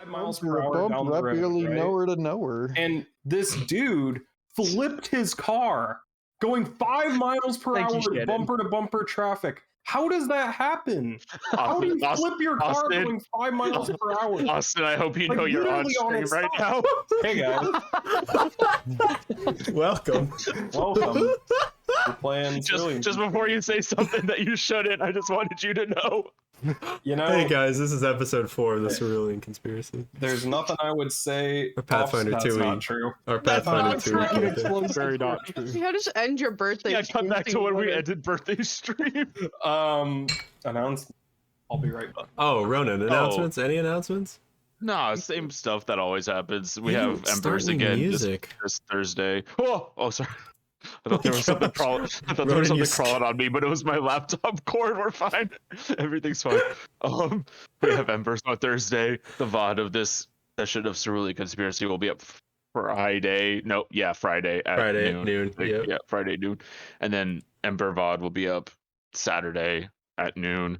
miles per hour down the road, right? Nowhere to nowhere. And this dude flipped his car going 5 miles per hour with bumper to bumper traffic. How does that happen? How do you flip your car going 5 miles per hour? Austin, I hope you know you're on stream right now. Hey guys. Welcome. Welcome. We're playing just before you say something that you shouldn't, I just wanted you to know. You know, hey guys, this is episode 4 of the Cerulean Conspiracy. There's nothing I would say. Or Pathfinder 2. That's not true. Or Pathfinder 2. Very not true. How does end your birthday? Yeah, come back to when we ended birthday stream. Announced. I'll be right back. Oh, Ronan, announcements? Any announcements? No, same stuff that always happens. We have Embers again this Thursday. Oh, sorry. I thought there was something crawling. I thought there was something crawling on me, but it was my laptop cord. We're fine. Everything's fine. We have Embers on Thursday. The VOD of this session of Cerulean Conspiracy will be up Friday. Friday at noon. Yep. Yeah, Friday noon. And then Ember VOD will be up Saturday at noon.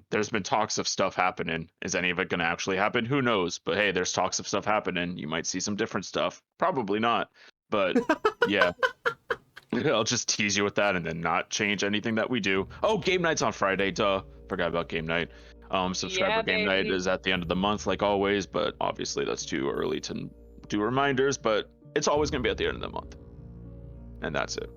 There's been talks of stuff happening. Is any of it going to actually happen? Who knows? But hey, there's talks of stuff happening. You might see some different stuff. Probably not. But yeah, I'll just tease you with that and then not change anything that we do. Oh, game night's on Friday. Duh. Forgot about game night. Subscriber game night is at the end of the month, like always, but obviously that's too early to do reminders, but it's always going to be at the end of the month. And that's it.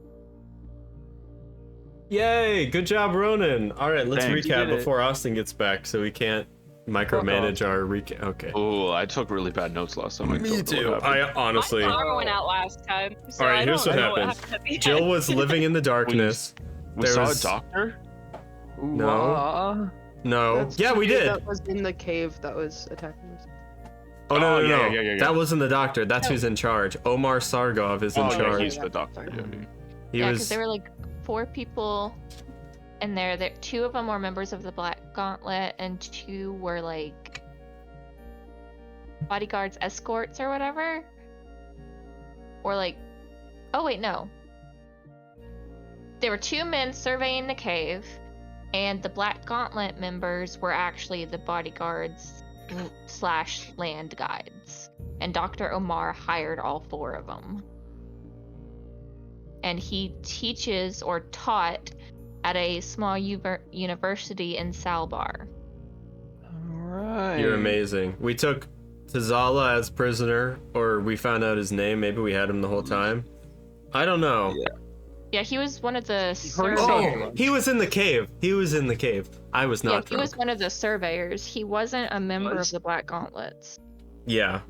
Yay! Good job, Ronan. All right, let's Thanks. recap before Austin gets back so we can't micromanage our recap. Okay. Oh, I took really bad notes last time. Me too. I honestly. My power went out last time. So all right, here's what happened. Jill was living in the darkness. We saw a doctor? No. No. Yeah, we did. That was in the cave that was attacking us. Oh, no. Yeah. That wasn't the doctor. That's who's in charge. Omar Sargov is in charge. Yeah, he's the doctor. Yeah, because there were like 4 people in there. 2 of them were members of the Black Gauntlet, and 2 were like bodyguards, escorts, or whatever. Or like, oh wait, no. There were 2 men surveying the cave, and the Black Gauntlet members were actually the bodyguards / land guides. And Dr. Omar hired all 4 of them. And he teaches or taught at a small university in Salbar. Alright. You're amazing. We took Tazala as prisoner, or we found out his name. Maybe we had him the whole time. I don't know. Yeah, he was one of the surveyors. Oh, he was in the cave. I was not drunk. He was one of the surveyors. He wasn't a member of the Black Gauntlets. Yeah.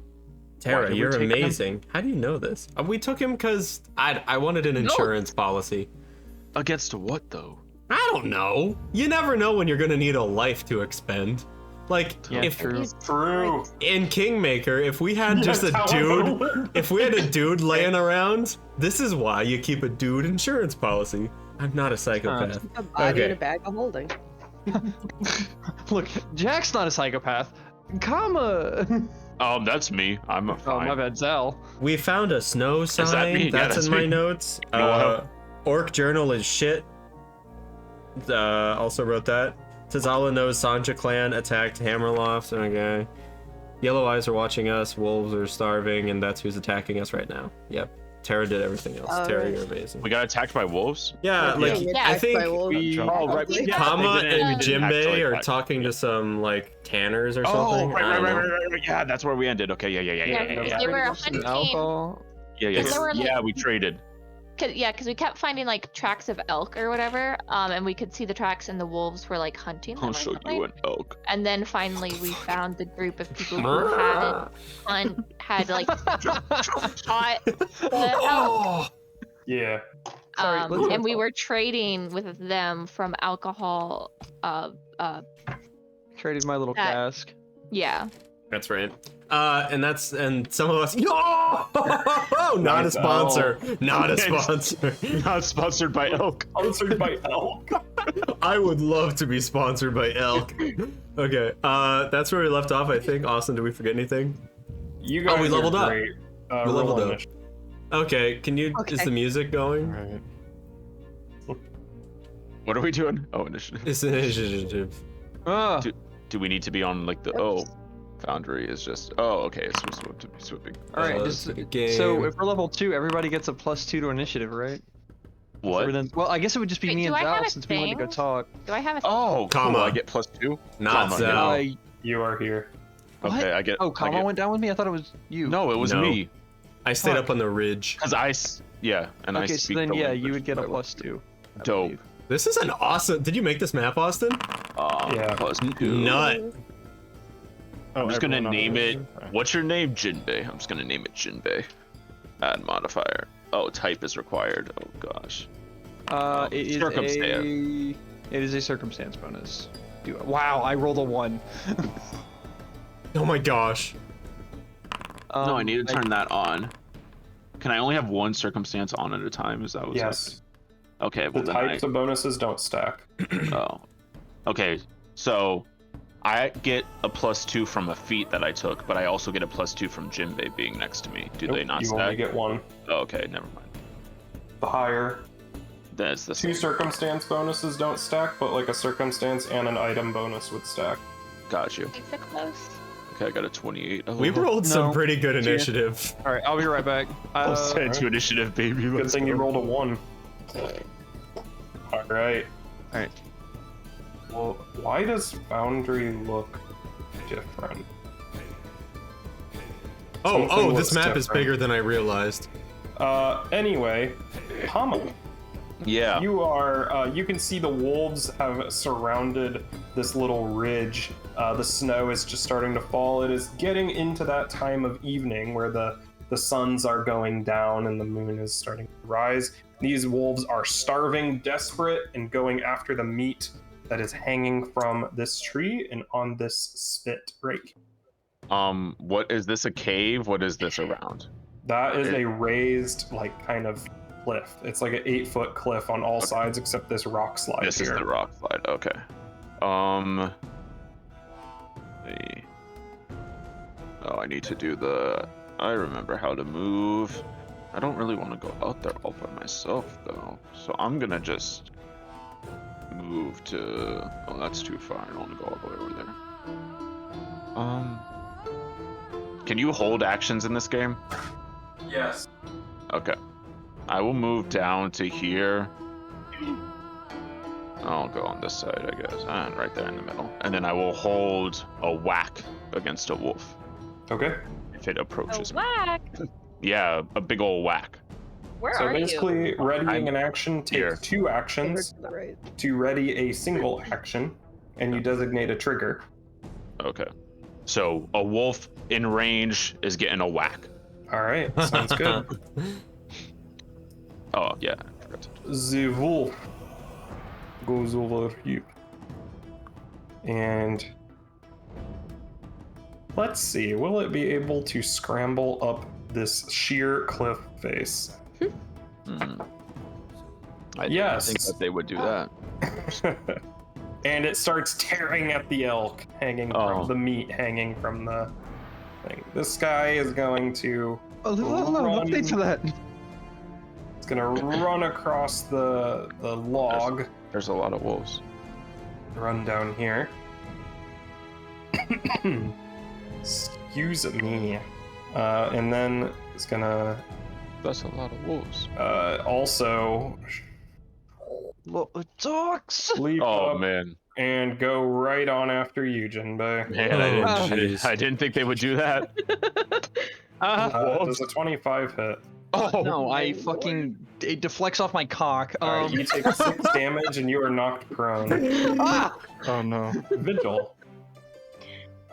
Tara, you're amazing. How do you know this? We took him because I wanted an insurance policy. Against what, though? I don't know. You never know when you're going to need a life to expend. Like, True. In Kingmaker, if we had just a dude, if we had a dude laying around, this is why you keep a dude insurance policy. I'm not a psychopath. A body in a bag of holding. Look, Jack's not a psychopath. Comma. That's me. I'm a fine. Oh, my bad, Zell. We found a snow sign. That's in my notes. Orc journal is shit. Also wrote that. Tazala knows Sanja clan attacked Hammerloft. Okay. Yellow Eyes are watching us. Wolves are starving, and that's who's attacking us right now. Yep. Tara did everything else. Tara, you're amazing. We got attacked by wolves? Yeah, I think Kama and Jinbei are talking to some like tanners or something. Right. Yeah, that's where we ended. Okay, yeah. They were hunting. Yeah, we traded. Because we kept finding like tracks of elk or whatever, and we could see the tracks, and the wolves were like hunting them. I'll show you an elk. And then finally we found the group of people who had like shot the elk. Yeah. And we were trading with them from alcohol. Traded my little cask. Yeah. That's right. And some of us. Not a sponsor. Not a sponsor. Not sponsored by elk. Sponsored by elk. I would love to be sponsored by elk. Okay. That's where we left off. I think. Austin, did we forget anything? You guys we leveled up. Great. We leveled up. Okay. Can you? Okay. Is the music going? Right. What are we doing? Oh, initiative. It's initiative. Do we need to be on like the Foundry is just. Oh, okay. It's supposed to be swooping. All right. It's like a game. So if we're level 2, everybody gets a +2 to initiative, right? What? Well, I guess it would just be Wait, me do and I have Zal a since we went to go thing? talk. Do I have a? Oh, Comma. cool. I get +2. Not Comma, Zal. yeah. You are here. What? Okay, I get. Oh, I Kama get- went down with me. I thought it was you. No, it was No. me. I stayed Fuck. up on the ridge. Cause I and I Okay, so speak then the yeah, language you would get a that I want. +2. I Dope. believe. This is an awesome. Did you make this map, Austin? Yeah. +2. Nut. I'm just gonna everyone name else it. is- What's your name, Jinbei? I'm just gonna name it Jinbei. Add modifier. Oh, type is required. Oh gosh. It is Circumstance. It is a circumstance bonus. Wow, I rolled a 1. Oh my gosh. No, I need to turn that on. Can I only have one circumstance on at a time? Is that what's Yes. Okay, The well then types of bonuses don't stack. Oh. Okay, so I get a +2 from a feat that I took, but I also get a +2 from Jinbei being next to me. Do they Nope, not you only stack? get one. Oh, okay, never mind. The higher. That's the 2 same. circumstance bonuses don't stack, but like a circumstance and an item bonus would stack. Got you. Is it close? Okay, I got a 28. Oh, We rolled some No. pretty good Cheer. initiative. All right, I'll be right back. Send to initiative, baby. Good Let's thing you go. rolled a 1. Alright. All right. Well, why does Foundry look different? Oh, Something this looks map is different. bigger than I realized. Anyway, Kama, Yeah. you can see the wolves have surrounded this little ridge. The snow is just starting to fall. It is getting into that time of evening where the suns are going down and the moon is starting to rise. These wolves are starving, desperate, and going after the meat that is hanging from this tree and on this spit right here. What is this, a cave? What is this around? That is a raised, like, kind of cliff. It's like an 8-foot cliff on all sides except this rock slide This here. is the rock slide. Okay. See. Oh, I need to do the. I remember how to move. I don't really want to go out there all by myself though, so I'm gonna just move to. Oh, that's too far. I don't want to go all the way over there. Can you hold actions in this game? Yes. Okay. I will move down to here. I'll go on this side, I guess, and right there in the middle. And then I will hold a whack against a wolf Okay. if it approaches A me. whack. Yeah, a big old whack. Where So are you? basically, readying an action here. takes 2 actions To the right. to ready a single action, and you designate a trigger. Okay. So a wolf in range is getting a whack. All right, sounds good. Oh, yeah. I forgot to do The wolf goes over here. And let's see, will it be able to scramble up this sheer cliff face? I Yes. think that they would do that. And it starts tearing at the elk, hanging Oh. from the meat hanging from the thing. This guy is going to Oh, update for that. it's gonna run across the log, There's a lot of wolves. run down here. Excuse me. And then it's gonna That's a lot of wolves. also Dogs. leap Oh up man. and go right on after you, Jinbei. Man, Oh, jeez. I didn't think they would do that. Does a 25 hit? Oh No, I fucking it deflects off my cock. Alright, you take 6 damage and you are knocked prone. Oh no. Vigil.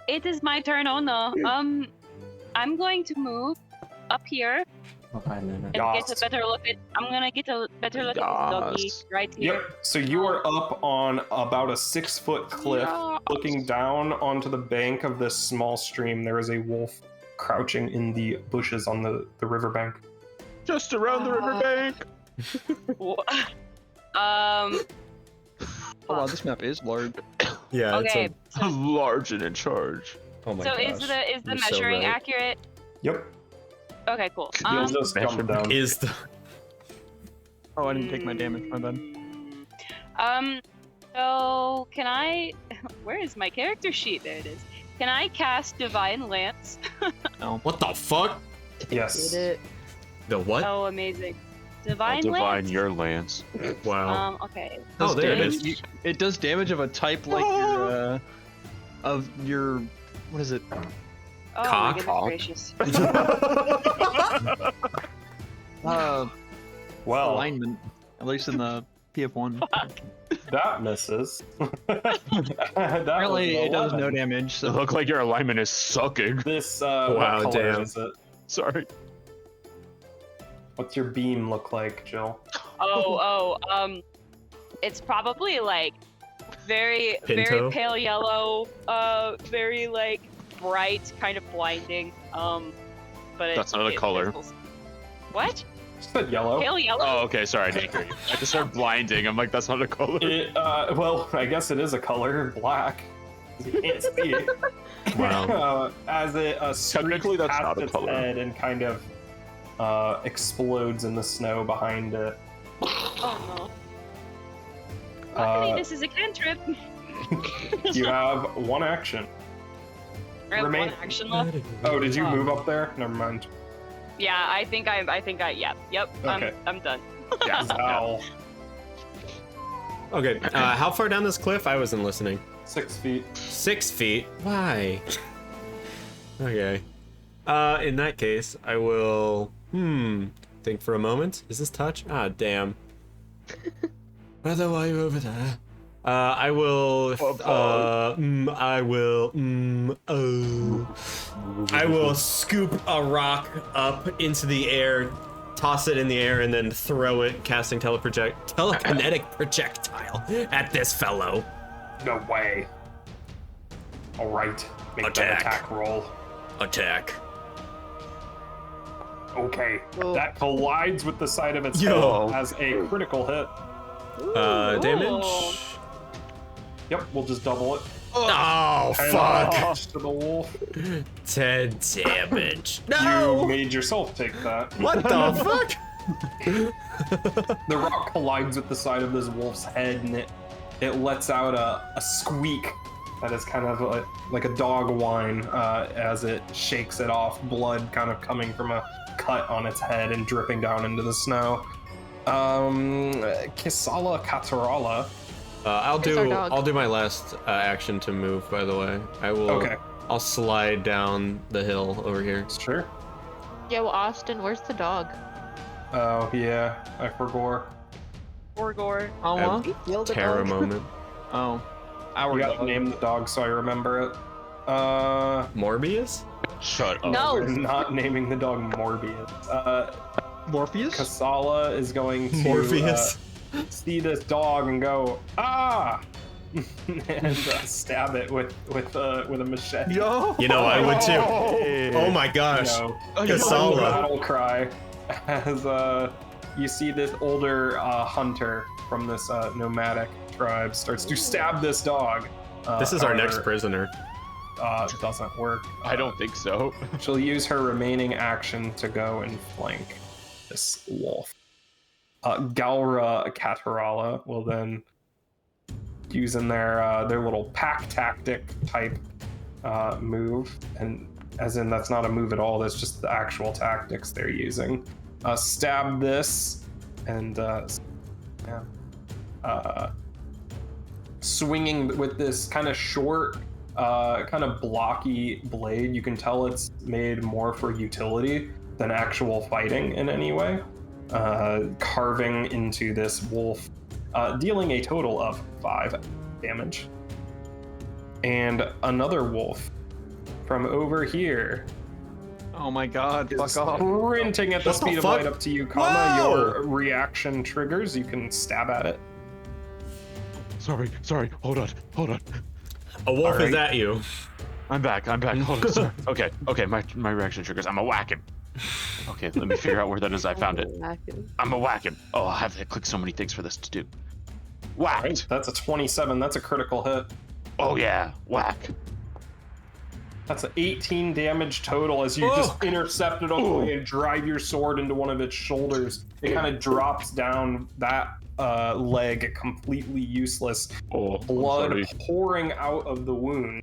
It is my turn. Oh no. I'm going to move up here and get a better look at. I'm gonna get a better look at this doggy Yes. right here. Yep. So you are up on about a 6-foot cliff, looking down onto the bank of this small stream. There is a wolf crouching in the bushes on the riverbank. Just around the riverbank. Oh wow, this map is large. Yeah, Okay. I'm large and in charge. oh my So gosh. is the You're so measuring right. accurate? Yep. Okay, cool. You'll just jump down. Is the Oh, I didn't take my damage. My bad. So can I? Where is my character sheet? There it is. Can I cast Divine Lance? What the fuck? Yes. Did it. The what? Oh, amazing. Divine Divine Lance. your lance. Wow. Okay. Oh, there it damage, is. It does damage of a type like your what is it? Oh Cock. my goodness gracious. Well, Alignment, at least in the PF1. that misses. That Apparently, was an it does no 11. damage. It So look like your alignment is sucking. This Wow, what color damn. is it? Sorry. What's your beam look like, Jill? It's probably like very Pinto? pale yellow, very like bright, kind of blinding. But That's not a color. fizzles. What? Just said yellow. Pale yellow? Oh, okay. Sorry, I didn't hear you. I just heard blinding. I'm like, that's not a color. Well, I guess it is a color, black. You can't see it. Wow. As it Technically, that's past not a its color. head and kind of explodes in the snow behind it. Oh no. Luckily, this is a cantrip. You have one action. I have Remain- one action left. Oh, did you move up there? Never mind. Yeah, I think I, yep. Okay. I'm done. Yeah. Owl. Okay, how far down this cliff? I wasn't listening. 6 feet. 6 feet? Why? Okay. In that case, I will, think for a moment. Is this touch? Ah, damn. Brother, why are you over there? I will scoop a rock up into the air, toss it in the air, and then throw it, casting telekinetic projectile at this fellow. No way. All right. Make that Attack. attack roll. Attack. Okay. Oh. That collides with the side of its Yo. head as a critical hit. Damage. Yep, we'll just double it. Oh, 10 fuck. damage to the wolf. 10 damage. You No! made yourself take that. What the fuck? The rock collides with the side of this wolf's head, and it lets out a squeak that is kind of like a dog whine as it shakes it off, blood kind of coming from a cut on its head and dripping down into the snow. Kisala Katarala. Where's our dog? I'll do my last action to move, by the way. I will. Okay. I'll slide down the hill over here. Sure. Yo, Austin, where's the dog? Oh, yeah, I forgot. Orgor. Oh, I what? have Killed the terror dog. moment. Oh. We gotta name the dog so I remember it. Morbius? Shut up. No. We're not naming the dog Morbius. Morpheus? Kasala is going to Morpheus. See this dog and go, ah! And stab it with a machete. Yo. You know, I would too. Oh my You gosh. know, Kasala. battle cry as you see this older hunter from this nomadic tribe starts to stab this dog. This is our next however, prisoner. doesn't work. I don't think so. She'll use her remaining action to go and flank this wolf. Galgara Katarala will then, using their little pack tactic type move, and as in that's not a move at all, that's just the actual tactics they're using. Stab this, and swinging with this kind of short, kind of blocky blade. You can tell it's made more for utility than actual fighting in any way. Carving into this wolf, dealing a total of 5 damage. And another wolf from over here Oh my god, is fuck off. sprinting at the What the speed of fuck? light up to you, Kama. Whoa! Your reaction triggers. You can stab at it. Sorry. Hold on. A wolf Alright. is at you. I'm back. Hold on. Sorry. Okay. My reaction triggers. I'm a whack him. Okay, let me figure out where that is. I found it. I'm a whack him. Oh, I have to click so many things for this to do. Whacked. Right, that's a 27. That's a critical hit. Oh yeah, whack. That's an 18 damage total as you just intercept it all the way and drive your sword into one of its shoulders. It kind of drops down that leg completely useless. Oh, Blood pouring out of the wound.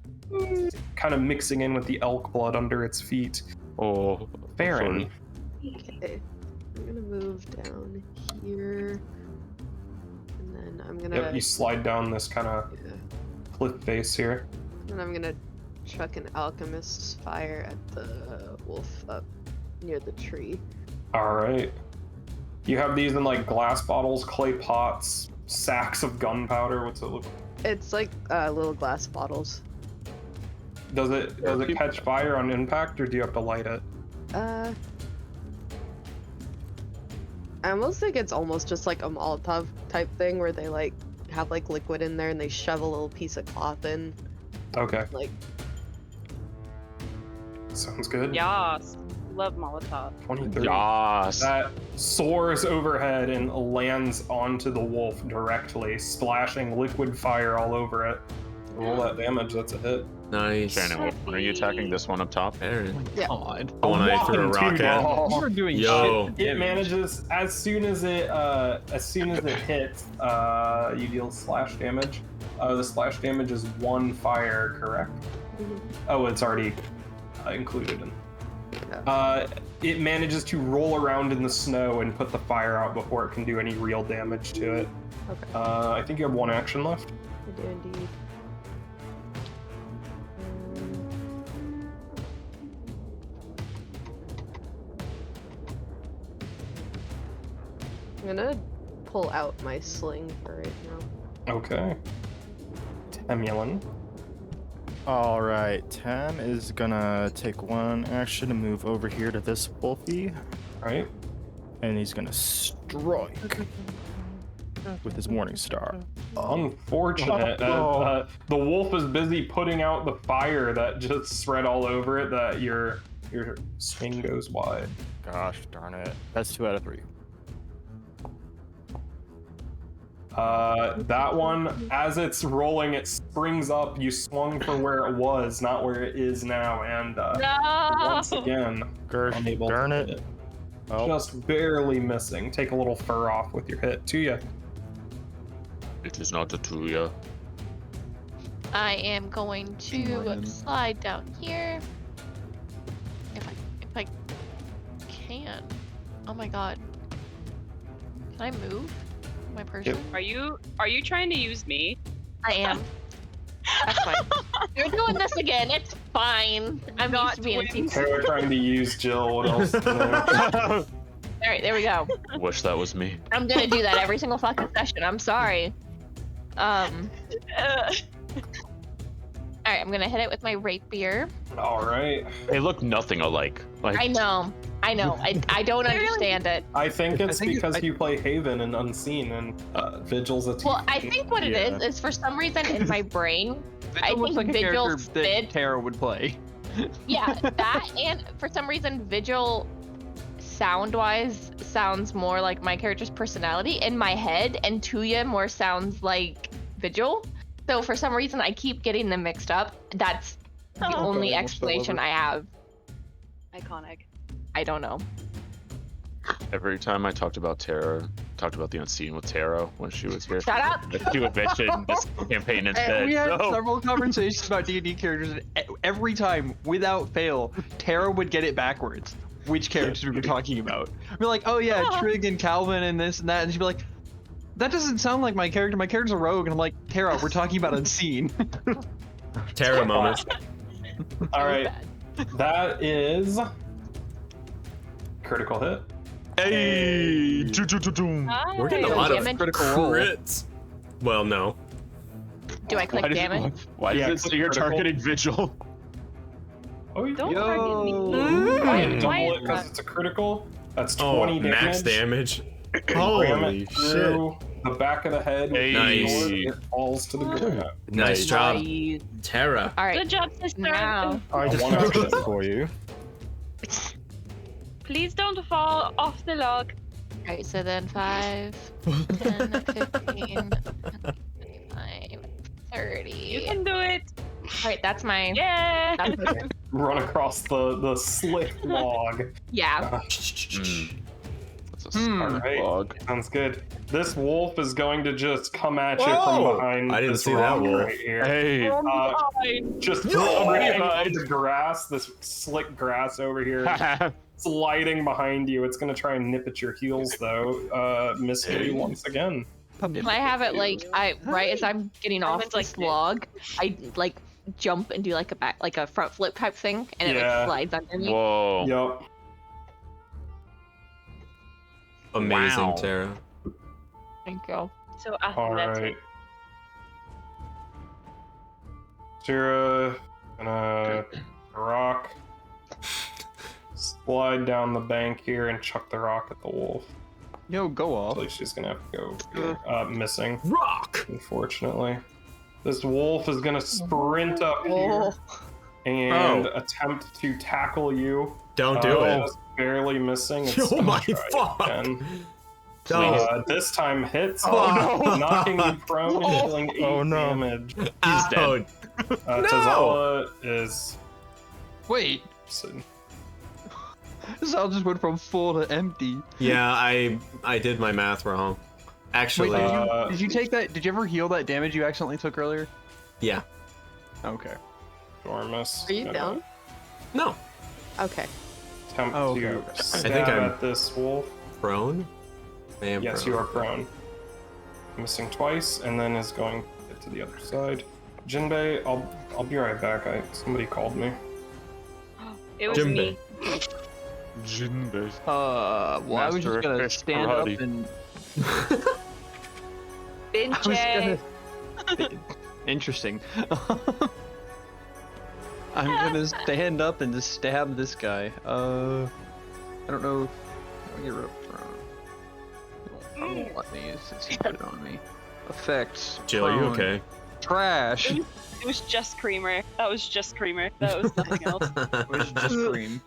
kind of mixing in with the elk blood under its feet. Oh, Farron. Okay. I'm gonna move down here. And then I'm gonna... Yep, you slide down this kind of cliff face here. And I'm gonna chuck an alchemist's fire at the wolf up near the tree. Alright. You have these in like glass bottles, clay pots, sacks of gunpowder. What's it look like? It's like little glass bottles. Does it catch fire on impact, or do you have to light it? I almost think it's almost just like a Molotov type thing where they like have like liquid in there and they shove a little piece of cloth in. Okay. Like. Sounds good. Yas. Love Molotov. 23. Yas. That soars overhead and lands onto the wolf directly, splashing liquid fire all over it. Roll that damage, that's a hit. Nice. Shannon, what one are you attacking? This one up top? Aaron. Yeah. God. The one I threw a rock at. You're doing Yo. shit. It manages as soon as it hits, you deal slash damage. The slash damage is 1 fire, correct? Oh, it's already included in. It manages to roll around in the snow and put the fire out before it can do any real damage to it. Okay. I think you have 1 action left. I do indeed. I'm gonna pull out my sling for right now. Okay. Temulin. Alright, Tam is gonna take 1 action to move over here to this wolfie, Right. and he's gonna strike with his Morning Star. Unfortunate. The wolf is busy putting out the fire that just spread all over it that your swing goes wide. Gosh darn it. That's 2 out of 3. That one, as it's rolling, it springs up. You swung for where it was, not where it is now, and once again, Gosh unable darn to it. hit. Oh, Just barely missing. Take a little fur off with your hit. Tuya. It is not a Tuya. I am going to slide down here. If I can. Oh my god. Can I move my person? Yep. Are you trying to use me? I am. That's fine. You're doing this again. It's fine. I'm used to being a team. We're trying to use Jill. What else? No. Alright, there we go. Wish that was me. I'm gonna do that every single fucking session. I'm sorry. Alright, I'm gonna hit it with my rapier. All right. They look nothing alike. Like, I know. I don't understand it. I think it's I think because you play Haven and Unseen, and Vigil's a team. Well, I think what it Yeah. is for some reason in my brain, I It looks think like a Vigil character that spit. Tara would play. Yeah, that and for some reason Vigil sound-wise sounds more like my character's personality in my head, and Tuya more sounds like Vigil. So for some reason I keep getting them mixed up. That's the only explanation I have. Iconic. I don't know. every time I talked about Tara, talked about the Unseen with Tara when she was here. Shut up! She would mention this campaign instead. We had So- several conversations about D&D characters, and every time, without fail, Tara would get it backwards. Which characters we were talking about? We're like, oh yeah, Trig and Calvin and this and that, and she'd be like, that doesn't sound like my character. My character's a rogue, and I'm like, Tara, we're talking about Unseen. Terra moment. All right, that is critical hit. Hey! We're getting a lot of Damage. Critical roll. crits. Well, no. Do I click damage? Why Yeah, does it say you're critical. targeting Vigil? Oh, you Don't Yo. target me. Why Mm. double it because it's a critical? That's 20 Oh, damage. max damage. Ram Holy it shit. through the back of the head. with the Nice. sword, It falls to the ground. Nice job, Terra. All right. Good job, sister. Now. I just one found action. it for you. Please don't fall off the log. All right. So then 5, 10, 15, 25, 30. You can do it. All right. That's my. Yeah. That's my Run across the slick log. yeah. That's a Hmm. smart Alright. log. Sounds good. This wolf is going to just come at you Whoa! from behind. I didn't this see that rock wolf. right here. Hey. Just No! ripping up the grass, this slick grass over here, sliding behind you. It's gonna try and nip at your heels though. Missing you once again. Can I have it like right as I'm getting off this log, I like jump and do like a front flip type thing, and it like slides under me. Whoa. Yep. Amazing, Wow. Tara. Thank you. So All that's right. it. Tira, gonna rock, slide down the bank here and chuck the rock at the wolf. Yo, go off. Actually, she's gonna have to go missing. Rock! Unfortunately. This wolf is gonna sprint up here and attempt to tackle you. Don't do it. Just barely missing. It's Oh gonna my try fuck! again. Please. This time hits, Oh, no. knocking you prone and dealing 8 damage. He's dead. Tazala is... Wait. Zal just went from full to empty. Yeah, I did my math wrong. Actually, Wait, did you take that? Did you ever heal that damage you accidentally took earlier? yeah. Okay. Dormus. Are you down? No. Okay. Attempt Oh, to okay. stab I'm- at this wolf. Prone? I am Yes, prone. you are prone. Missing twice, and then is going to get to the other side. Jinbei, I'll be right back. Somebody called me. It was Jinbei. me. Jinbei. Well, I was Master just gonna of stand up karate. and. Binche. Interesting. I'm gonna stand up and just stab this guy. I don't know. I'll get rid of prone. It won't let me. It's put it on me. Effects. Jill, are you prone, okay? Trash. It was just creamer. That was just creamer. That was nothing else. It was just cream.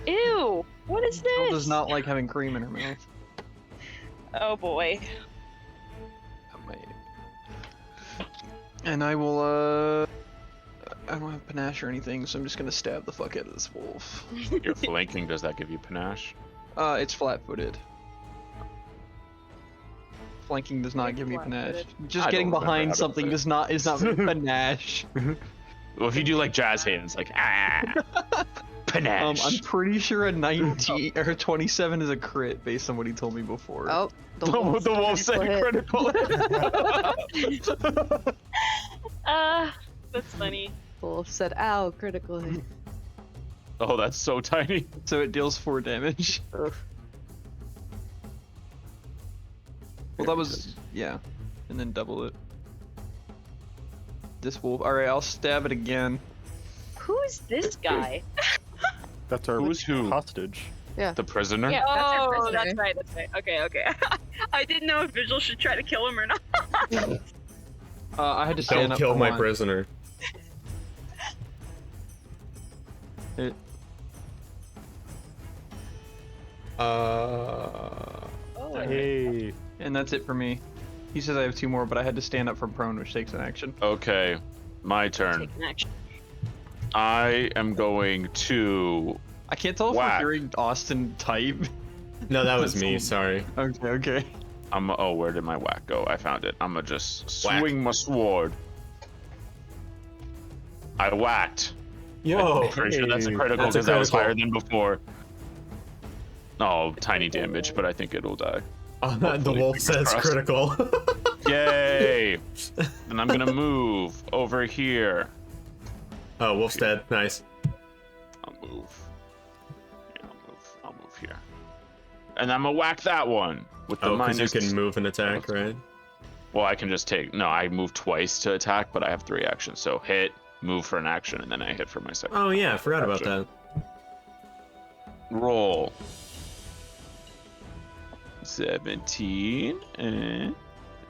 Ew! What is Jill this? does not like having cream in her mouth. Oh boy. And I will, I don't have panache or anything, so I'm just gonna stab the fuck out of this wolf. Your flanking, does that give you panache? It's flat-footed. Flanking does not give me panache. Just I getting don't remember how behind to something put it. is not panache. Well, if you do like jazz hands, like panache. I'm pretty sure a 19 or a 27 is a crit based on what he told me before. Oh, the The wolf said critical. That's funny. Wolf said, "Ow, critical hit." Oh, that's so tiny. So it deals 4 damage. Ugh. Well, that was yeah, and then double it. This wolf. All right, I'll stab it again. Who's this guy? That's our Who's who? hostage. The prisoner? Yeah, that's our Oh, prisoner. that's right. That's right. Okay. I didn't know if Vigil should try to kill him or not. I had to stand Don't up kill for my one. prisoner. It, Oh, Hey. and that's it for me. He says I have 2 more, but I had to stand up from prone, which takes an action. Okay, my turn. take an action. I am going to. I can't tell if Whack. we're hearing Austin type. No, that was me. Sorry. Okay. Oh, where did my whack go? I found it. I'm gonna just Whack. swing my sword. I whacked. Whoa. Pretty sure that's a critical That's a because that was critical. higher than before. Oh, tiny damage, but I think it'll die. The Hopefully, wolf fingers says crossed. critical. Yay! And I'm gonna move over here. Oh, wolf's dead. Nice. I'll move. Yeah, I'll move here. And I'm gonna whack that one with the Oh, because you minus. can move and attack, right? Well, I can just take. No, I move twice to attack, but I have 3 actions. So hit, move for an action, and then I hit for my second. Oh yeah, I forgot about that. Roll. 17 and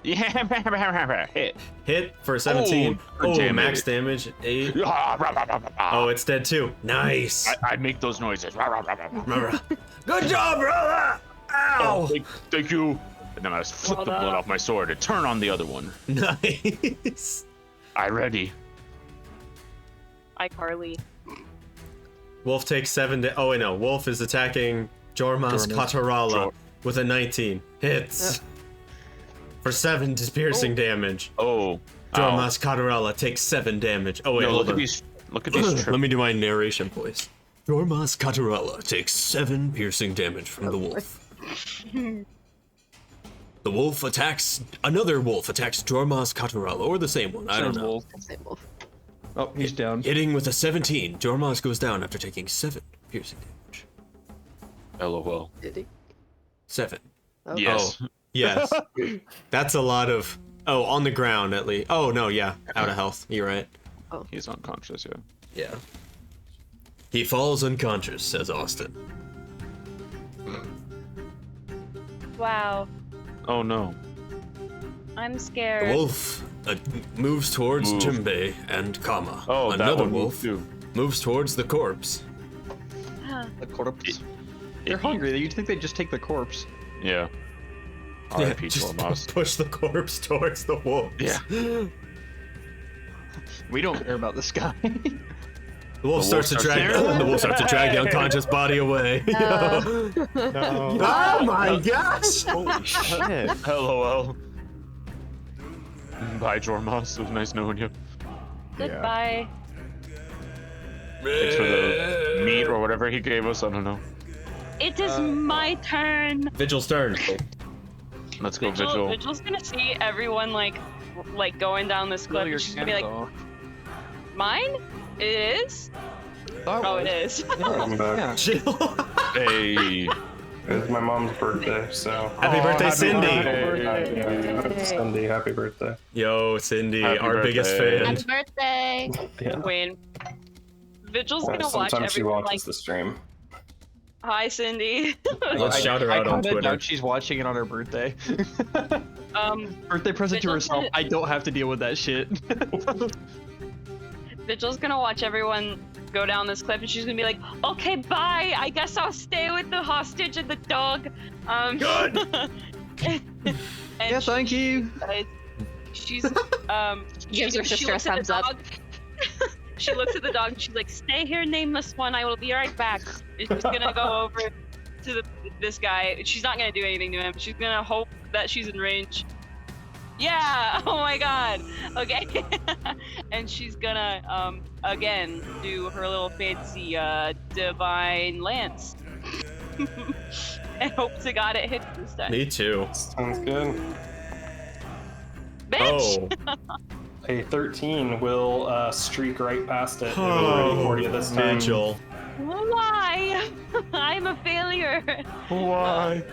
yeah, hit. Hit for 17. for Oh, damage. max damage 8. Oh, it's dead too. Nice. I make those noises. Good job, brother. Oh, Ow. thank you. And then I just flip the blood off my sword and turn on the other one. Nice. I ready. iCarly. Wolf takes 7 oh wait, no. Wolf is attacking Jormas Jormas. Katarala Jor- with a 19. Hits. For 7 piercing damage. Oh. Dormas Catarella takes 7 damage. Oh wait, No, hold look on. at these. Look at these. Let me do my narration voice. Dormas Catarella takes 7 piercing damage from the wolf. The wolf attacks. Another wolf attacks Dormas Catarella, or the same one. I don't know. Wolf. Same wolf. Oh, he's down. Hitting with a 17, Dormas goes down after taking 7 piercing damage. LOL. Did he? 7. Oh. Yes. Oh, yes. That's a lot of. Oh, on the ground at least. Oh no, yeah, out of health. You're right. He's unconscious. Yeah. Yeah. He falls unconscious, says Austin. Wow. Oh no. I'm The scared. wolf moves towards Move. Jimbe and Kama. Oh, that Another one wolf too. moves towards the corpse. The corpse. They're hungry. You'd think they'd just take the corpse. Yeah. R.I.P. just Dormouse. push the corpse towards the wolf. Yeah. We don't care about this guy. The wolf starts to drag. The wolf starts to drag the unconscious body away. No. Oh my gosh! Holy shit. LOL. Bye, Dormouse. It was nice knowing you. Goodbye. Thanks for the meat or whatever he gave us. I don't know. It is my turn. Vigil's turn. Let's go, Vigil. Vigil's gonna see everyone like going down this cliff. And she's gonna be like, mine? It is? Oh, it is. I'm back. Chill. Hey. It's my mom's birthday, so. Happy birthday, Cindy. Yeah, Cindy, happy birthday. Yo, Cindy, Happy our biggest birthday. fan. Happy birthday. Yeah. Wayne. Vigil's gonna watch Sometimes she everyone watches like, the stream. hi, Cindy. Let's shout her out on I kinda Twitter. doubt she's watching it on her birthday. Birthday present to Vigil's herself. gonna- I don't have to deal with that shit. Vigil's gonna watch everyone go down this cliff, and she's gonna be like, okay, bye. I guess I'll stay with the hostage and the dog. Good. Yeah, thank you. She's Gives her she sister a looks at the thumbs up. dog. She looks at the dog and she's like, stay here, nameless one. I will be right back. And she's gonna go over to this guy. She's not gonna do anything to him. She's gonna hope that she's in range. Yeah. Oh my God. Okay. And she's gonna again do her little fancy divine lance. And hope to God it hits this time. Me too. Sounds good. Bitch. Oh. A 13 will streak right past it. It was Oh, ready for you this time. Vigil. Why? I'm a failure. Why?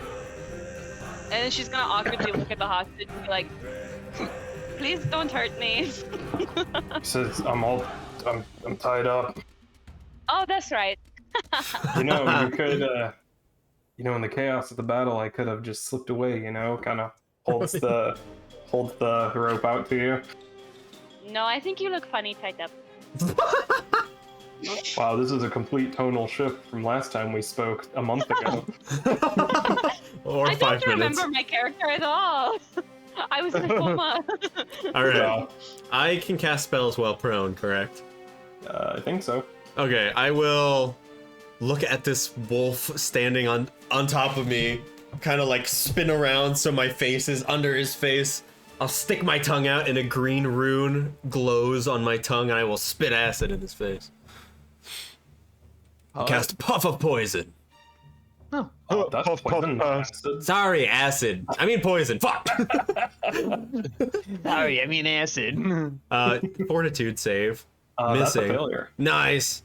And then she's gonna awkwardly look at the hostage and be like, please don't hurt me. He says, I'm tied up. Oh, that's right. You know, you could, in the chaos of the battle, I could have just slipped away, kind of holds the rope out to you. No, I think you look funny tied up. Wow, this is a complete tonal shift from last time we spoke a month ago. Or I 5 don't minutes. remember my character at all. I was in a coma. All right. Yeah, I can cast spells while prone, correct? I think so. Okay, I will look at this wolf standing on top of me, kind of like spin around so my face is under his face. I'll stick my tongue out and a green rune glows on my tongue and I will spit acid in his face. Cast a puff of poison. Oh, that's poison. Acid. Sorry, acid. I mean poison. Fuck. Sorry, I mean acid. Fortitude save. That's a Missing. failure. Nice.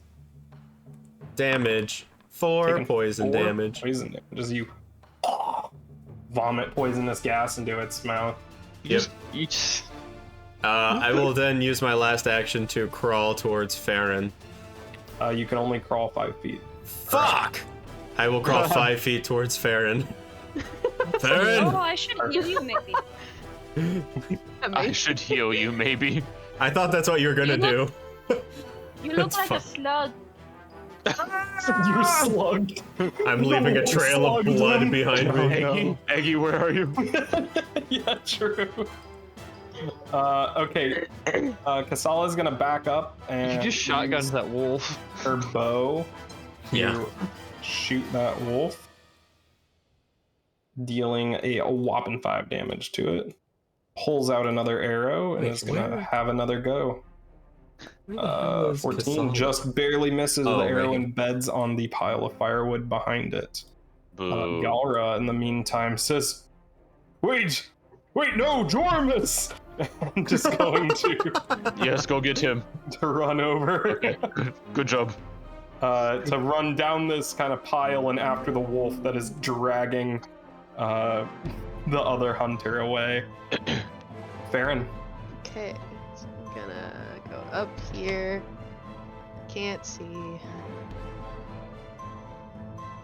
Damage. 4 Taking poison 4 damage. Poison damage as you vomit poisonous gas into its mouth. Yep. You just... I will then use my last action to crawl towards Farron. You can only crawl 5 feet. Fuck! I will crawl 5 feet towards Farron. Farron! Oh, I should heal you maybe. I should heal you, maybe. I thought that's what you were gonna do. You look That's like fun. a slug. You slugged. I'm leaving a trail of Slugged blood him. behind me. Eggy, Eggy, where are you? Yeah, true. Okay. Kasala's gonna back up and You just shotguns use that wolf. her bow to Yeah. shoot that wolf, dealing a whopping 5 damage to it. pulls out another arrow and Wait, is gonna where? have another go. Where the hell is 14 Kasala? just barely misses. Oh, The arrow right. embeds on the pile of firewood behind it. Boo. Galgara, in the meantime, says, Wait, no, Jormus! I'm just going to Yes, go get him. run over. Okay. Good job. To run down this kind of pile and after the wolf that is dragging the other hunter away. Farron. Okay, so I'm gonna go up here. Can't see.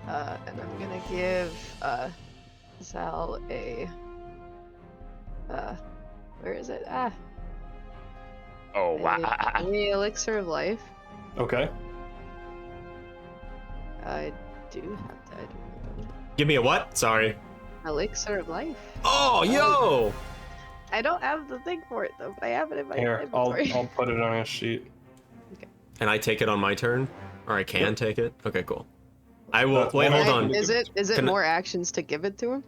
And I'm gonna give Zal a where is it? Oh, wow. The elixir of life. Okay. I do have that. Give me a what? Sorry. Elixir of life. Oh, yo! I don't have the thing for it though, but I have it in my Here, I'll inventory. put it on a sheet. And I take it on my turn? Or I can take it? Okay, cool. I will. That's Wait, one hold I- on. Is it Can I- more actions to give it to him?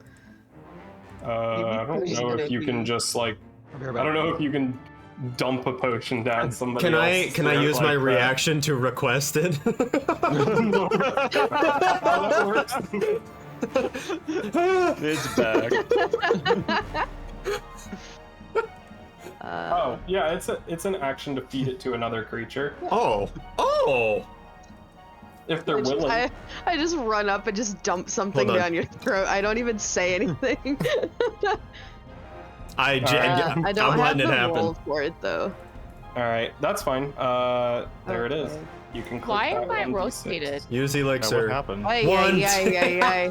I don't Just know gonna if you can be- just like. I don't know if you can dump a potion down somebody Can I else's can I throat use like my that. reaction to request it? It's back. Oh yeah, it's an action to feed it to another creature Oh. if they're Which willing. I just run up and just dump something Hold on. down your throat. I don't even say anything. I I I'm don't have letting the it happen. roll for it though. All right, that's fine. There it is. Okay. You can. Click Why that am I 1d6. rotated? Use Yeah, elixir. what happened? Ay, One. ay.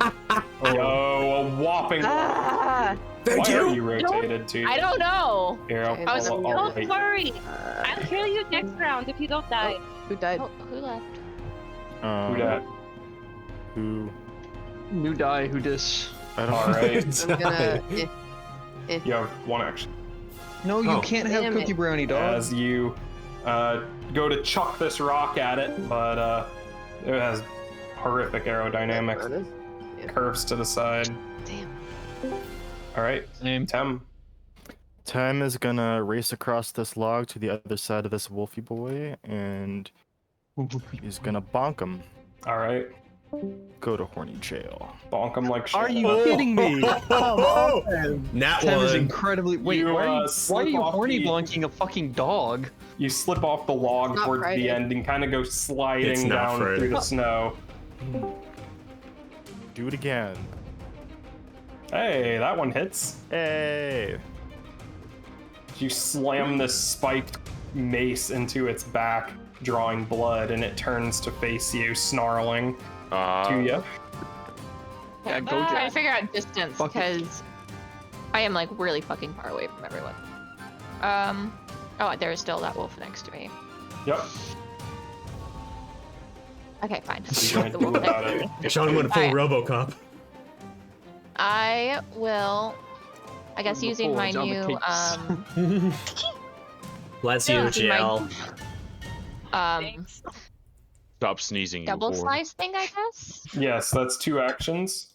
Yo, a whopping. Ah, Thank Why you. are you rotated to? I don't know. Here, I'll, I was- I'll Don't wait. worry. uh, I'll kill you next round if you don't die. who died? Oh, who left? Who dat? Who? New die, who dis? I don't All know. right. I'm gonna. You have one action. No, you Oh. can't have Damn Cookie it. Brownie, dog. As you go to chuck this rock at it, but it has horrific aerodynamics. Curves to the side. Damn. All right, Same. Tem. Tem is gonna race across this log to the other side of this wolfy boy, and he's gonna bonk him. All right, Go to horny jail. bonk him like shit. Are you kidding me? Nat Tem is one. incredibly. Wait, You, why are slip you off horny the- blunking a fucking dog? You slip off the log Not towards Friday. the end and kind of go It's sliding not down Friday. through the snow. Do it again. Hey, that one hits. Hey. You slam this spiked mace into its back, drawing blood, and it turns to face you, snarling. Tuya. Yeah, go I'm trying Jack. to figure out distance Fuck it. because I am like really fucking far away from everyone. Oh, there's still that wolf next to me. Yep. Okay, fine. What are you gonna The do wolf about next to it? me. Sean went full Alright. RoboCop. I will, I guess, using my Java new cakes. Bless Yeah. you, Jill. Thanks. Stop sneezing, you double whore. slice thing, I guess. Yes, that's 2 actions.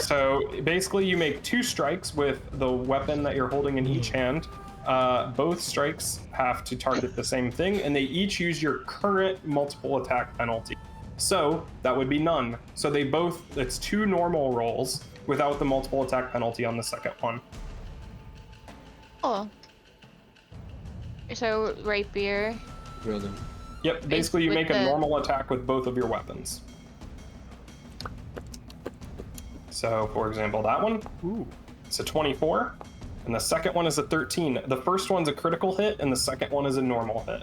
So basically, you make 2 strikes with the weapon that you're holding in each hand. Both strikes have to target the same thing, and they each use your current multiple attack penalty. So that would be none. So they both, it's 2 normal rolls without the multiple attack penalty on the second one. Oh. So rapier. Yep, basically you with make a the- normal attack with both of your weapons. So, for example, that one, it's a 24, and the second one is a 13. The first one's a critical hit, and the second one is a normal hit.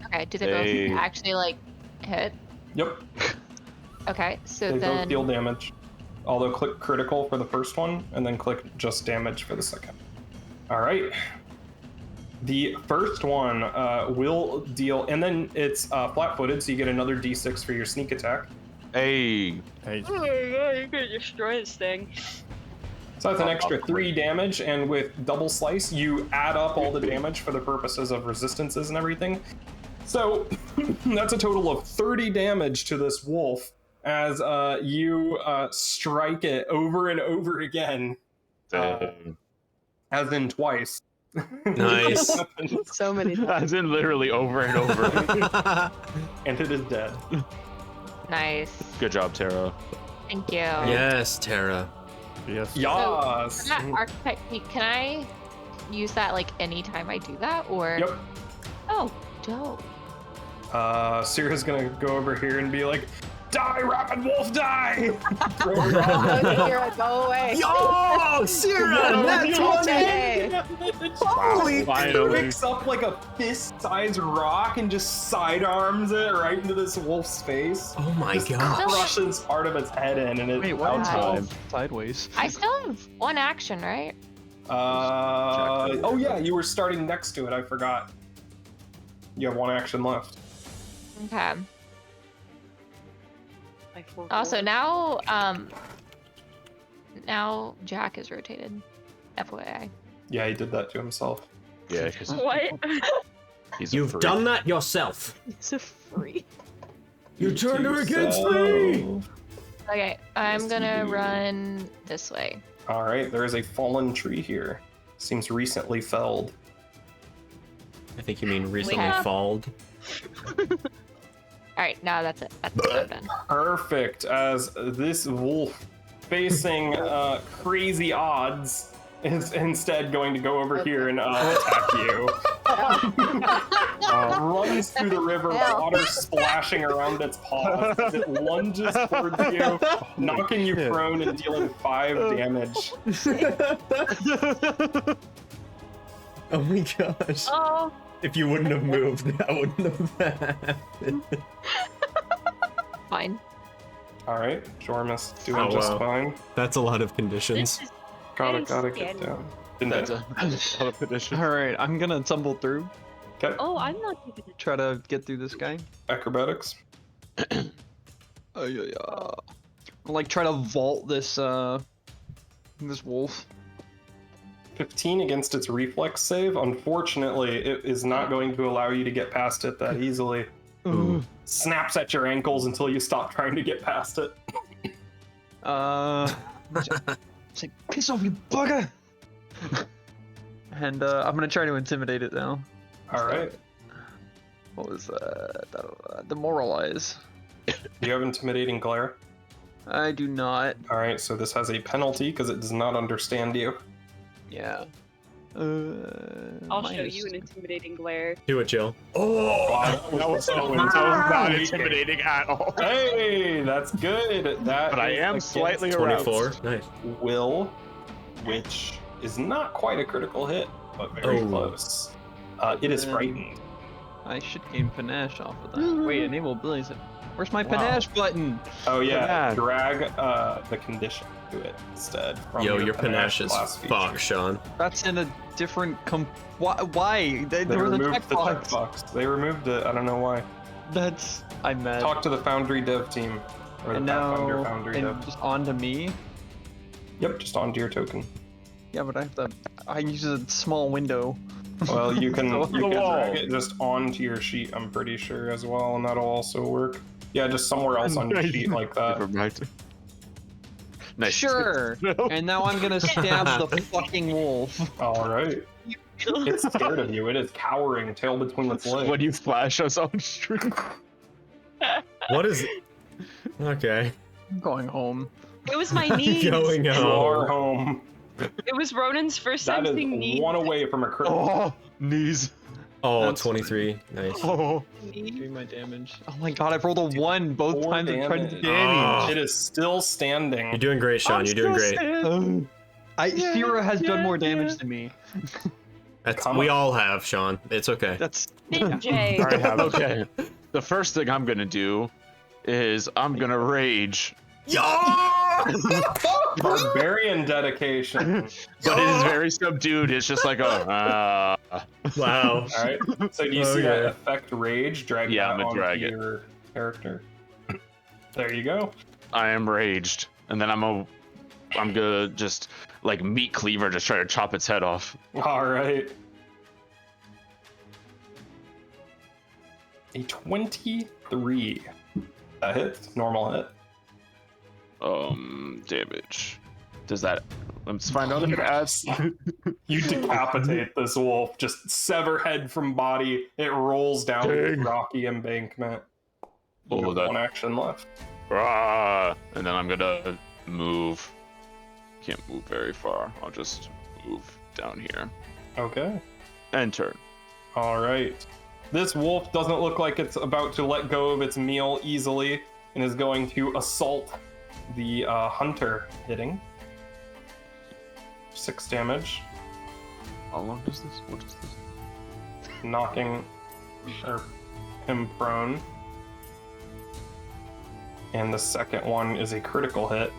Okay, do they Hey. both actually like hit? Yep, Okay, so they both then deal damage. Although click critical for the first one, and then click just damage for the second. All right. The first one will deal, and then it's flat-footed, so you get another d6 for your sneak attack. Hey, Hey. Oh my god, you're gonna destroy this thing. So that's an extra 3 damage, and with double slice, you add up all the damage for the purposes of resistances and everything. So that's a total of 30 damage to this wolf as you strike it over and over again, as in twice. Nice. So many times. As in literally over and over. And it is dead. Nice. Good job, Tara. Thank you. Yes, Tara. Yes. Yas. So, that archetype feat, can I use that like anytime I do that, or? Yep. Oh, dope. Sierra's gonna go over here and be like, "Die, Rapid Wolf, die!" Throw her Oh, off. Sierra, go away. Yo, Sierra, that's Okay. Holy He Finally. picks up like a fist-sized rock and just sidearms it right into this wolf's face. Oh my Just god. crushes part of its head in, and it Wait, why is outside. it sideways? I still have one action, right? Oh yeah, you were starting next to it. I forgot. You have one action left. Okay. I forgot. Also, now Jack is rotated. FYI. Yeah, he did that to himself. Yeah, because What? he's a You've freak. done that yourself. It's a free. You turned her against me. Okay, I'm gonna run this way. All right, there is a fallen tree here. Seems recently felled. I think you mean recently have- falled. All right, now that's it. That's what I've done. Perfect. As this wolf, facing crazy odds, is instead going to go over here and attack you. Runs through the river, Ow. water splashing around its paws as it lunges towards you, knocking you prone and dealing 5 damage. Oh my gosh. Oh, If you wouldn't have moved, that wouldn't have happened. Fine. All right, Jormus doing Oh, just wow. fine. That's a lot of conditions. this is Gotta very get scary. down. Didn't That's it? a lot of petition. All right, I'm gonna tumble through, Okay, Oh, I'm not even. try to get through this guy. acrobatics. Oh yeah. Like try to vault this this wolf. 15 against its reflex save. Unfortunately, it is not going to allow you to get past it that easily. Ooh. Snaps at your ankles until you stop trying to get past it. Say piss off, you bugger! And I'm gonna try to intimidate it now. All right. What was that? Demoralize. Do you have intimidating glare? I do not. All right, so this has a penalty because it does not understand you. Yeah. I'll show you an intimidating glare. Do it, Jill. Oh, That was not intimidating at all. Hey, that's good. That But I is am against slightly 24. aroused. Nice. Will, which is not quite a critical hit, but very Oh. close. It is frightened. I should gain panache off of that. Wait, enable abilities. Where's my panache button? Oh yeah, Panache. drag the condition to it instead. From Yo, your panache is class feature. fuck, Sean. That's in a different Why? They There was a removed the checkbox. checkbox. They removed it. I don't know why. I'm mad. Talk to the Foundry dev team. Or the and Pathfinder now, Foundry and dev. just onto me. Yep, just onto your token. Yeah, but I use a small window. Well, you can Go you on can the wall. drag it just onto your sheet, I'm pretty sure, as well, and that'll also work. Yeah, just somewhere else on your sheet like that. Never mind. Nice. Sure. And now I'm gonna stab the fucking wolf. All right. It's scared of you. It is cowering, tail between its legs. When you flash us on stream. What is it? Okay. I'm going home. It was my knees. Going You are home. home. It was Ronan's first time That is seeing knees. one away from a critical. Oh, knees. Oh, That's- 23. Nice. Oh. Doing my damage. Oh my god, I've rolled a 1 both 4 times I've tried to damage. damage. It is still standing. You're doing great, Sean. You're doing great. Sierra has done more damage than me. We all have, Sean. It's okay. That's Jay. All right, okay. The first thing I'm gonna do is I'm gonna rage, Barbarian dedication. but it is very subdued. It's just like a. Wow. All right. So do you see that Okay. effect rage? Drag Yeah, that I'm gonna onto drag it. your character. There you go. I am raged, and then I'm gonna just like meat cleaver, just try to chop its head off. All right. A 23. That hits. Normal hit. damage. Does that? Let's find out if it adds. You decapitate this wolf, just sever head from body. It rolls down the rocky embankment. All of that. One action left. And then I'm gonna move. Can't move very far. I'll just move down here. Okay. And turn. All right. This wolf doesn't look like it's about to let go of its meal easily and is going to assault the hunter, hitting. 6 damage. How long does this? What is this? Knocking him prone. And the second one is a critical hit.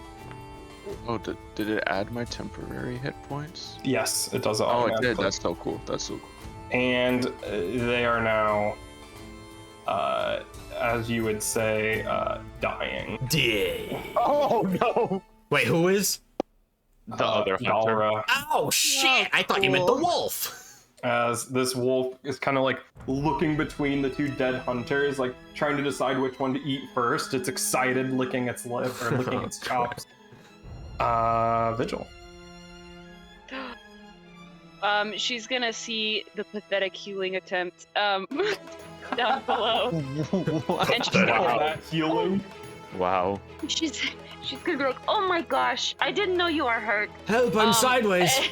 Oh, did it add my temporary hit points? Yes, it does it Oh, automatically. it did. That's so cool. That's so cool. And they are now, as you would say, dying. Oh no! Wait, who is? The other hunter. Galgara. Oh shit! I thought you meant the wolf. As this wolf is kind of like looking between the 2 dead hunters, like trying to decide which one to eat first. It's excited, licking its lip or licking its chops. Vigil. She's gonna see the pathetic healing attempt down below. And she's gonna, That healing. Wow. she's gonna be like, oh my gosh, I didn't know you are hurt. Help! I'm sideways.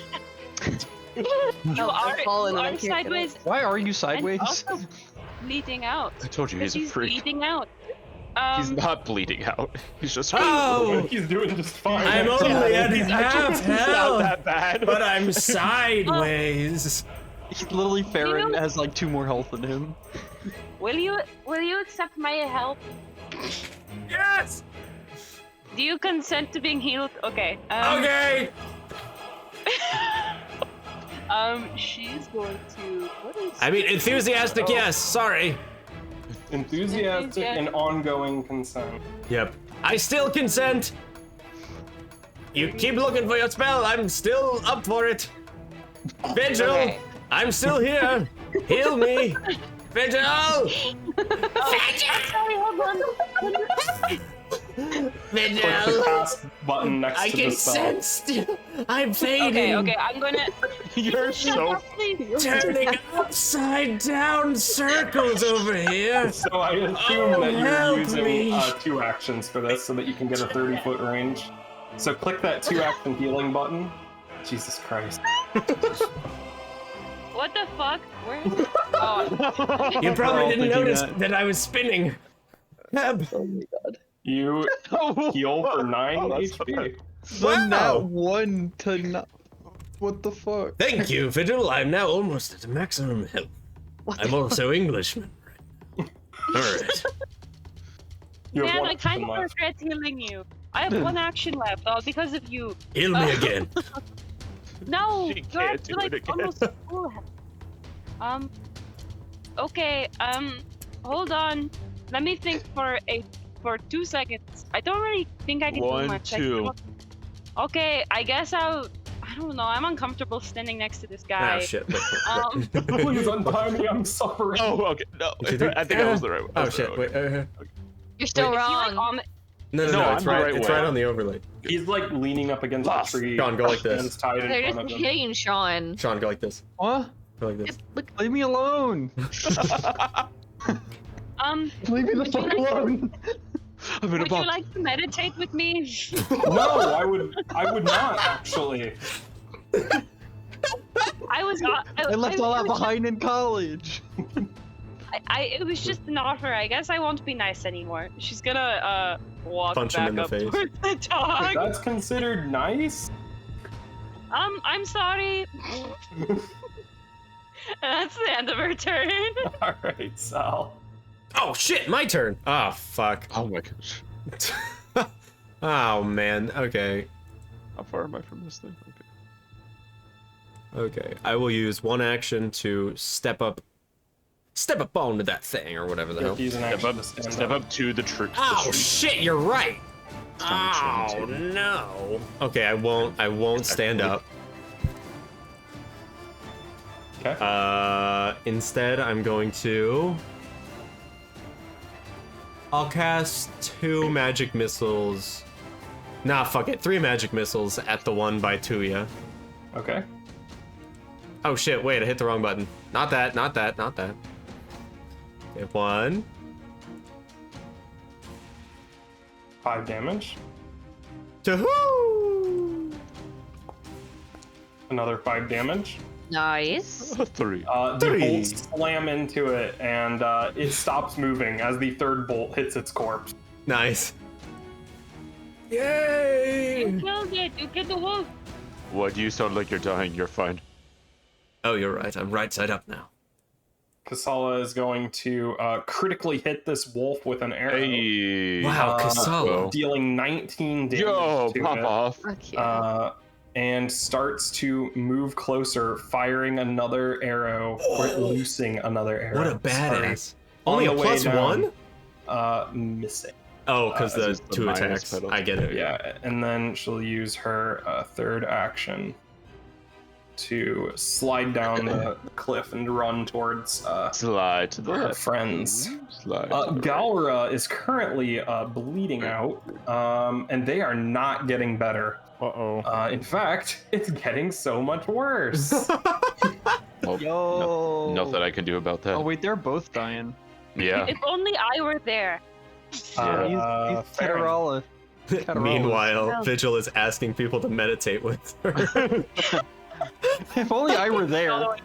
You are sideways Why are you and sideways? also bleeding out. I told you he's a freak. bleeding out. He's not bleeding out. He's just. Oh! He's doing just fine. I'm only at half Not health, that bad. but I'm sideways. He's literally Farron has like 2 more health than him. Will you accept my help? Yes. Do you consent to being healed? Okay. Okay. She's going to. What is? I mean, enthusiastic. Yes. Sorry. Enthusiastic and ongoing consent. Yep. I still consent. You keep looking for your spell. I'm still up for it. Vigil. Okay. I'm still here. Heal me. Vigil. Sorry, hold on. Click the Vigil. cast button next I to can the spell. sense. I'm fading. Okay, I'm gonna. You're so. Turning upside down circles over here. So I assume that you're help using me. 2 actions for this so that you can get a 30-foot range. So click that 2-action healing button. Jesus Christ. What the fuck? Where? Oh, You probably didn't thinking notice that. that I was spinning. Heb. You heal for 9 HP. From Wow. that 1 to not. What the fuck? Thank you, Vigil. I'm now almost at maximum health. I'm also Englishman. Alright. You have man, one I kind action of left. regret healing you. I have 1 action left, all because of you. Heal me again. No, She you're can't at, do you're it like again. almost full health. Okay, hold on. Let me think for 2 seconds. I don't really think I can do 1, much. 2. Okay, I guess I don't know. I'm uncomfortable standing next to this guy. Oh shit. Please untie me, I'm suffering. Oh, okay. No, Did you- I think I was the right one. Oh shit. Wait. You're still Is he, like, wrong. on the- No, No, it's I'm the right. right It's way. right on the overlay. He's like leaning up against a tree. Sean, go like this. Hands tied in They're front just of him. hitting Sean. Sean, go like this. What? Go like this. Leave me alone. Leave me the fuck alone. I'm in a Would you box. like to meditate with me? No, I would not actually. I was not. I left all that behind in college. It was just an offer. I guess I won't be nice anymore. She's gonna walk Punch him back in the up face. towards the dog. That's considered nice. I'm sorry. That's the end of her turn. All right, Sal. Oh shit, my turn. Oh fuck. Oh my gosh. Oh man. Okay. How far am I from this thing? Okay. I will use 1 action to step up onto that thing or whatever the hell. Use an action to stand Step up to the tree. Oh shit, you're right. Stand Oh tree. no. Okay, I won't stand up. Okay. Instead I'm going to I'll cast 2 magic missiles Nah, fuck it. 3 magic missiles at the one by Tuya. Okay. Oh shit, wait, I hit the wrong button. Not that, not that, not that. Okay, 1. 5 damage. Two-hoo! Another 5 damage. Nice. 3. The 3. bolts slam into it, and it stops moving as the third bolt hits its corpse. Nice. Yay! You killed it. You killed the wolf. What? You sound like you're dying. You're fine. Oh, you're right. I'm right side up now. Kasala is going to critically hit this wolf with an arrow. Hey. Wow, Kasala. Dealing 19 damage Yo, to pop it. off. Fuck yeah. And starts to move closer, firing another arrow, or loosing another arrow. What a badass. Sorry. Only a On the way +1? down, missing. Oh, because the just the 2 minus attacks. penalty. I get it. Yeah, and then she'll use her third action to slide down the cliff and run towards Slide to the her left. friends. Slide. To the Galgara is currently bleeding out, and they are not getting better. Uh-oh. In fact, it's getting so much worse. Oh, Yo. nothing I can do about that. Oh wait, they're both dying. Yeah. If only I were there. He's Farron. Catarala. Meanwhile, Vigil is asking people to meditate with her. If only I were No, there.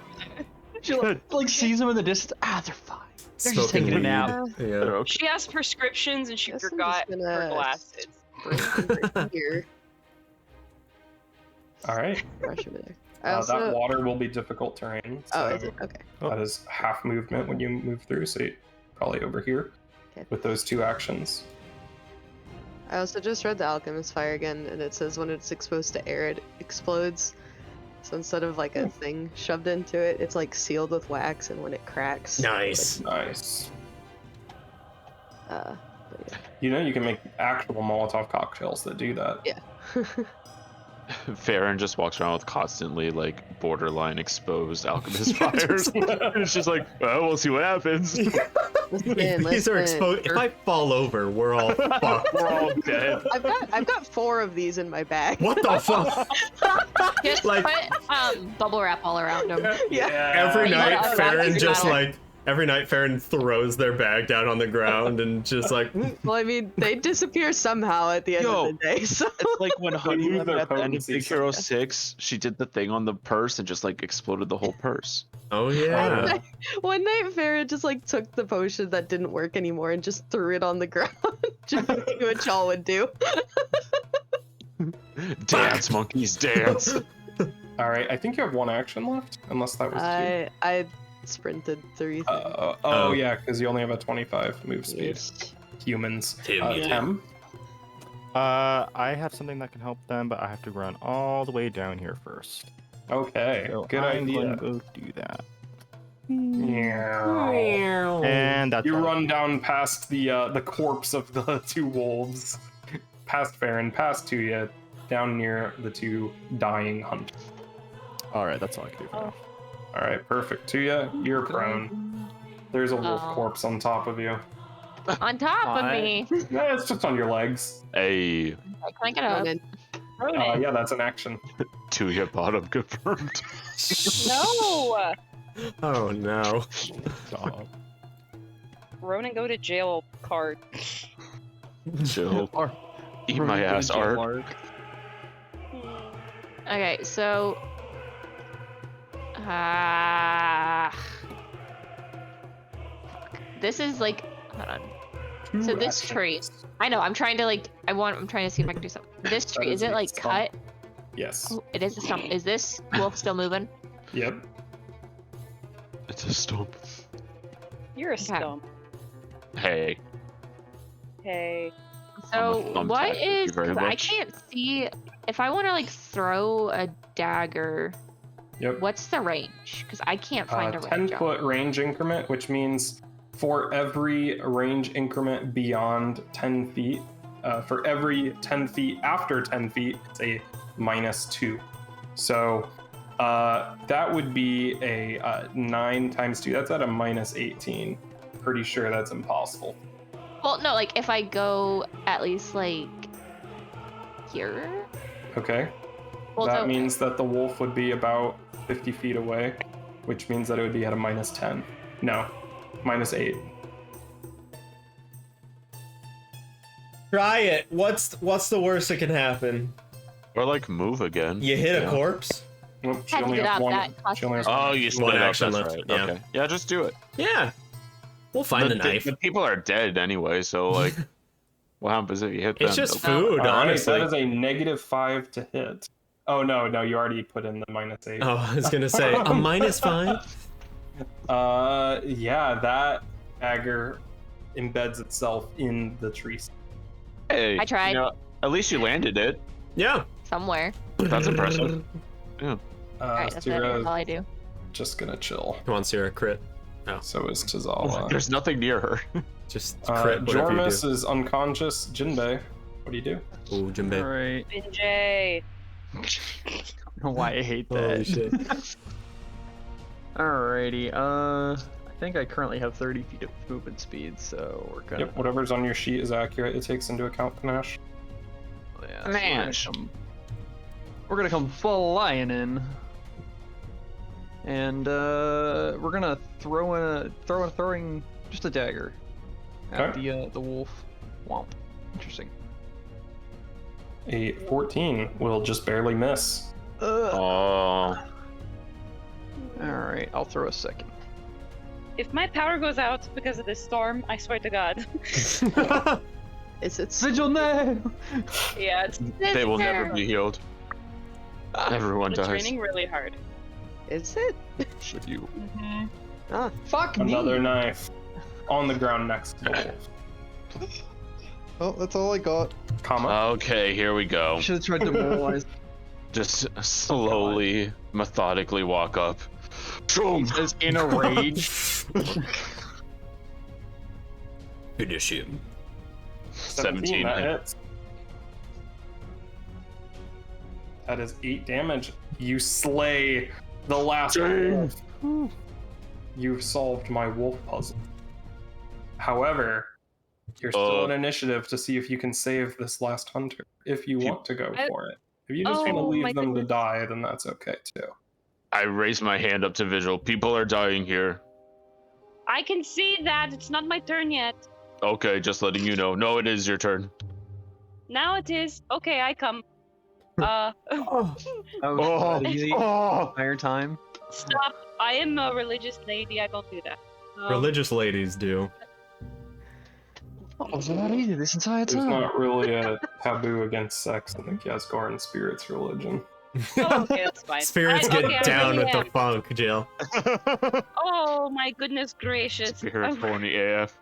She like sees them in the distance. Ah, they're fine. They're just Smoking taking a weed. nap. Yeah. They're okay. She has prescriptions and she Guess I'm forgot just her gonna glasses. Break over here. All right. Rush over there. I also... That water will be difficult terrain. So Oh, is it? Okay. that is half movement when you move through, so you're probably over here Okay. with those 2 actions. I also just read the Alchemist Fire again, and it says when it's exposed to air, it explodes. So instead of like a thing shoved into it, it's like sealed with wax, and when it cracks... Nice. Nice. But yeah. You know, you can make actual Molotov cocktails that do that. Yeah. Farron just walks around with constantly like borderline exposed alchemist fires. And it's just like, well, we'll see what happens. These are exposed. If I fall over, we're all fucked. We're all dead. I've got 4 of these in my bag. What the fuck? Just Like- put bubble wrap all around them. Yeah. Every Yeah, night, yeah, Farron yeah. just like. Every night, Farron throws their bag down on the ground and just like. Well, I mean, they disappear somehow at the end Yo. of the day, so... It's like when Honey lose their at the end of potency Big Hero sometimes. 6, she did the thing on the purse and just like exploded the whole purse. Oh yeah. One night, Farrah just like took the potion that didn't work anymore and just threw it on the ground. Just to see what y'all would do. Dance, monkeys, dance. All right, I think you have 1 action left, unless that was 2. I sprinted through. Oh yeah, because you only have a 25 move speed. Yes. Humans. Tim, yeah. Tem. I have something that can help them, but I have to run all the way down here first. Okay, So good I'm idea. gonna go do that. Yeah. And that's You all. run down past the corpse of the 2 wolves, past Farron, past Tuya, down near the 2 dying hunters. Alright, that's all I can do for now. All right, perfect. Tuya, you're prone. There's a wolf Oh. corpse on top of you. On top of me. Yeah, it's just on your legs. Hey, Can I get up? Ronan. Yeah, that's an action. Tuya bottom confirmed. No! Oh no. Stop. Ronan, go to jail card. Chill. Eat my ass, Art. Okay, so this is like, hold on. So this tree, I know, I'm trying to like, I'm trying to see if I can do something. This tree, is it like cut? Yes. Oh, it is a stump. Is this wolf still moving? Yep. It's a stump. You're a stump. Hey. Hey. So thumbtack, what thank you is, very I much. can't see, if I want to like throw a dagger, Yep. what's the range? Because I can't find a range. 10-foot range increment, which means for every range increment beyond 10 feet, for every 10 feet after 10 feet, it's a -2. So that would be a 9 times 2. That's at a -18. Pretty sure that's impossible. Well, no, like if I go at least like here. Okay. Well, That so- means that the wolf would be about 50 feet away, which means that it would be at a -10. No, -8. Try it. What's the worst that can happen? Or like move again. You hit a Yeah. corpse? Nope, she Had to only get has up, one. that She only has costs Oh, one. you split One it up. action That's left, right. yeah. Okay. Yeah, just do it. Yeah. We'll find a knife. The people are dead anyway, so like, what happens if you hit them? It's just They'll- food, All right, honestly. that is a -5 to hit. Oh no, you already put in the -8. Oh, I was gonna say a -5. Yeah, that dagger embeds itself in the tree. Hey, I tried. You know, at least you landed it. Yeah. Somewhere. That's impressive. Yeah. Alright, that's all Sierra's I do. just gonna chill. Come on, Sierra, crit. So is Tazala. There's nothing near her. Just crit whatever you Jormus do. is unconscious. Jinbei, what do you do? Ooh, Jinbei. Alright. Binjay. I don't know why I hate Holy that. shit. Alrighty, I think I currently have 30 feet of movement speed, so we're gonna... Yep, whatever's on your sheet is accurate. It takes into account Panache. Yeah, so Smash. we're gonna come flying in. And we're gonna throwing just a dagger at the wolf. Womp. Interesting. A 14 will just barely miss. Oh. Alright, I'll throw a second. If my power goes out because of this storm, I swear to God. Is it Sigil now! Yeah, it's They will never be healed. Everyone it's dies. raining really hard. Is it? Should you? Ah, Fuck me! Another knife on the ground next to the wolf. Oh, that's all I got. Comma. Okay, here we go. Should have tried to moralize. Just slowly, methodically walk up. Boom! As in a rage. Finish him. 17 that hit. hits. That is 8 damage. You slay the last wolf. You've solved my wolf puzzle. However, you're still on initiative to see if you can save this last hunter, if you want to go for it. If you just want to Oh, leave my them to goodness. die, then that's okay too. I raise my hand up to Vigil. People are dying here. I can see that. It's not my turn yet. Okay, just letting you know. No, it is your turn. Now it is. Okay, I come. That was Oh, easy. oh. Entire time. Stop. I am a religious lady. I don't do that. Religious ladies do. Was it that easy this entire There's time? not really a taboo against sex in the Gasgaran spirits religion. Oh, okay, that's fine. Spirits I- get okay, I down really with the am. funk, Jill. Oh my goodness gracious. Spirit horny AF.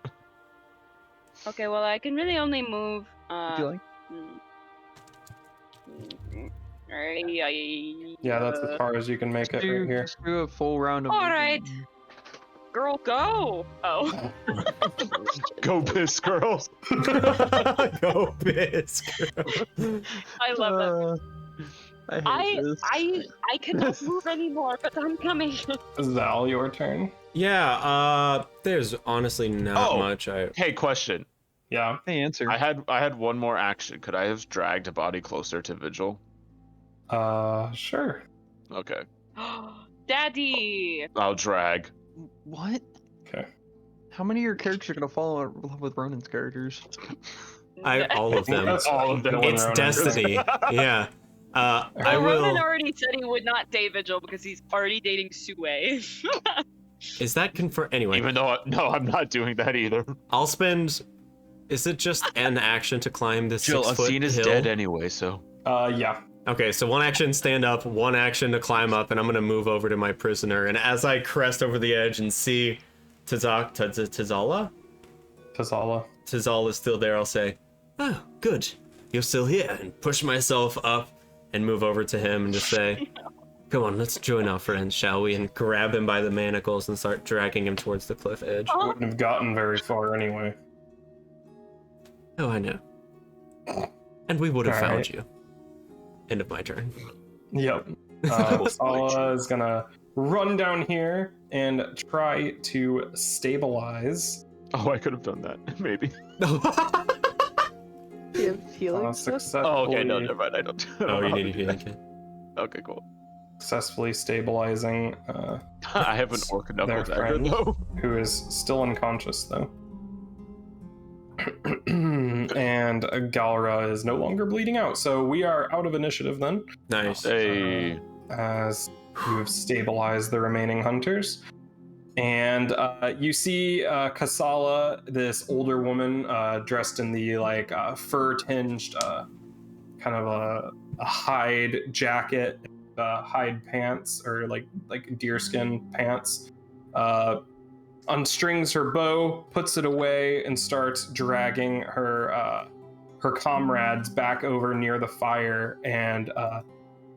Okay, well I can really only move. Would you like? Yeah, that's as far as you can make it right here. Just do a full round of. All right. Girl, go. Oh. Go piss, girls. Go Bisk. I love that. I hate this. I cannot move anymore, but I'm coming. Zal, your turn. Yeah, there's honestly not Oh. much. Hey, question. Yeah. Hey, answer. I had one more action. Could I have dragged a body closer to Vigil? Sure. Okay. Daddy. I'll drag. What? Okay. How many of your characters are gonna fall in love with Ronan's characters? All of them. That's all of them. Going It's around. destiny. Yeah. I Well, will. Ronan already said he would not date Vigil because he's already dating Sue. Is that confirmed? Anyway, Even though, no, I'm not doing that either. I'll spend. Is it just an action to climb this Jill, 6-foot Athena's hill? dead anyway, so. Yeah. Okay, so one action stand up, one action to climb up, and I'm gonna move over to my prisoner. And as I crest over the edge and see Tazala? Tazala's still there, I'll say, "Oh, good, you're still here," and push myself up and move over to him and just say, "Come on, let's join our friends, shall we?" And grab him by the manacles and start dragging him towards the cliff edge. Wouldn't have gotten very far anyway. Oh, I know. And we would have All found right. you. End of my turn. Yep. Sala is gonna run down here and try to stabilize. Oh, I could have done that, maybe. am feeling so. Successfully, Oh, okay, no, never mind. I don't. I don't Oh, know you how need to a do healing that. kit. Okay, cool. successfully stabilizing I have an orc their knuckle dagger friend, though. who is still unconscious though. And Galgara is no longer bleeding out, so we are out of initiative then, Nice. Hey. as you have stabilized the remaining hunters. And you see Kasala, this older woman dressed in the like fur-tinged kind of a hide jacket, hide pants, or like deerskin pants. Unstrings her bow, puts it away, and starts dragging her comrades back over near the fire, and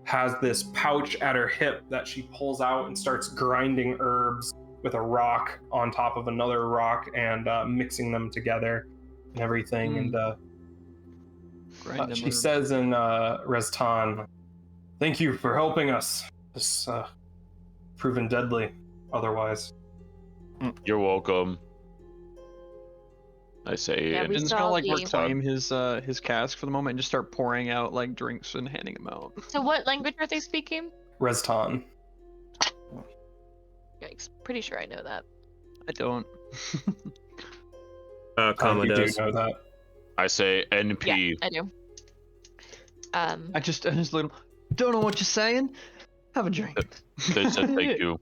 has this pouch at her hip that she pulls out and starts grinding herbs with a rock on top of another rock, and mixing them together and everything. And she says in Restan, "Thank you for helping us. This proven deadly otherwise." You're welcome. I say. Yeah, and we Jin's saw gonna like the- reclaim his cask for the moment and just start pouring out like drinks and handing them out. So what language are they speaking? Restan. Yikes. Pretty sure I know that. I don't. Kama You do does. know that. I say NP. Yeah, I do. I just little. Don't know what you're saying. Have a drink. They said thank you.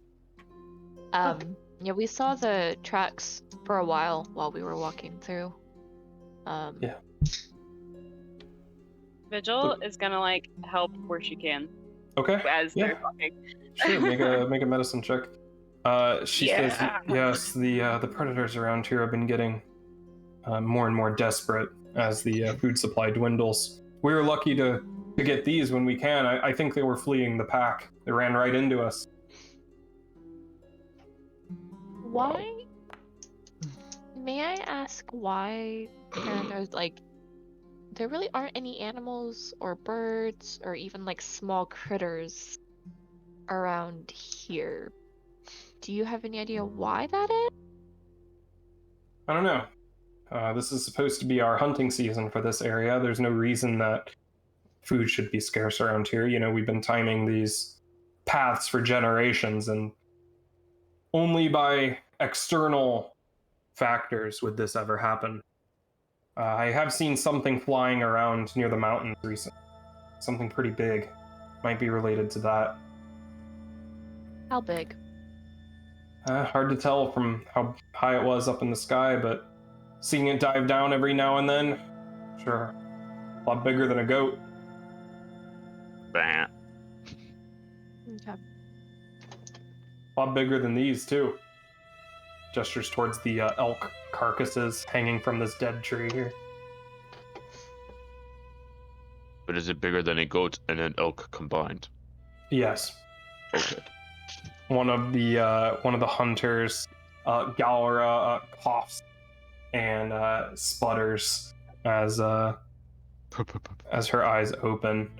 Yeah, we saw the tracks for a while we were walking through. Yeah. Vigil is gonna like help where she can Okay. as Yeah. they're talking. Sure. Make a medicine check. She says, "Yes, the predators around here have been getting more and more desperate as the food supply dwindles. We were lucky to get these when we can. I think they were fleeing the pack. They ran right into us." Why? May I ask why there's like there really aren't any animals or birds or even like small critters around here? Do you have any idea why that is? I don't know. This is supposed to be our hunting season for this area. There's no reason that food should be scarce around here. You know, we've been timing these paths for generations, and only by external factors would this ever happen. I have seen something flying around near the mountains recently. Something pretty big. Might be related to that. How big? Hard to tell from how high it was up in the sky, but seeing it dive down every now and then, sure, a lot bigger than a goat. Bah. Okay. A lot bigger than these, too. Gestures towards the elk carcasses hanging from this dead tree here. But is it bigger than a goat and an elk combined? Yes. Okay. One of the hunters, Galgara, coughs and sputters as her eyes open.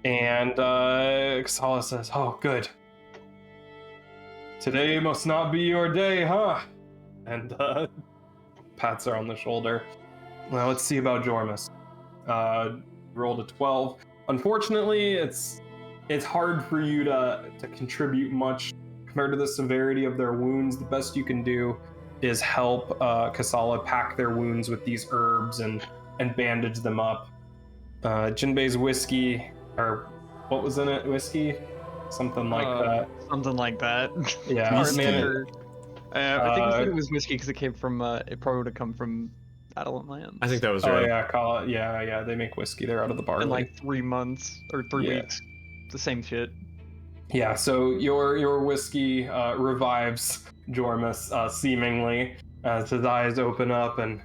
And Kasala says, "Oh, good. Today must not be your day, huh?" And pats her on the shoulder. Well, let's see about Jormus. Rolled a 12. Unfortunately, it's hard for you to contribute much compared to the severity of their wounds. The best you can do is help Kasala pack their wounds with these herbs and bandage them up. Jinbei's whiskey, or what was in it? Whiskey? Something like that. Something like that. Yeah, I think Uh, he said it was whiskey because it came from. It probably would have come from Adolent Lands. I think that was Oh right. yeah, call it. Yeah. They make whiskey. They're out of the barley. In like 3 months or 3 Yeah. weeks. The same shit. Yeah. So your whiskey revives Jormus seemingly as his eyes open up and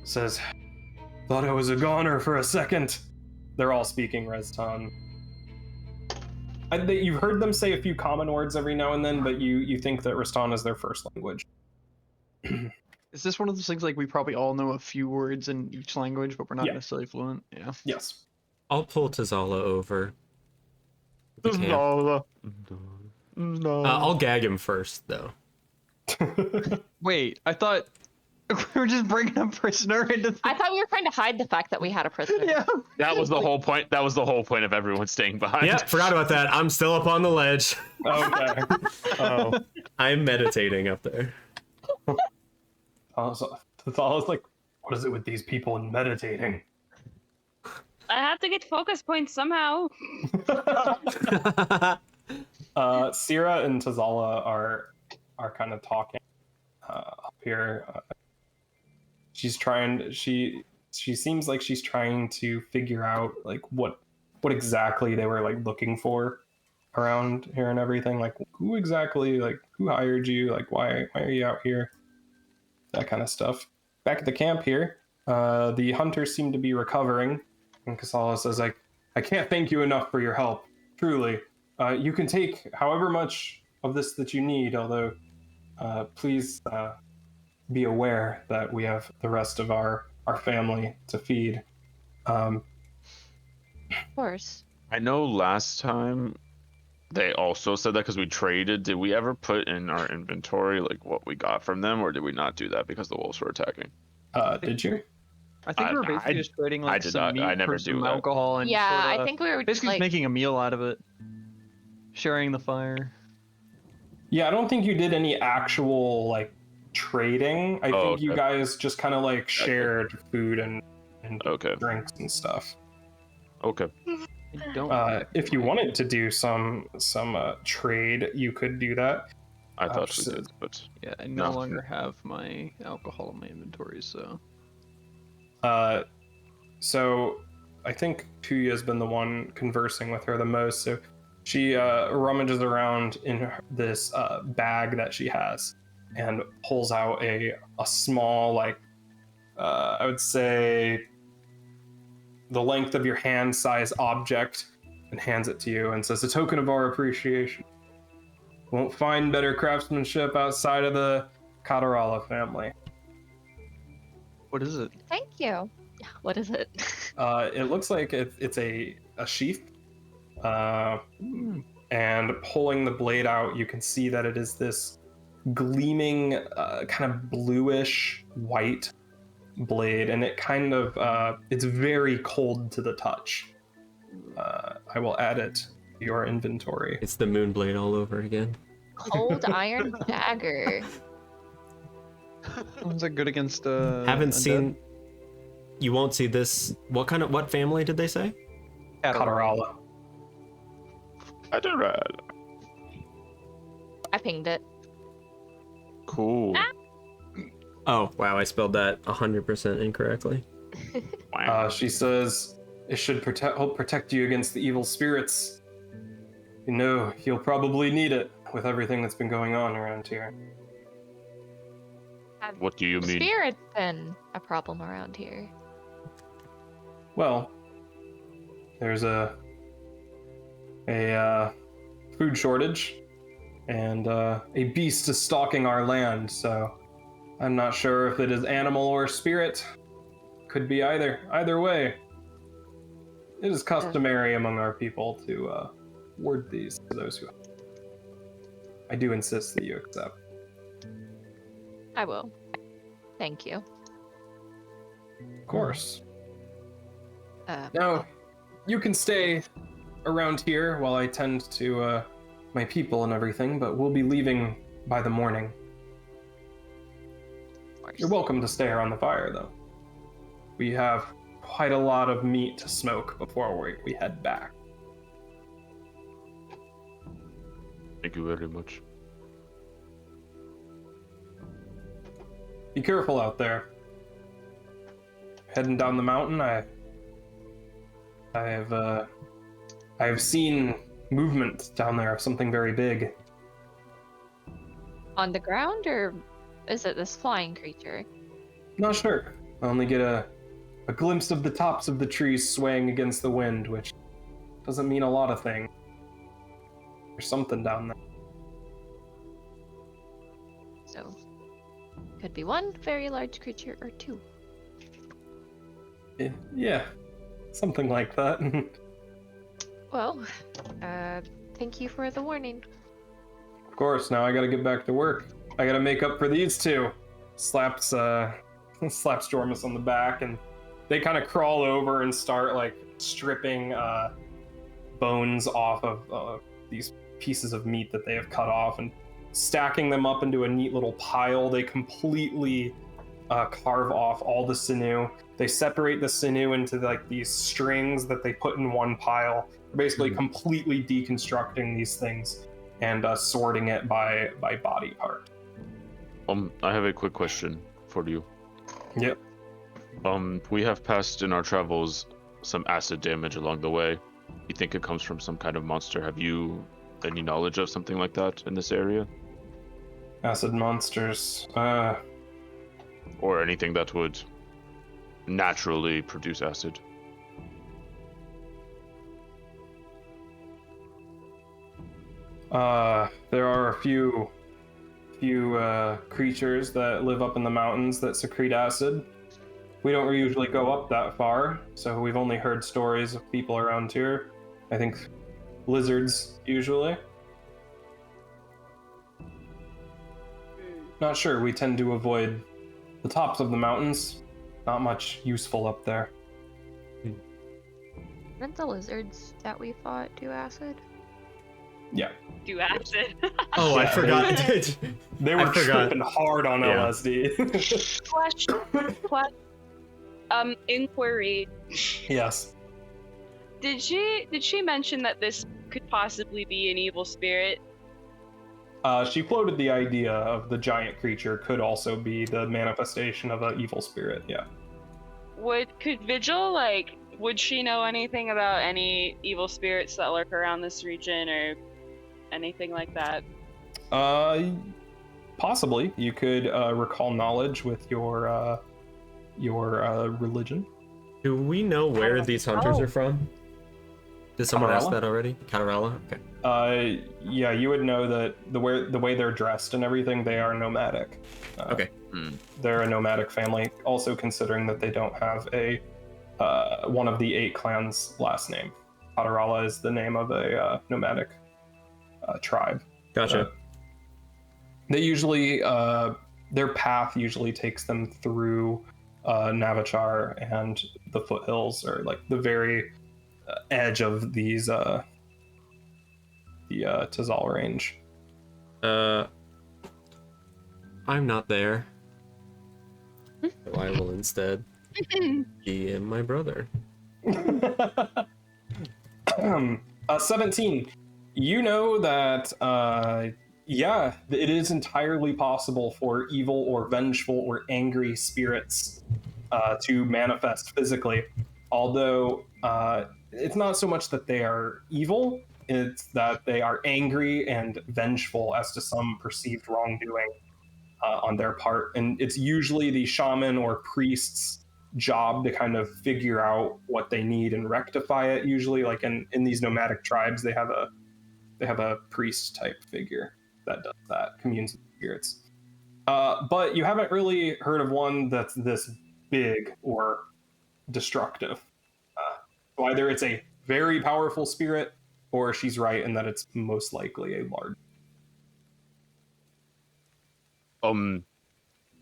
says, "Thought I was a goner for a second." They're all speaking Restan. You've heard them say a few common words every now and then, but you think that Restan is their first language. Is this one of those things like we probably all know a few words in each language, but we're not Yeah. necessarily fluent? Yeah. Yes. I'll pull Tazala over. if I can. No. I'll gag him first, though. Wait, I thought We're just bringing a prisoner into. I thought we were trying to hide the fact that we had a prisoner. Yeah. That was the whole point. That was the whole point of everyone staying behind. Yep, forgot about that. I'm still up on the ledge. Okay. Oh. I'm meditating up there. It's always like, what is it with these people and meditating? I have to get focus points somehow. Sierra and Tazala are kind of talking up here. She seems like she's trying to figure out like what exactly they were like looking for around here and everything. Like who exactly, like who hired you? Like why are you out here? That kind of stuff. Back at the camp here, the hunters seem to be recovering. And Kasala says, like, I can't thank you enough for your help. Truly. You can take however much of this that you need, although please be aware that we have the rest of our family to feed. Of course. I know last time they also said that because we traded. Did we ever put in our inventory like what we got from them, or did we not do that because the wolves were attacking? Did you? I think we were basically just trading like some meat for some alcohol and Yeah, sorta, I think we were basically like making a meal out of it, sharing the fire. Yeah, I don't think you did any actual like trading. I think you guys just kind of like shared food and drinks and stuff. Okay. If you wanted to do some trade, you could do that. I thought we did, but yeah, I no longer have my alcohol in my inventory, so. So I think Tuya has been the one conversing with her the most. So she rummages around in this bag that she has and pulls out a small, like I would say the length of your hand size object, and hands it to you and says, a token of our appreciation. Won't find better craftsmanship outside of the Catarala family. What is it? Thank you. What is it? It looks like it's a sheath. And pulling the blade out, you can see that it is this gleaming, kind of bluish white blade, and it kind of it's very cold to the touch. I will add it to your inventory. It's the moon blade all over again. Cold iron dagger. Was it good against Haven't seen. You won't see this. What family did they say? Catarala. Catarala. I pinged it. Cool. Oh wow, I spelled that 100% incorrectly. She says it should help protect you against the evil spirits. You know, you'll probably need it with everything that's been going on around here. What do you mean? Spirits been a problem around here. Well, there's a food shortage, and a beast is stalking our land, so I'm not sure if it is animal or spirit. Could be either way. It is customary among our people to ward these to those who. I do insist that you accept. I will. Thank you. Of course. Now, you can stay around here while I tend to my people and everything, but we'll be leaving by the morning. You're welcome to stay around the fire, though. We have quite a lot of meat to smoke before we head back. Thank you very much. Be careful out there. Heading down the mountain, I have seen movement down there of something very big. On the ground, or is it this flying creature? Not sure. I only get a glimpse of the tops of the trees swaying against the wind, which doesn't mean a lot of things. There's something down there. So, could be one very large creature or two. Yeah, something like that. Well, thank you for the warning. Of course, now I gotta get back to work. I gotta make up for these two. slaps Jormus on the back, and they kind of crawl over and start like stripping bones off of these pieces of meat that they have cut off and stacking them up into a neat little pile. They completely carve off all the sinew. They separate the sinew into like these strings that they put in one pile. They're basically completely deconstructing these things and sorting it by body part. I have a quick question for you. Yep. We have passed in our travels some acid damage along the way. You think it comes from some kind of monster? Have you any knowledge of something like that in this area? Acid monsters. Or anything that would naturally produce acid? There are a few creatures that live up in the mountains that secrete acid. We don't usually go up that far, so we've only heard stories of people around here. I think lizards, usually. Not sure, we tend to avoid the tops of the mountains. Not much useful up there. Weren't the lizards that we fought do acid? Yeah. Do acid. Oh, I forgot. They were tripping hard on LSD. Inquiry. Yes. Did she mention that this could possibly be an evil spirit? She floated the idea of the giant creature could also be the manifestation of an evil spirit, yeah. Could Vigil, would she know anything about any evil spirits that lurk around this region or anything like that? Possibly. You could recall knowledge with your religion. Do we know where these hunters are from? Did someone ask that already? Catarella? Okay. Yeah, you would know that the way they're dressed and everything, they are nomadic. Okay. They're a nomadic family, also considering that they don't have a one of the 8 clans' last name. Catarella is the name of a nomadic tribe. Gotcha. They usually, their path usually takes them through Navachar and the foothills, or like the very edge of these the Tazal range. I'm not there. So I will instead DM my brother. 17. You know that yeah, it is entirely possible for evil or vengeful or angry spirits to manifest physically, although it's not so much that they are evil, it's that they are angry and vengeful as to some perceived wrongdoing on their part. And it's usually the shaman or priest's job to kind of figure out what they need and rectify it. Usually, like in these nomadic tribes, they have a priest type figure that does that, communes with spirits. But you haven't really heard of one that's this big or destructive. So either it's a very powerful spirit, or she's right in that it's most likely a large.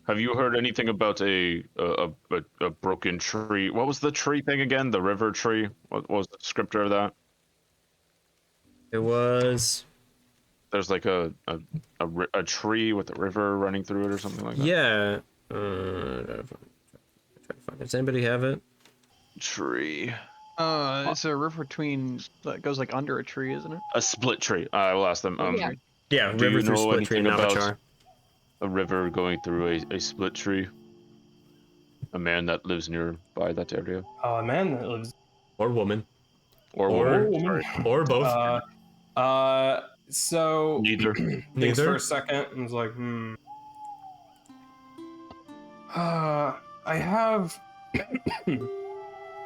Have you heard anything about a broken tree? What was the tree thing again? The river tree? What was the descriptor of that? It was... There's like a tree with a river running through it or something like that. Yeah. Does anybody have it? Tree. It's a river between that goes like under a tree, isn't it? A split tree. I will ask them. Yeah, do river you through know split tree in anything about Navachar. a river going through a split tree? A man that lives nearby that area. A man that lives. Or woman. Or Or woman. woman. Or both. So Neither. thinks for a second and was like, I have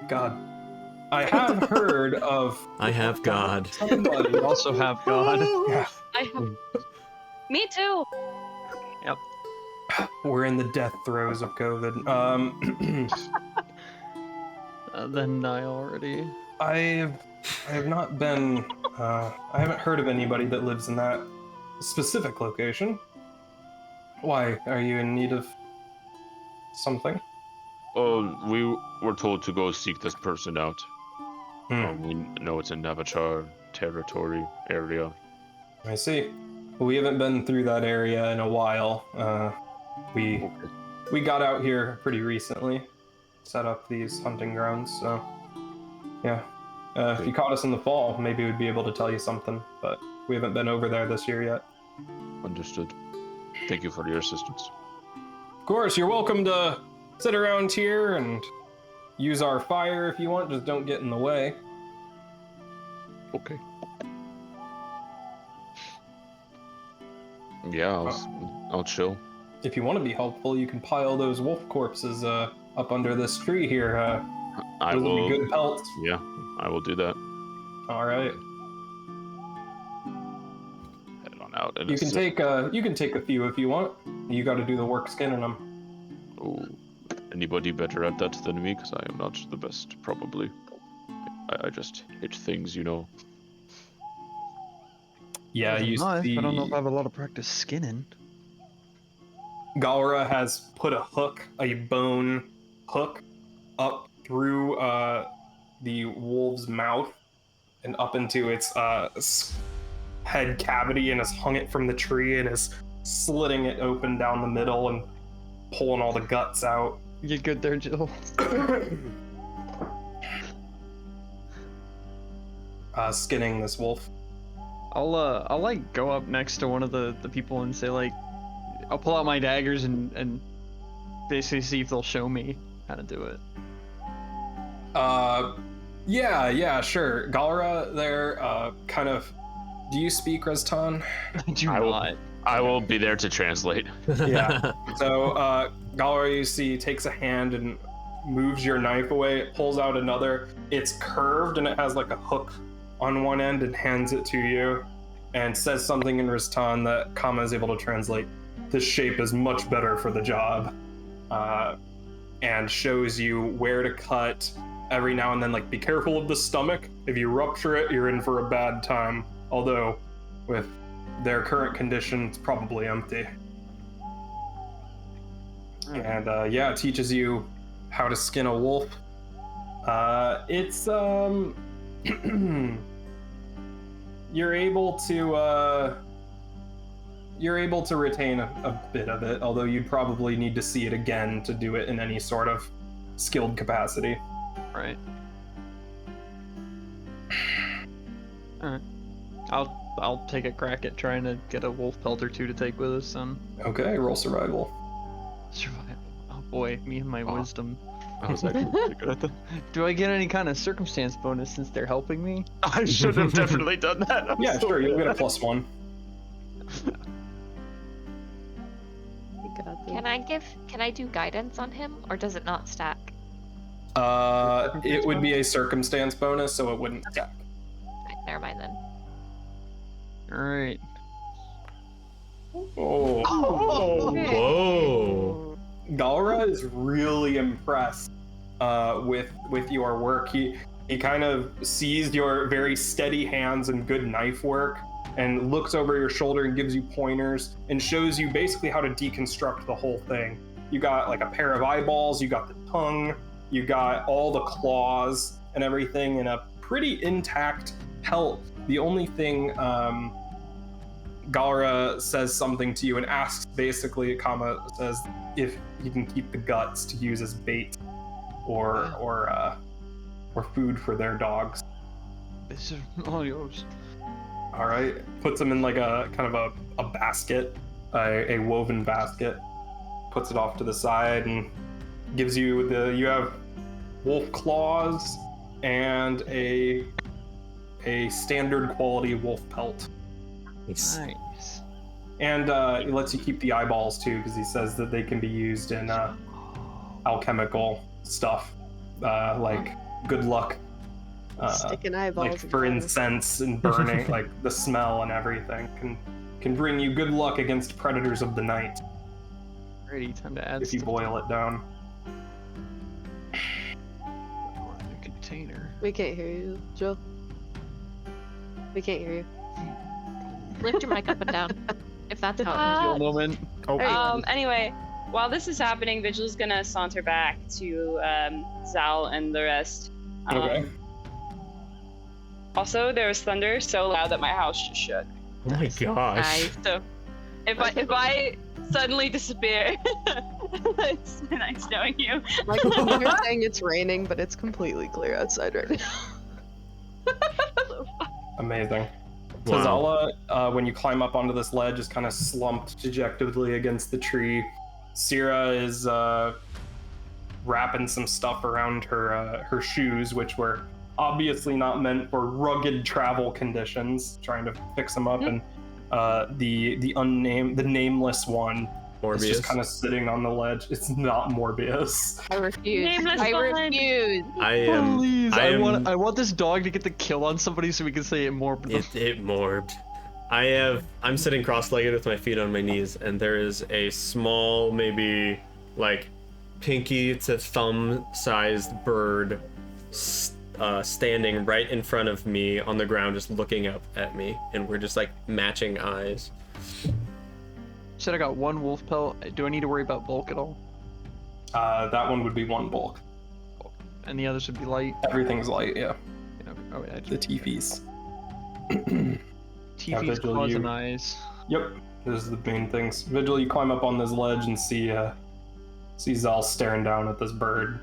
God. I have heard of I have God. somebody. You also have God. Yeah. Me too. Yep. We're in the death throes of COVID. Then I already. I have not been. I haven't heard of anybody that lives in that specific location. Why are you in need of something? We were told to go seek this person out. We know it's in Navachar territory area. I see. Well, we haven't been through that area in a while. We got out here pretty recently, set up these hunting grounds. So, yeah. If you caught us in the fall, maybe we'd be able to tell you something. But we haven't been over there this year yet. Understood. Thank you for your assistance. Of course, you're welcome to sit around here and use our fire if you want. Just don't get in the way. Okay. Yeah, I'll chill. If you want to be helpful, you can pile those wolf corpses up under this tree here. I those will. Be good pelts. Yeah, I will do that. All right. Head on out. You can take a few if you want. You got to do the work skinning them. Oh, anybody better at that than me? Because I am not the best, probably. I just hit things, you know. Yeah, you see. I don't know if I have a lot of practice skinning. Galgara has put a bone hook, up through the wolf's mouth and up into its head cavity, and has hung it from the tree and is slitting it open down the middle and pulling all the guts out. You good there, Jill? Skinning this wolf. I'll like go up next to one of the people and say like, I'll pull out my daggers and basically see if they'll show me how to do it. Yeah, sure. Galgara there, kind of. Do you speak Restan? I do not. I will be there to translate. Yeah. So, Galgara, you see, takes a hand and moves your knife away. It pulls out another. It's curved and it has like a hook on one end, and hands it to you and says something in Restan that Kama is able to translate. This shape is much better for the job. And shows you where to cut every now and then. Like, be careful of the stomach. If you rupture it, you're in for a bad time. Although, with their current condition, it's probably empty. And yeah, it teaches you how to skin a wolf. It's you're able to retain a bit of it, although you'd probably need to see it again to do it in any sort of skilled capacity. Right. Alright. I'll take a crack at trying to get a wolf pelt or two to take with us then. Okay, roll survival. Survival. Oh boy, me and my wisdom. I was actually pretty good at that. Do I get any kind of circumstance bonus since they're helping me? I should have definitely done that. Yeah, sure, you'll get a +1. Can I do guidance on him, or does it not stack? It would be a circumstance bonus, so it wouldn't stack. Never mind then. Alright. Oh. Whoa. Galgara is really impressed with your work. He kind of sees your very steady hands and good knife work, and looks over your shoulder and gives you pointers and shows you basically how to deconstruct the whole thing. You got like a pair of eyeballs, you got the tongue, you got all the claws and everything in a pretty intact pelt. The only thing, Galgara says something to you and asks, basically, Kama says if you can keep the guts to use as bait or food for their dogs. This is all yours. All right, puts them in like a kind of a basket, a woven basket, puts it off to the side and gives you you have wolf claws and a standard quality wolf pelt. Nice. And it lets you keep the eyeballs too, because he says that they can be used in alchemical stuff, like good luck. Sticking eyeballs. Like for incense and burning, like the smell and everything can bring you good luck against predators of the night. Alrighty, time to add if you boil it down. Container. We can't hear you, Jill. We can't hear you. Lift your mic up and down, if that's how it Jill moment. Anyway, while this is happening, Vigil's gonna saunter back to Zal and the rest. Okay. Also, there was thunder so loud that my house just shook. Oh my gosh. Nice. So, if I suddenly disappear, it's nice knowing you. Like you're saying it's raining, but it's completely clear outside right now. Amazing. Wow. Tazala, when you climb up onto this ledge, is kind of slumped dejectedly against the tree. Sierra is wrapping some stuff around her shoes, which were obviously not meant for rugged travel conditions, trying to fix them up, and the nameless one Morbius. is just kind of sitting on the ledge. It's not Morbius. I refuse. Nameless I one. refuse. I am. Please, I am. I want this dog to get the kill on somebody so we can say it more. It morbed. I'm sitting cross-legged with my feet on my knees, and there is a small, maybe like pinky to thumb-sized bird standing right in front of me on the ground, just looking up at me, and we're just like matching eyes. Said I got one wolf pelt. Do I need to worry about bulk at all? That one would be one bulk. And the others would be light. Everything's light, yeah. Yeah, oh, yeah, The teepees. TV's Vigil, claws you- and eyes. Yep, those are the main things. Vigil, you climb up on this ledge and see Zal staring down at this bird.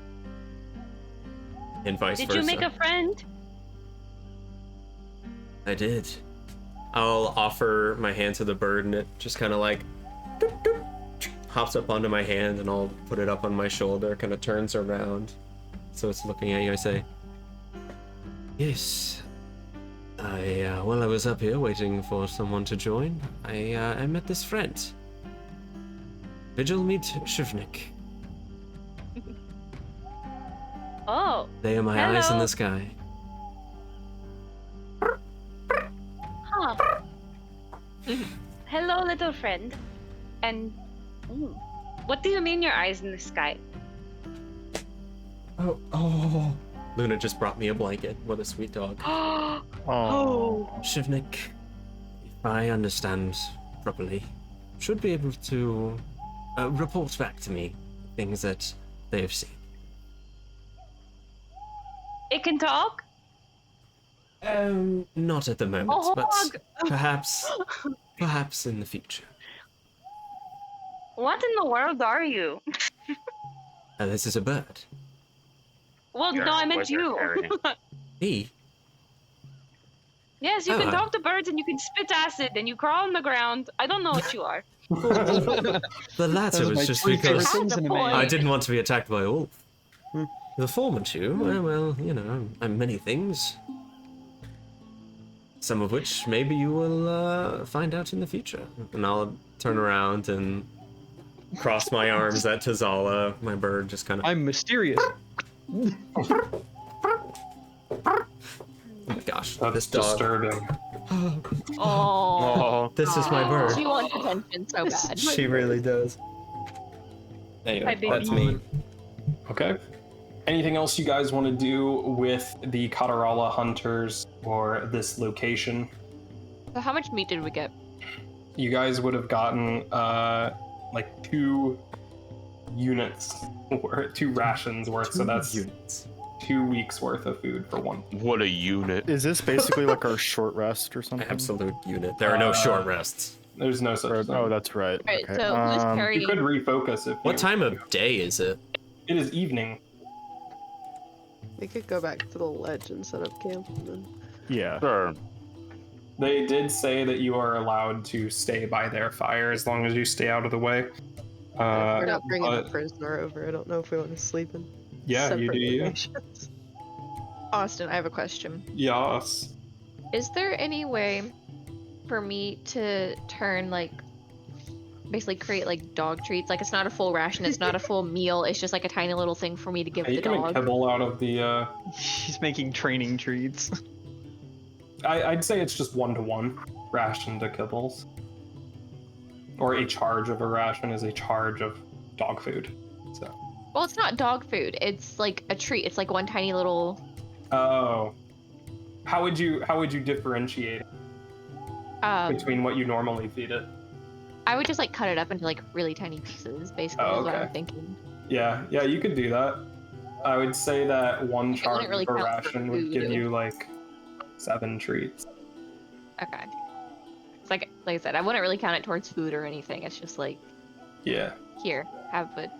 And vice Did versa. you make a friend? I did. I'll offer my hand to the bird, and it just kind of like doop, doop, hops up onto my hand, and I'll put it up on my shoulder, kind of turns around. So it's looking at you. I say, yes. While I was up here waiting for someone to join, I met this friend. Vigil meet Shivnik. Oh, They are my eyes in Hello. the sky. huh. Hello, little friend. And what do you mean your eyes in the sky? Oh. Luna just brought me a blanket. What a sweet dog. Oh. Shivnik, if I understand properly, should be able to report back to me things that they have seen. It can talk? Not at the moment, Oh, but perhaps in the future. What in the world are you? This is a bird. Well, You're no, I a meant wizard, you. Harry. Me? Yes, you Oh, can talk to birds and you can spit acid and you crawl on the ground. I don't know what you are. The latter Those are was my just three favorite because things in a point. man. I didn't want to be attacked by a wolf. The former two, well, you know, I'm many things. Some of which maybe you will find out in the future. And I'll turn around and cross my arms at Tazala. My bird just kind of. I'm mysterious. Oh my gosh, That's this dog. disturbing. Oh. Oh, This is my bird. She wants attention so bad. She really does. Anyway, Hi, baby. that's me. Okay. Anything else you guys want to do with the Katarala hunters or this location? So how much meat did we get? You guys would have gotten like 2 units or 2 rations worth, so that's Units. 2 weeks worth of food for one. what a unit. Is this basically like our short rest or something? Absolute unit. There are no short rests. There's no such thing. Oh, that's right. Alright, Okay. so who's carrying? You could refocus if What you- time of day is it? It is evening. We could go back to the ledge and set up camp. And then... Yeah. Sure. They did say that you are allowed to stay by their fire as long as you stay out of the way. We're not bringing but- a prisoner over. I don't know if we want to sleep in Yeah, you separate do. Yeah. locations. Austin, I have a question. Yes. Is there any way for me to turn like basically create like dog treats? Like it's not a full ration, it's not a full meal, it's just like a tiny little thing for me to give You the can make dog. kibble out of the. She's making training treats. I'd say it's just 1-to-1 ration to kibbles. Or a charge of a ration is a charge of dog food. So. Well, it's not dog food. It's like a treat. It's like one tiny little. Oh. How would you differentiate Um, between what you normally feed it? I would just like cut it up into like really tiny pieces, basically, is what I'm thinking. Yeah, you could do that. I would say that one It charge wouldn't really per count for ration would give food. you like 7 treats. Okay. It's like I said, I wouldn't really count it towards food or anything. It's just like, Yeah. here, have it.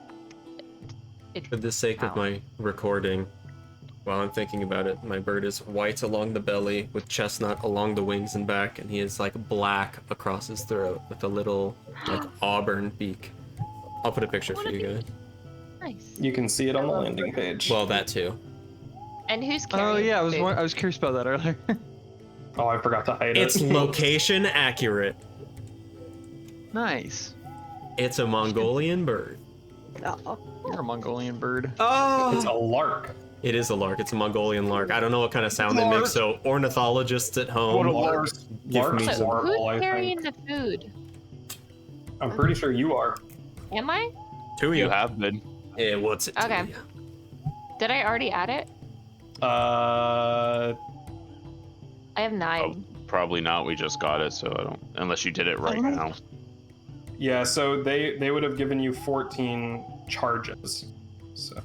For the sake of my recording, while I'm thinking about it, my bird is white along the belly with chestnut along the wings and back, and he is like black across his throat with a little like auburn beak. I'll put a picture for you guys. Nice. You can see it on the landing page. Well, that too. And who's carrying? Oh yeah, I food? was curious about that earlier. Oh, I forgot to hide it. It's location accurate. Nice. It's a Mongolian bird. Oh. You're a Mongolian bird. Oh! It's a lark. It is a lark. It's a Mongolian lark. I don't know what kind of sound they make, so ornithologists at home. Larks give me So some. horrible, I who's carrying think. the food? I'm pretty sure you are. Am I? Tuya. You have been. Yeah, what's it? Okay. Tuya? Did I already add it? Uh, I have 9. Probably not. We just got it, so I don't. Unless you did it right now. yeah. So they would have given you 14 charges. So,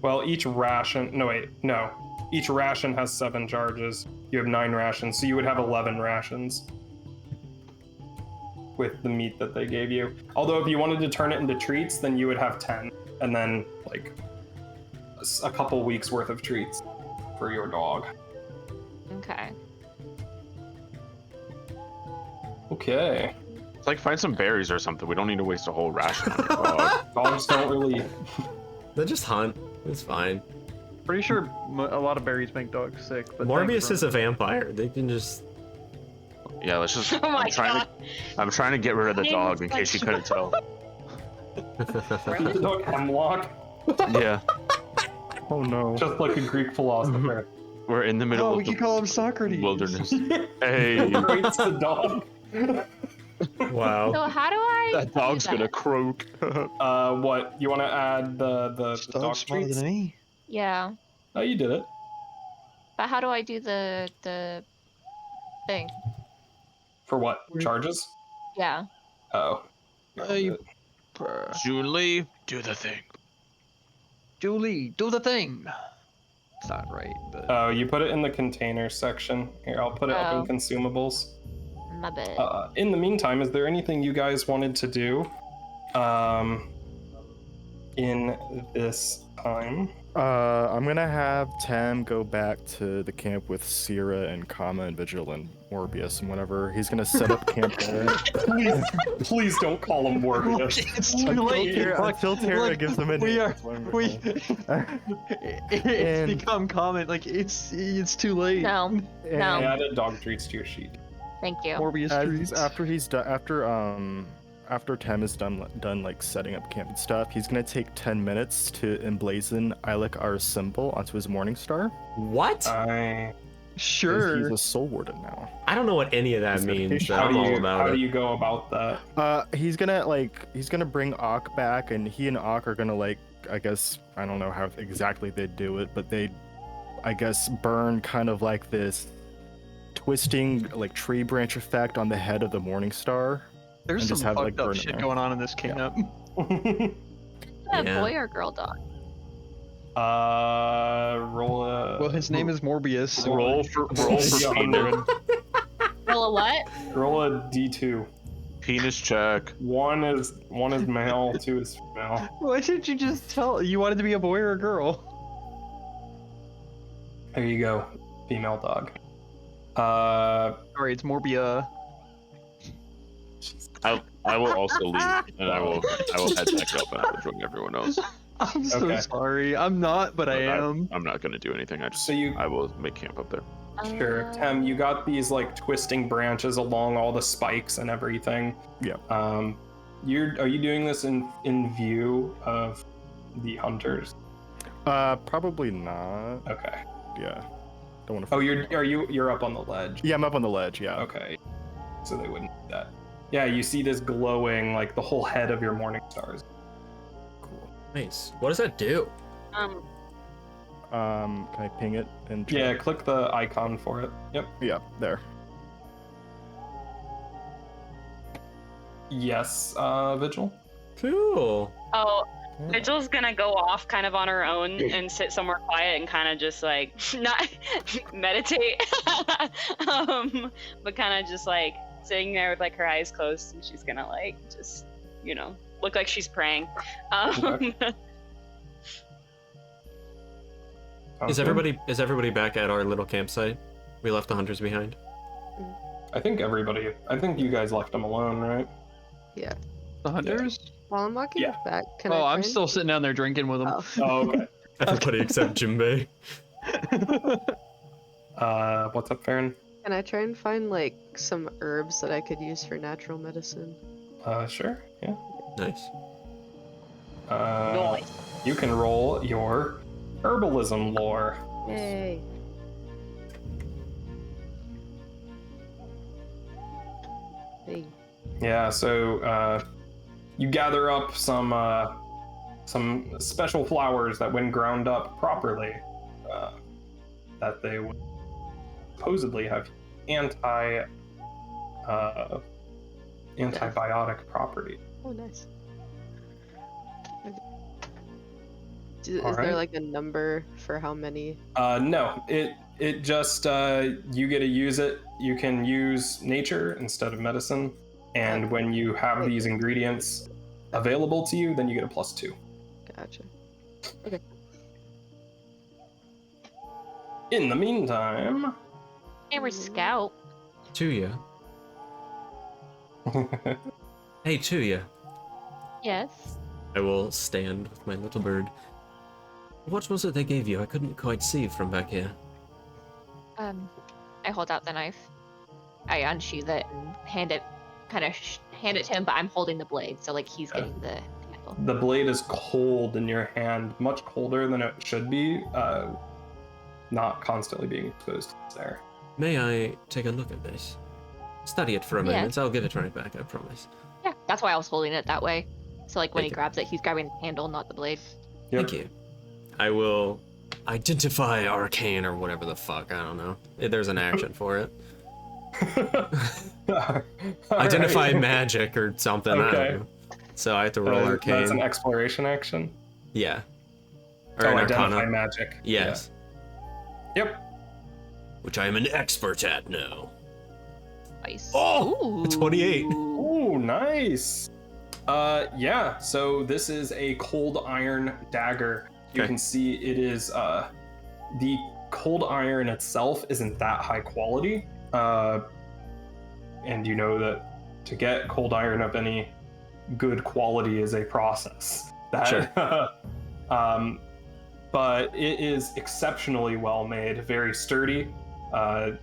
well, each ration. No, wait, no. Each ration has 7 charges. You have 9 rations, so you would have 11 rations with the meat that they gave you. Although, if you wanted to turn it into treats, then you would have 10, and then like a couple weeks worth of treats for your dog. Okay. Okay. It's like find some berries or something. We don't need to waste a whole ration on your dog. Dogs don't really. They just hunt. It's fine. Pretty sure a lot of berries make dogs sick. But Morbius is a vampire. They can just. Yeah, let's just. Oh my god. I'm trying to get rid of the dog in case you couldn't tell. Dog hemlock, Yeah, Oh no. just like a Greek philosopher. we're in the middle Oh, of we the could call him Socrates. wilderness. Hey, Rates the dog. Wow. So how do I? that dog's do gonna that? croak. What you want to add the dog Dog's smarter treats? than me. Yeah, Oh, you did it. but how do I do the thing? For what charges? Yeah. Oh. Julie, do the thing. Julie, do the thing. It's not right, but Oh, you put it in the container section. Here, I'll put it up Oh. in consumables. My bad. In the meantime, is there anything you guys wanted to do? In this time? I'm gonna have Tam go back to the camp with Sierra and Kama and Vigil and Morbius and whatever. He's gonna set up camp there. Please don't call him Morbius. it's too late. Until Tara gives them a name. It's And- become common. Like it's too late. No. And No. Add dog treats to your sheet. Thank you. Morbius treats. after he's done, after Tem is done like setting up camp and stuff, he's gonna take 10 minutes to emblazon Ilik-Ar's symbol onto his morning star. What? 'Cause Sure. He's a soul warden now. I don't know what any of that He's gonna means. fish I'm all how about do it. you go about that? He's gonna bring Ak back, and he and Ak are gonna like, I guess, I don't know how exactly they do it, but they, I guess, burn kind of like this twisting like tree branch effect on the head of the morning star. There's and some just have, like, fucked up burn it shit there. going on in this camp. Is that a Yeah. boy or girl dog? Roll a. Well, his name is Morbius. Roll for Yeah. penis. Roll a what? Roll a d2. Penis check. One is male, 2 is female. Why didn't you just tell? You wanted to be a boy or a girl? There you go, female dog. Alright, it's Morbia. I will also leave, and I will head back up, and I will join everyone else. I'm so Okay. sorry. I'm not, but I am. I'm not gonna do anything. So you I will make camp up there. Sure, Tem, you got these like twisting branches along all the spikes and everything. Yeah. Are you doing this in view of the hunters? Probably not. Okay. Yeah. Don't want to. Oh, you're up on the ledge. Yeah, I'm up on the ledge. Yeah. Okay. So they wouldn't do that. Yeah, you see this glowing, like the whole head of your morning stars. Cool. Nice. What does that do? Can I ping it and? Yeah, click the icon for it. Yep. Yeah, there. Yes, Vigil. Cool. Oh, Vigil's gonna go off kind of on her own and sit somewhere quiet and kind of just like not meditate, but kind of just like sitting there with like her eyes closed, and she's gonna like just look like she's praying. Okay. Is everybody back at our little campsite? We left the hunters behind. I think you guys left them alone, right? Yeah. The hunters? While I'm walking Yeah. back, can Oh, I I'm try still sitting down there drinking with them. Oh. Oh, okay. Everybody except Jinbei. What's up, Farron? Can I try and find like some herbs that I could use for natural medicine? Sure, yeah. Nice. Nice. You can roll your herbalism lore. Yay. Hey. Yeah, so you gather up some special flowers that, when ground up properly, that they would supposedly have antibiotic property. Oh, nice. Is All there right. like a number for how many? No, it just you get to use it. You can use nature instead of medicine, and when you have these ingredients available to you, then you get a +2. Gotcha. Okay. In the meantime, Hammer Scout. Tuya. Hey, Tuya. Yes. I will stand with my little bird. What was it they gave you? I couldn't quite see from back here. I hold out the knife. I unsheath it and hand it to him, but I'm holding the blade, so like he's getting the handle. the blade is cold in your hand, much colder than it should be, not constantly being exposed to this air. May I take a look at this? Study it for a moment. I'll give it right back, I promise. Yeah, that's why I was holding it that way. So like when Thank he you. grabs it, he's grabbing the handle, not the blade. Yep. Thank you. I will identify arcane or whatever the fuck, I don't know. There's an action for it. Identify Alright. magic or something, I Okay. don't know. So I have to roll arcane. That's an exploration action. Yeah. Or Oh, an identify arcana. magic. Yes. Yeah. Yep. Which I am an expert at now. Nice. Oh, a 28. Ooh, nice. Yeah, so this is a cold iron dagger. You Okay. can see it is, the cold iron itself isn't that high quality. And you know that to get cold iron of any good quality is a process. Sure. But it is exceptionally well made, very sturdy.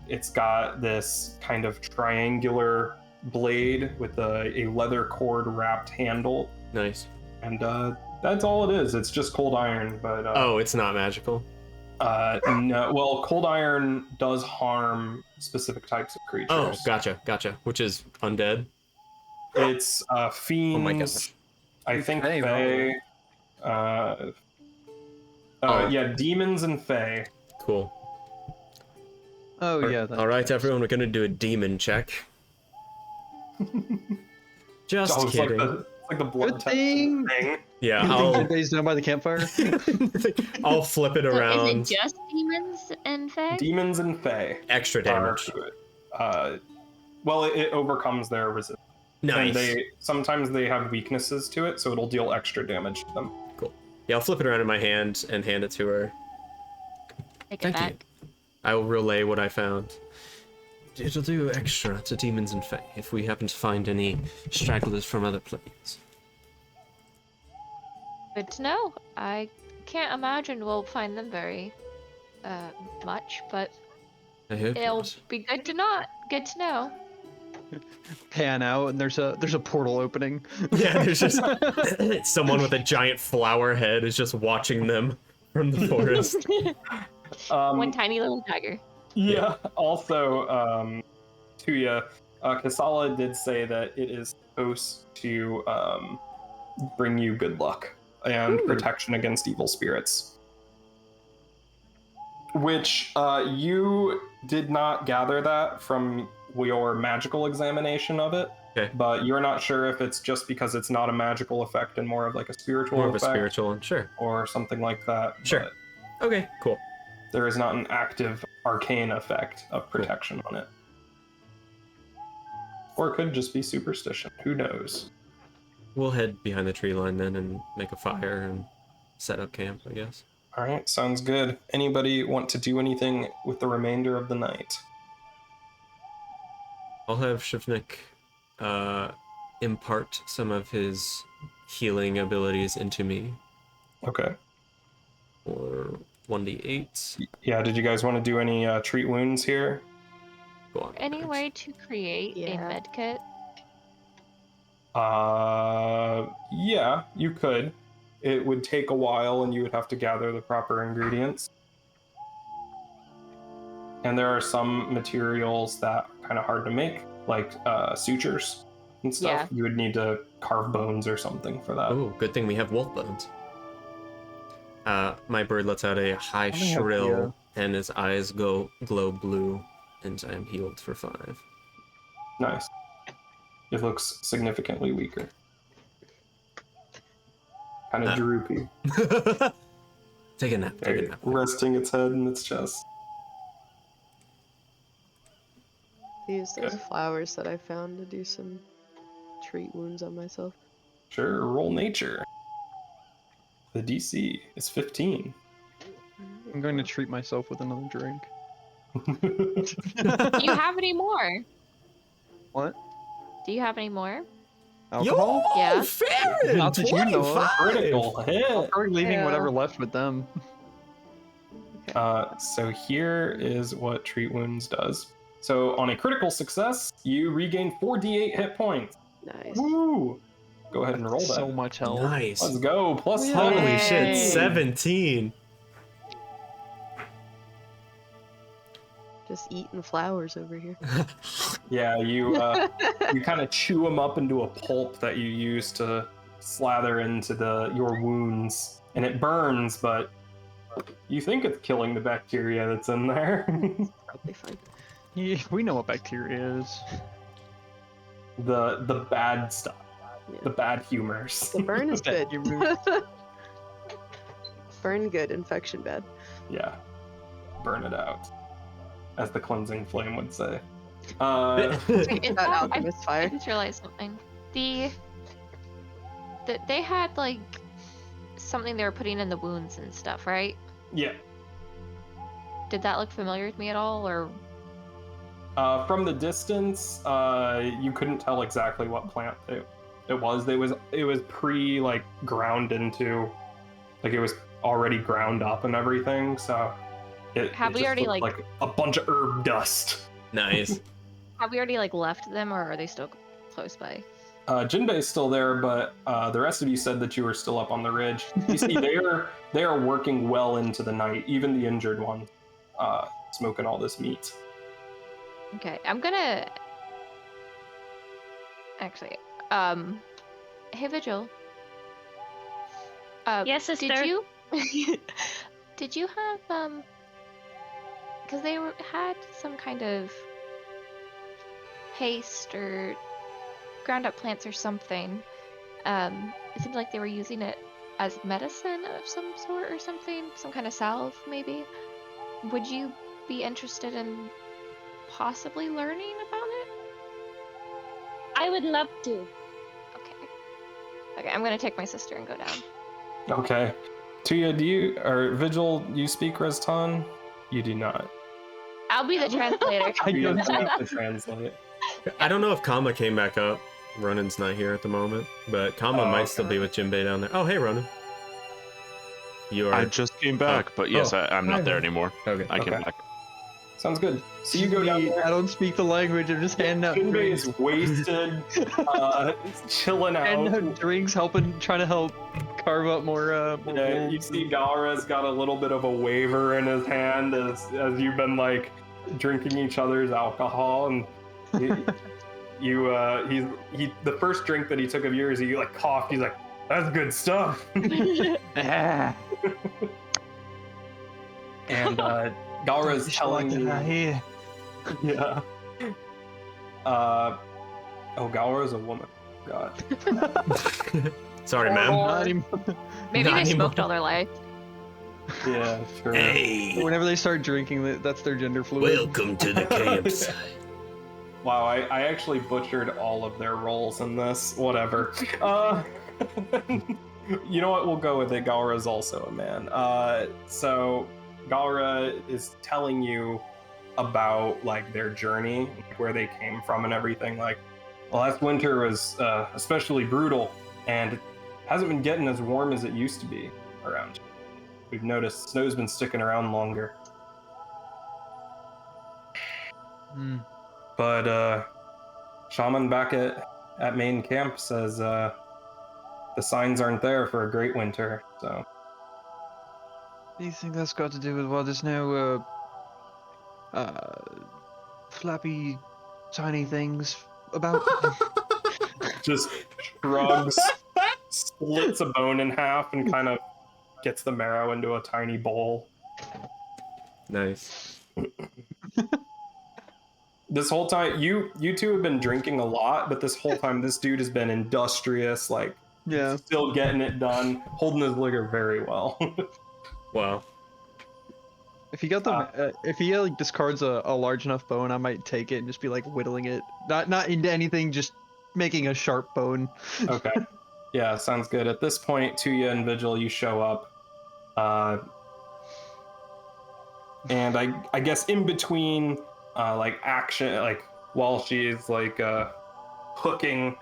It's got this kind of triangular blade with a leather cord wrapped handle, Nice. and that's all it is. It's just cold iron, but Oh, it's not magical? no. Well, cold iron does harm specific types of creatures. Oh, gotcha. Which is undead? It's fiends. Oh my gosh. I think Fae, fae. Oh. Yeah, demons and fae. Cool. Oh yeah. All right, everyone, we're gonna do a demon check. Just Oh, it's kidding. like the blood Good test thing. thing. Yeah, Everybody's down by the campfire. I'll flip it So around. is it just demons and fae? Demons and fae. Extra damage. Well, it overcomes their resistance. Nice. And sometimes they have weaknesses to it, so it'll deal extra damage to them. Cool. Yeah, I'll flip it around in my hand and hand it to her. Take it Thank back. you. I will relay what I found. It'll do extra to demons and fae if we happen to find any stragglers from other planes. Good to know. I can't imagine we'll find them very much, but I hope it'll not. be good to know. Pan out, and there's a portal opening. Yeah, there's just someone with a giant flower head is just watching them from the forest. One tiny little dagger. Yeah. Also, Tuya, Kasala did say that it is supposed to bring you good luck and protection against evil spirits. Which you did not gather that from your magical examination of it. Okay. But you're not sure if it's just because it's not a magical effect and more of like a spiritual More of a effect spiritual one, sure. or something like that. Sure. Okay, cool. There is not an active arcane effect of protection on it. Or it could just be superstition. Who knows? We'll head behind the tree line then and make a fire and set up camp, I guess. All right, sounds good. Anybody want to do anything with the remainder of the night? I'll have Shivnik impart some of his healing abilities into me. Okay. Or 1d8. Yeah, did you guys want to do any treat wounds here? Go on. Any way to create a med kit? Yeah, you could. It would take a while and you would have to gather the proper ingredients. And there are some materials that are kind of hard to make, like sutures and stuff. Yeah. You would need to carve bones or something for that. Oh, good thing we have wolf bones. My bird lets out a high I have shrill, and his eyes glow blue, and I am healed for 5. Nice. It looks significantly weaker. Kind of droopy. Take a nap, take a nap. Resting its head in its chest. Use those flowers that I found to do some treat wounds on myself. Sure, roll nature. The DC is 15. I'm going to treat myself with another drink. Do you have any more? What? Do you have any more? Alcohol? Yo, Yeah. Farron, Not that you know of. 25! Critical I'm hit. probably leaving Yeah. whatever left with them. So here is what treat wounds does. So on a critical success, you regain 4d8 hit points. Nice. Woo! Go ahead and roll that. So much health. Nice. Let's go. Plus Holy Yay. shit, 17. Just eating flowers over here. Yeah, you you kind of chew them up into a pulp that you use to slather into your wounds, and it burns, but you think it's killing the bacteria that's in there. Probably fine. Yeah, we know what bacteria is. the bad stuff, Yeah. the bad humors. The burn is good. You Burn good, infection bad. Yeah, burn it out, as the cleansing flame would say. In That fact, I alchemist fire. just realized something. They had like something they were putting in the wounds and stuff, right? Yeah. Did that look familiar to me at all, or? From the distance, you couldn't tell exactly what plant it was. It was pre like ground into, like it was already ground up and everything. So Have we just already, looked like a bunch of herb dust. Nice. Have we already like left them, or are they still close by? Jinbei's still there, but the rest of you said that you were still up on the ridge. You see, they are working well into the night. Even the injured one, smoking all this meat. Okay, I'm gonna actually. Hey Vigil. Yes, sister. Did you? Did you have because they had some kind of paste or ground up plants or something. It seemed like they were using it as medicine of some sort or something, some kind of salve maybe. Would you be interested in possibly learning about it? I would love to. Okay, I'm gonna take my sister and go down. Okay. Tuya, Vigil, you speak Restan? You do not. I'll be the translator. You don't have to translate. I don't know if Kama came back up. Ronan's not here at the moment, but Kama might still be with Jinbei down there. Oh, hey, Ronan. You are. I just came back, but yes, I'm not there anymore. Okay. I came Okay. back. Sounds good. So you go down there. I don't speak the language. I'm just handing out Jinbei drinks. is wasted, chilling Handing out. out drinks, trying to help carve up more. Yeah, you wolves. see Galgara's got a little bit of a waver in his hand as you've been like drinking each other's alcohol, and the first drink that he took of yours, he like coughed. He's like, "That's good stuff." Ah, And Galgara's telling you, here. yeah. Oh, Galgara is a woman. God. Sorry, ma'am. Not anymore. Maybe Not they anymore. smoked all their life. Yeah, sure. Hey, Whenever they start drinking, that's their gender fluid. welcome to the campsite. Wow, I actually butchered all of their roles in this. Whatever. You know what? We'll go with it. Galgara is also a man. So Galgara is telling you about like their journey, where they came from, and everything. Like, well, last winter was especially brutal, and it hasn't been getting as warm as it used to be around here. We've noticed snow's been sticking around longer. But Shaman back at main camp says the signs aren't there for a great winter, so. Do you think that's got to do with what is now flappy, tiny things about? Just shrugs, splits a bone in half, and kind of gets the marrow into a tiny bowl. Nice. This whole time, you two have been drinking a lot, but this whole time, this dude has been industrious, like, Yeah. still getting it done, holding his liquor very well. Wow. If he got the, if he like discards a large enough bone, I might take it and just be like whittling it, not into anything, just making a sharp bone. Okay. Yeah, sounds good. At this point, Tuya and Vigil, you show up. And I guess in between like action, like while she's like hooking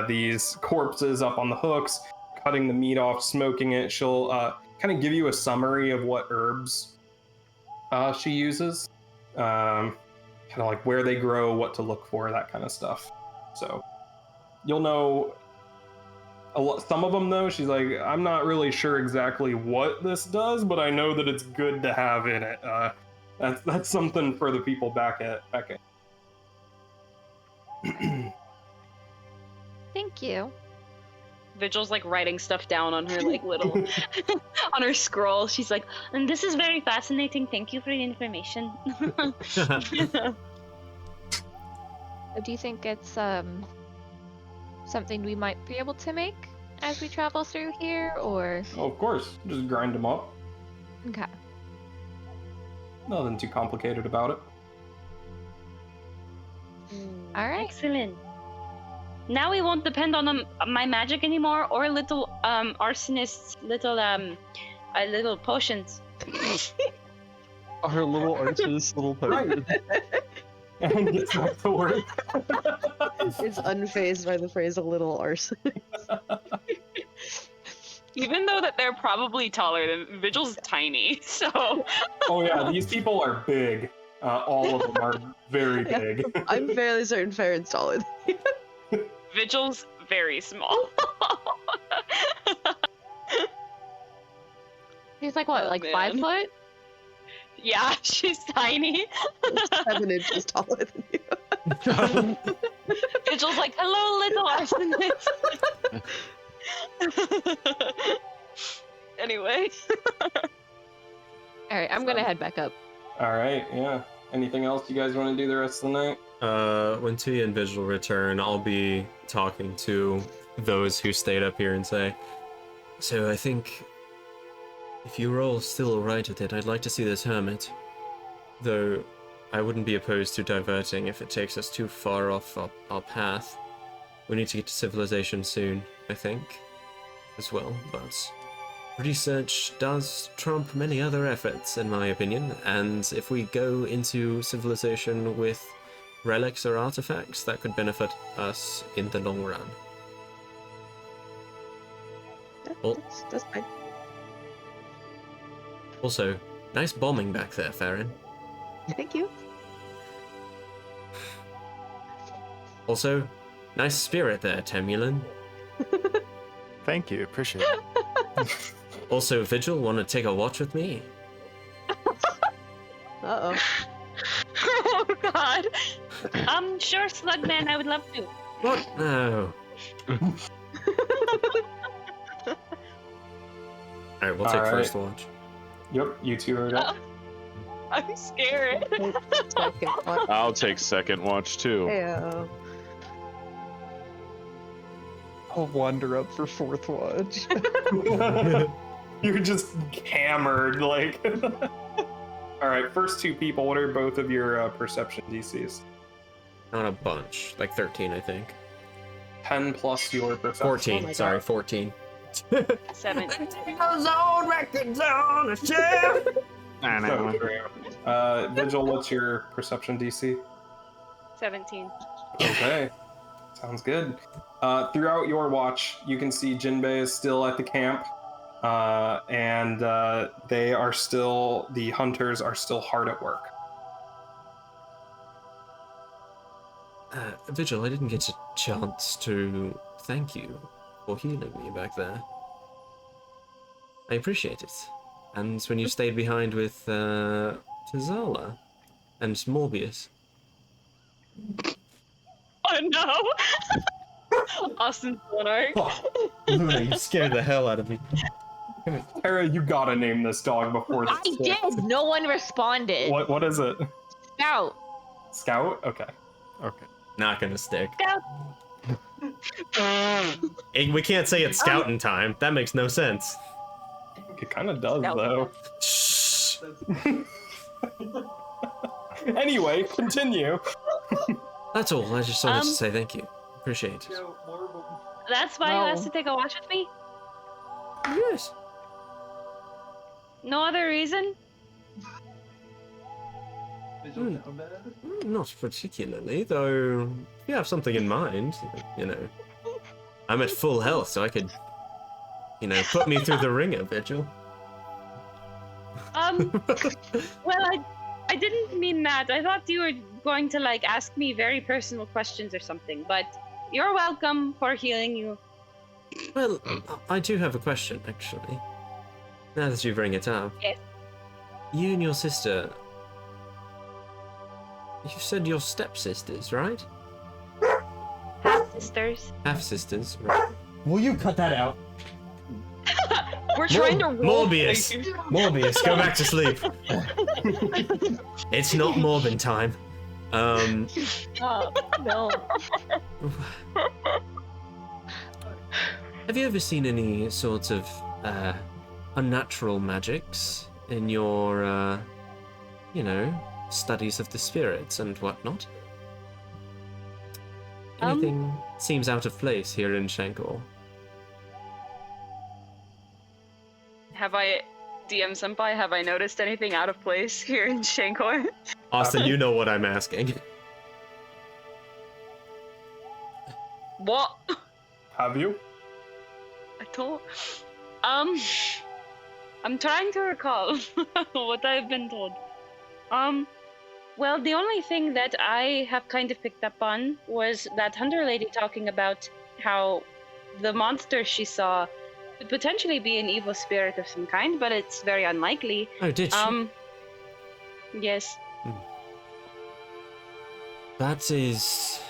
these corpses up on the hooks, cutting the meat off, smoking it, she'll kind of give you a summary of what herbs she uses, kind of like where they grow, what to look for, that kind of stuff. So you'll know some of them, though. She's like, I'm not really sure exactly what this does, but I know that it's good to have in it. That's something for the people back at. Thank you. Vigil's like writing stuff down on her like little on her scroll. She's like, and this is very fascinating. Thank you for the information. Do you think it's something we might be able to make as we travel through here, or? Oh, of course, just grind them up. Okay. Nothing too complicated about it. All right. Excellent. Now we won't depend on my magic anymore, or little arsonist's little potions. Our little arsonist little potion. And gets back to work. It's unfazed by the phrase "a little arson." Even though that they're probably taller than Vigil's tiny, so. Oh yeah, these people are big. All of them are very big. I'm fairly certain Farron's taller than you. Vigil's very small. He's like what, Oh, like man. 5 foot? Yeah, she's tiny. 7 inches taller than you. Vigil's like, hello, little arsonist. Anyway. All right, I'm gonna head back up. All right, yeah. Anything else you guys want to do the rest of the night? When Tuya and Vigil return, I'll be talking to those who stayed up here and say, so I think if you're all still alright with it, I'd like to see this hermit. Though I wouldn't be opposed to diverting if it takes us too far off our path. We need to get to civilization soon, I think, as well, but research does trump many other efforts, in my opinion, and if we go into civilization with relics or artifacts, that could benefit us in the long run. That's fine. Also, nice bombing back there, Farron. Thank you. Also, nice spirit there, Temulan. Thank you, appreciate it. Also, Vigil, want to take a watch with me? Uh-oh. Oh god. Sure, Slugman, I would love to. What? No. Alright, we'll take Alright. first watch. Yep, you two are up. I'm scared. Second one. I'll take second watch too. Heyo. I'll wander up for fourth watch. You're just hammered, like. All right, first two people. What are both of your perception DCs? Not a bunch, like 13, I think. 10 plus your perception. 14. Sorry, 14. 7. Zone records on a shelf. I know. So true. Vigil, what's your perception DC? 17. Okay, sounds good. Throughout your watch, you can see Jinbei is still at the camp, and the hunters are still hard at work. Vigil, I didn't get a chance to thank you for healing me back there. I appreciate it. And when you stayed behind with Tazala and Morbius. Oh no! Austin's Monarch. You scared the hell out of me. Tara, you gotta name this dog before this. I did. No one responded. What is it? Scout. Scout? Okay. Okay. Not gonna stick. Scout. We can't say it's scouting time. That makes no sense. It kind of does, Scout. though. Shh. Anyway, continue. That's all. I just wanted to say thank you. Appreciate it. That's why you asked to take a watch with me? Yes. No other reason? Not particularly, though. If you have something in mind, you know. I'm at full health, so I could, put me through the ringer, Vigil. Well, I didn't mean that. I thought you were going to, ask me very personal questions or something, but you're welcome for healing you. Well, I do have a question, actually. Now that you bring it up. Yes. You and your sister... You said you're stepsisters, right? Half-sisters. Half-sisters, right? Will you cut that out? We're trying to roll. Morbius, go back to sleep. It's not Morbin time. No. Have you ever seen any sorts of unnatural magics in your, studies of the spirits and whatnot? Anything seems out of place here in Shankor? DM Senpai, have I noticed anything out of place here in Shankor? Austin, you know what I'm asking. What? Have you? I told. I'm trying to recall what I've been told. Well, the only thing that I have kind of picked up on was that hunter lady talking about how the monster she saw could potentially be an evil spirit of some kind, but it's very unlikely. Oh, did she? Yes. That is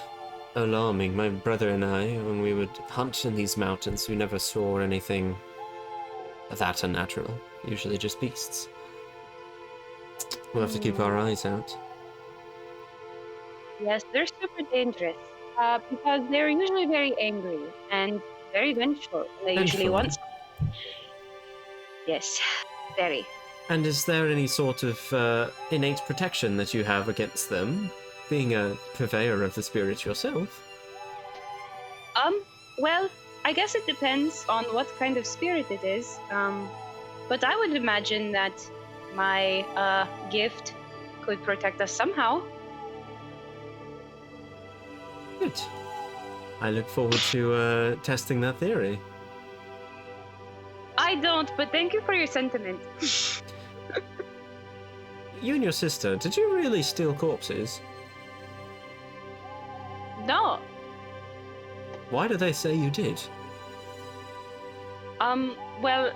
alarming. My brother and I, when we would hunt in these mountains, we never saw anything that unnatural. Usually just beasts. We'll have to keep our eyes out. Yes, they're super dangerous because they're usually very angry and very vengeful. They usually want something. Yes, very. And is there any sort of innate protection that you have against them, being a purveyor of the spirit yourself? Well, I guess it depends on what kind of spirit it is. But I would imagine that my gift could protect us somehow. Good. I look forward to testing that theory. I don't, but thank you for your sentiment. You and your sister, did you really steal corpses? No. Why do they say you did? Well,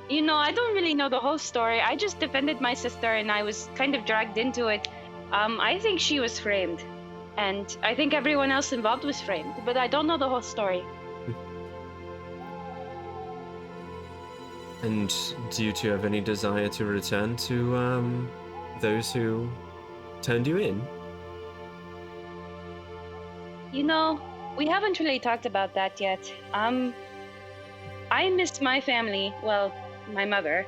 I don't really know the whole story. I just defended my sister and I was kind of dragged into it. I think she was framed. And I think everyone else involved was framed, but I don't know the whole story. And do you two have any desire to return to those who turned you in? we haven't really talked about that yet. I miss my family. Well, my mother.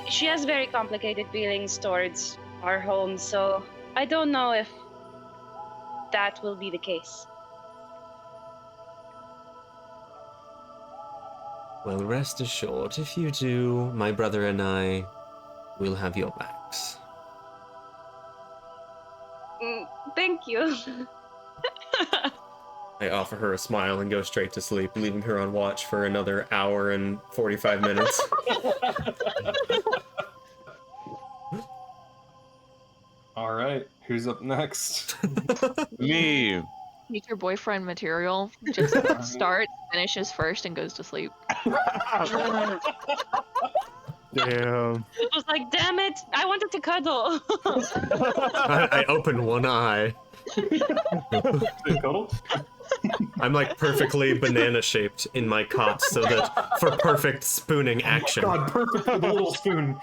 She has very complicated feelings towards our home, so I don't know if that will be the case. Well, rest assured, if you do, my brother and I will have your backs. Thank you. I offer her a smile and go straight to sleep, leaving her on watch for another hour and 45 minutes. All right, who's up next? Me. Future boyfriend material. Just starts, finishes first, and goes to sleep. Damn. It was like, damn it, I wanted to cuddle. I open one eye. Cuddle? I'm like perfectly banana shaped in my cot so that for perfect spooning action. God, perfect with a little spoon.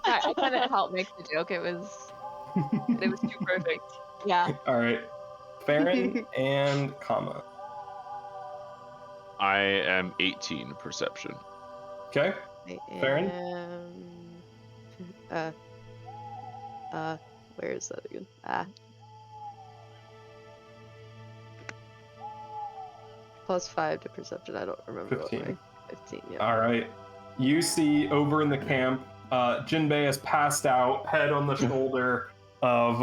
I kind of helped make the joke. It was too perfect. Yeah. All right, Farron and Kama. I am 18 perception. Okay. Farron? Where is that again? +5 to perception. I don't remember. 15. 15, yeah. All right. You see over in the camp, Jinbei has passed out, head on the shoulder of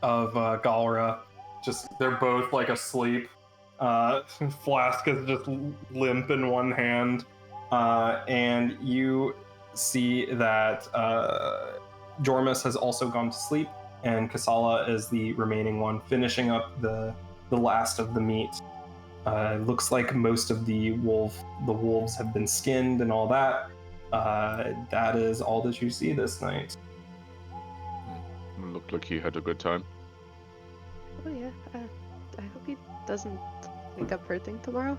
Galgara. Just they're both like asleep. Flask is just limp in one hand, and you see that Jormus has also gone to sleep, and Kasala is the remaining one, finishing up the last of the meat. Looks like most of the wolves have been skinned and all that. That is all that you see this night. Looked like he had a good time. Oh yeah. I hope he doesn't wake up hurting tomorrow.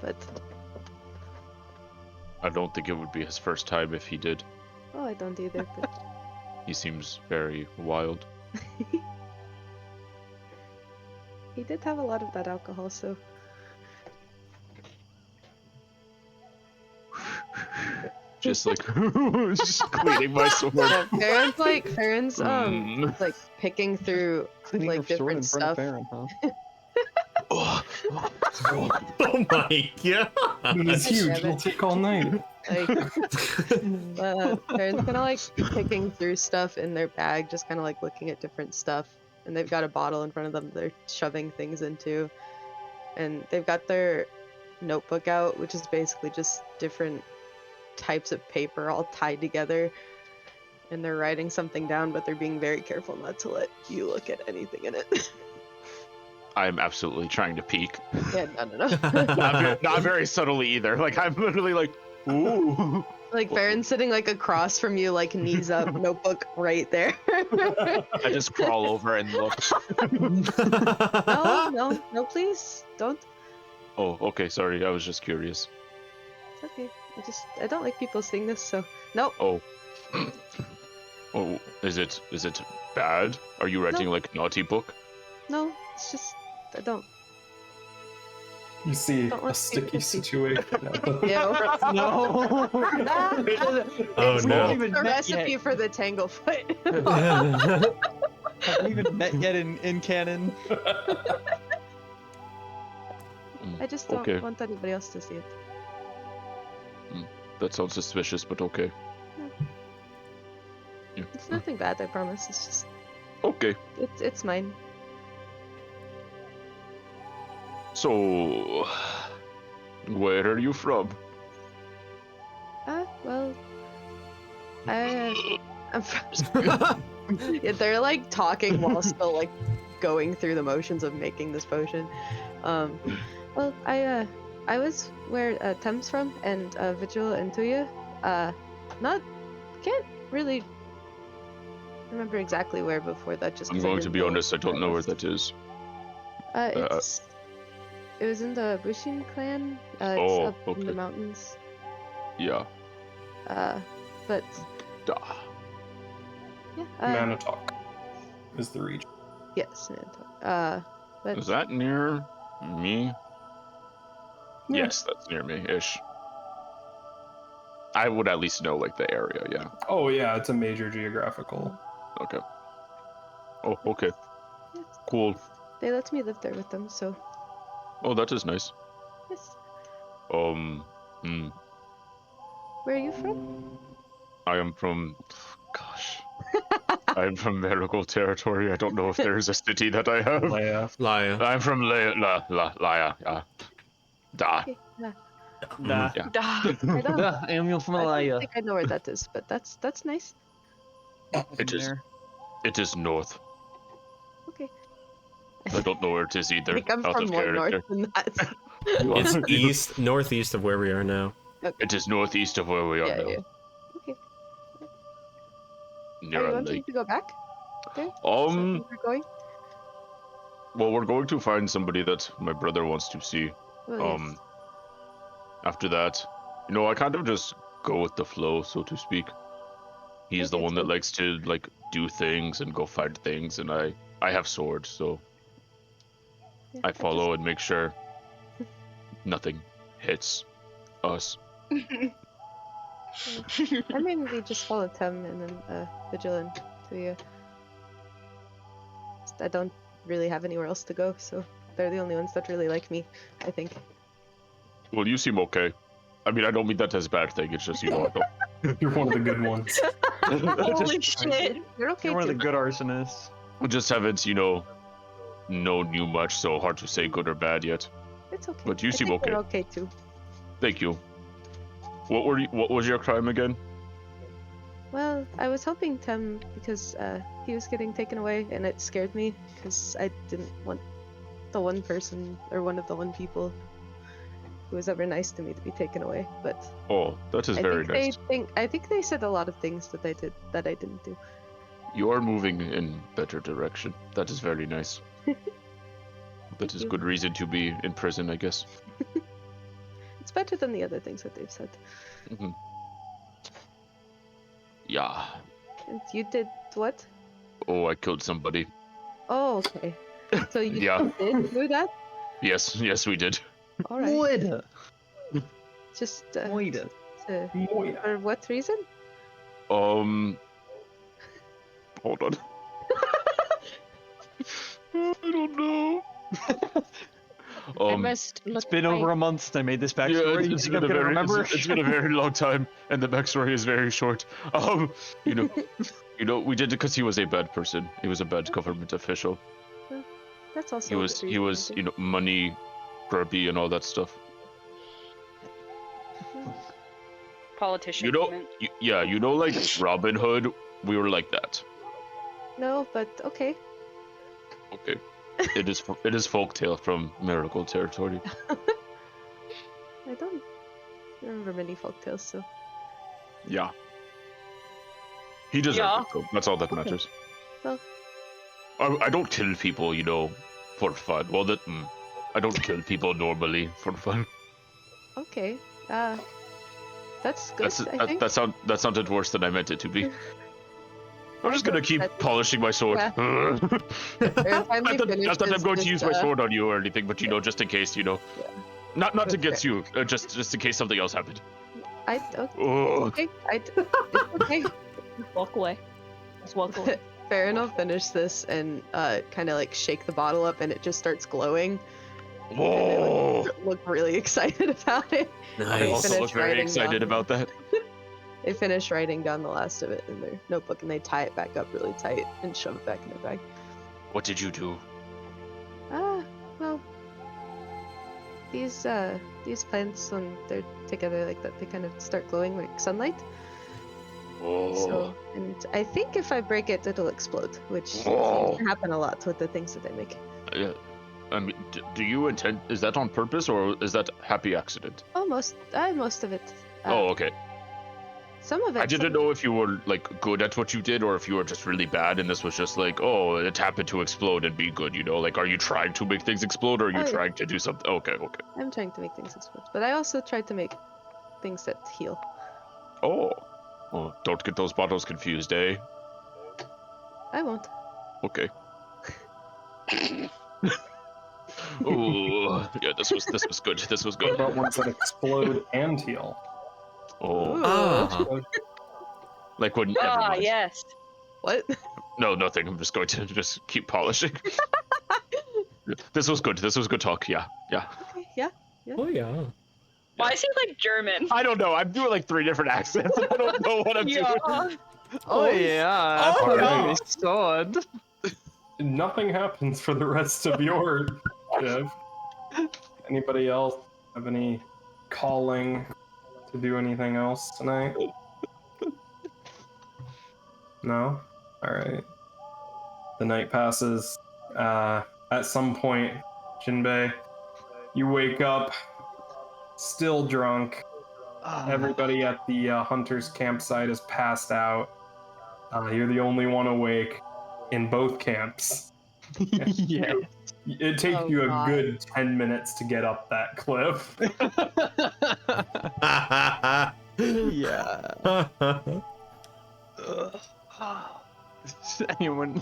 But I don't think it would be his first time if he did. oh, I don't either. But He seems very wild. he did have a lot of that alcohol, so. Just like just cleaning my sword. Farron's like picking through like different stuff. Huh? Oh my god! It's huge. It'll take all night. Like, Farron's kind of like picking through stuff in their bag, just kind of like looking at different stuff. And they've got a bottle in front of them they're shoving things into. And they've got their notebook out, which is basically just different types of paper all tied together. And they're writing something down, but they're being very careful not to let you look at anything in it. I'm absolutely trying to peek. Yeah, no. Not very subtly either. Like I'm literally like, ooh. Like Farron's sitting like across from you, like knees up, notebook right there. I just crawl over and look. No, please don't. Oh, okay. Sorry, I was just curious. It's okay. I don't like people seeing this, so no. Oh. Oh, is it bad? Are you writing No. like naughty book? No, it's just I don't. You see Don't a want sticky people to see. situation. No. Oh It's no. not even A met recipe yet. for the Tanglefoot. Haven't even met yet in canon. I just don't Okay. want anybody else to see it. That sounds suspicious, but okay. Yeah. It's nothing bad, I promise. It's just Okay. it's mine. So, where are you from? Well, I'm from. Yeah, they're like talking while still like going through the motions of making this potion. Well, I was where Tem's from, and Vigil and Tuya. Can't really remember exactly where before that. Just I'm 'cause I going to didn't be know honest, I don't know where was. that is. It was in the Bushin clan. It's Oh, up in the okay. mountains. Yeah. But Duh. yeah. Mana talk. is the region. Yes, but Is that near me? Yeah. Yes, that's near me ish. I would at least know like the area, yeah. Oh yeah, it's a major geographical. Okay. Oh, okay. yes, Cool. they let me live there with them, so Oh, that is nice. yes. Hmm. Where are you from? I am from, gosh, I am from Miracle territory. I don't know if there is a city that I have. Laya. I'm from Laya. Yeah. Da. Okay, yeah. Da. Yeah. Duh. I don't, Da. I'm from I don't Malaya. think I know where that is, but that's nice. It is. It is north. Okay. I don't know where it is I either. think I'm Out from of more character. north than that. It's northeast of where we are now. Okay. It is northeast of where we are Yeah, now. yeah. Okay. Near Are you a wanting lake. to go back there? Is that Um. where we're going? Well, we're going to find somebody that my brother wants to see. Well, yes. After that, I kind of just go with the flow, so to speak. He's the Okay, one that so- likes to like do things and go find things, and I have swords, so Yeah, I follow and make sure nothing hits us. I mean, we just follow Tem and then Vigil and Tuya. I don't really have anywhere else to go, so they're the only ones that really like me, I think. Well, you seem okay. I mean, I don't mean that as a bad thing. It's just I don't. You're one of the good ones. Holy shit. You're okay You're one of too. the good arsonists. We just haven't, known you much, so hard to say good or bad yet. It's okay. But you I seem think okay. You're okay too. Thank you. What was your crime again? Well, I was helping Tem because he was getting taken away, and it scared me because I didn't want the one person or one of the one people who was ever nice to me to be taken away. But Oh, that is very nice. I think they said a lot of things that I did that I didn't do. You are moving in better direction. That is very nice. That is you. good reason to be in prison, I guess. It's better than the other things that they've said. Hmm. Yeah. And you did what? Oh, I killed somebody. Oh, okay. So you Yeah. did do that? Yes, we did. All right. Moida. Just Moida. for what reason? Hold on. I don't know. I must It's look been my- over a month since I made this Yeah, backstory. You it's think I'm been a gonna very, remember? it's been a very long time, and the backstory is very short. You know, we did it because he was a bad person. He was a bad government official. That's also He a was, good he reason, I was, think. money grubby and all that stuff. Politician. moment. Yeah, like Robin Hood, we were like that. No, but okay. Okay. It is folktale from Miracle territory. I don't remember many folktales, so Yeah. He deserved Yeah. it, though. That's all that matters. Well. I don't kill people, for fun. Well, I don't kill people normally for fun. okay. That's good. I think. That sounded worse than I meant it to be. I'm just gonna keep polishing my sword. Yeah. Not that I'm going to use my sword on you or anything, but just in case, not against you, just in case something else happened. Okay. It's okay. Walk away. Just walk away. Fair enough. Finish this and kind of like shake the bottle up, and it just starts glowing. Whoa! Look really excited about it. I also Finish look very writing excited down. about that. They finish writing down the last of it in their notebook, and they tie it back up really tight and shove it back in their bag. What did you do? Well, these plants, when they're together like that, they kind of start glowing like sunlight. Oh. So, and I think if I break it, it'll explode, which seems Oh. to happen a lot with the things that they make. I mean, do you intend? Is that on purpose or is that happy accident? Most of it. Oh, okay. Some of it. I didn't know if you were like good at what you did or if you were just really bad and this was just like, oh, it happened to explode and be good, Like, are you trying to make things explode or are you Oh, yeah. trying to do something? Okay. I'm trying to make things explode, but I also tried to make things that heal. Oh. Well, don't get those bottles confused, eh? I won't. Okay. Ooh, yeah, this was good. This was What good. about ones that explode and heal? Oh, Ooh. Ah. like when. Never Ah, mind. yes. What? No, nothing. I'm just going to just keep polishing. This was good. This was good talk. Yeah, yeah. Okay, yeah. Oh yeah. Why is he like German? I don't know. I'm doing like 3 different accents. I don't know what I'm Yeah. doing. Oh yeah. Oh, yeah. My sword. Nothing happens for the rest of your shift. Anybody else have any calling to do anything else tonight? No? Alright. The night passes. At some point, Jinbei, you wake up still drunk. Everybody at the hunter's campsite is passed out. You're the only one awake in both camps. Yeah. It takes Oh, you a God. good 10 minutes to get up that cliff. Yeah. Anyone?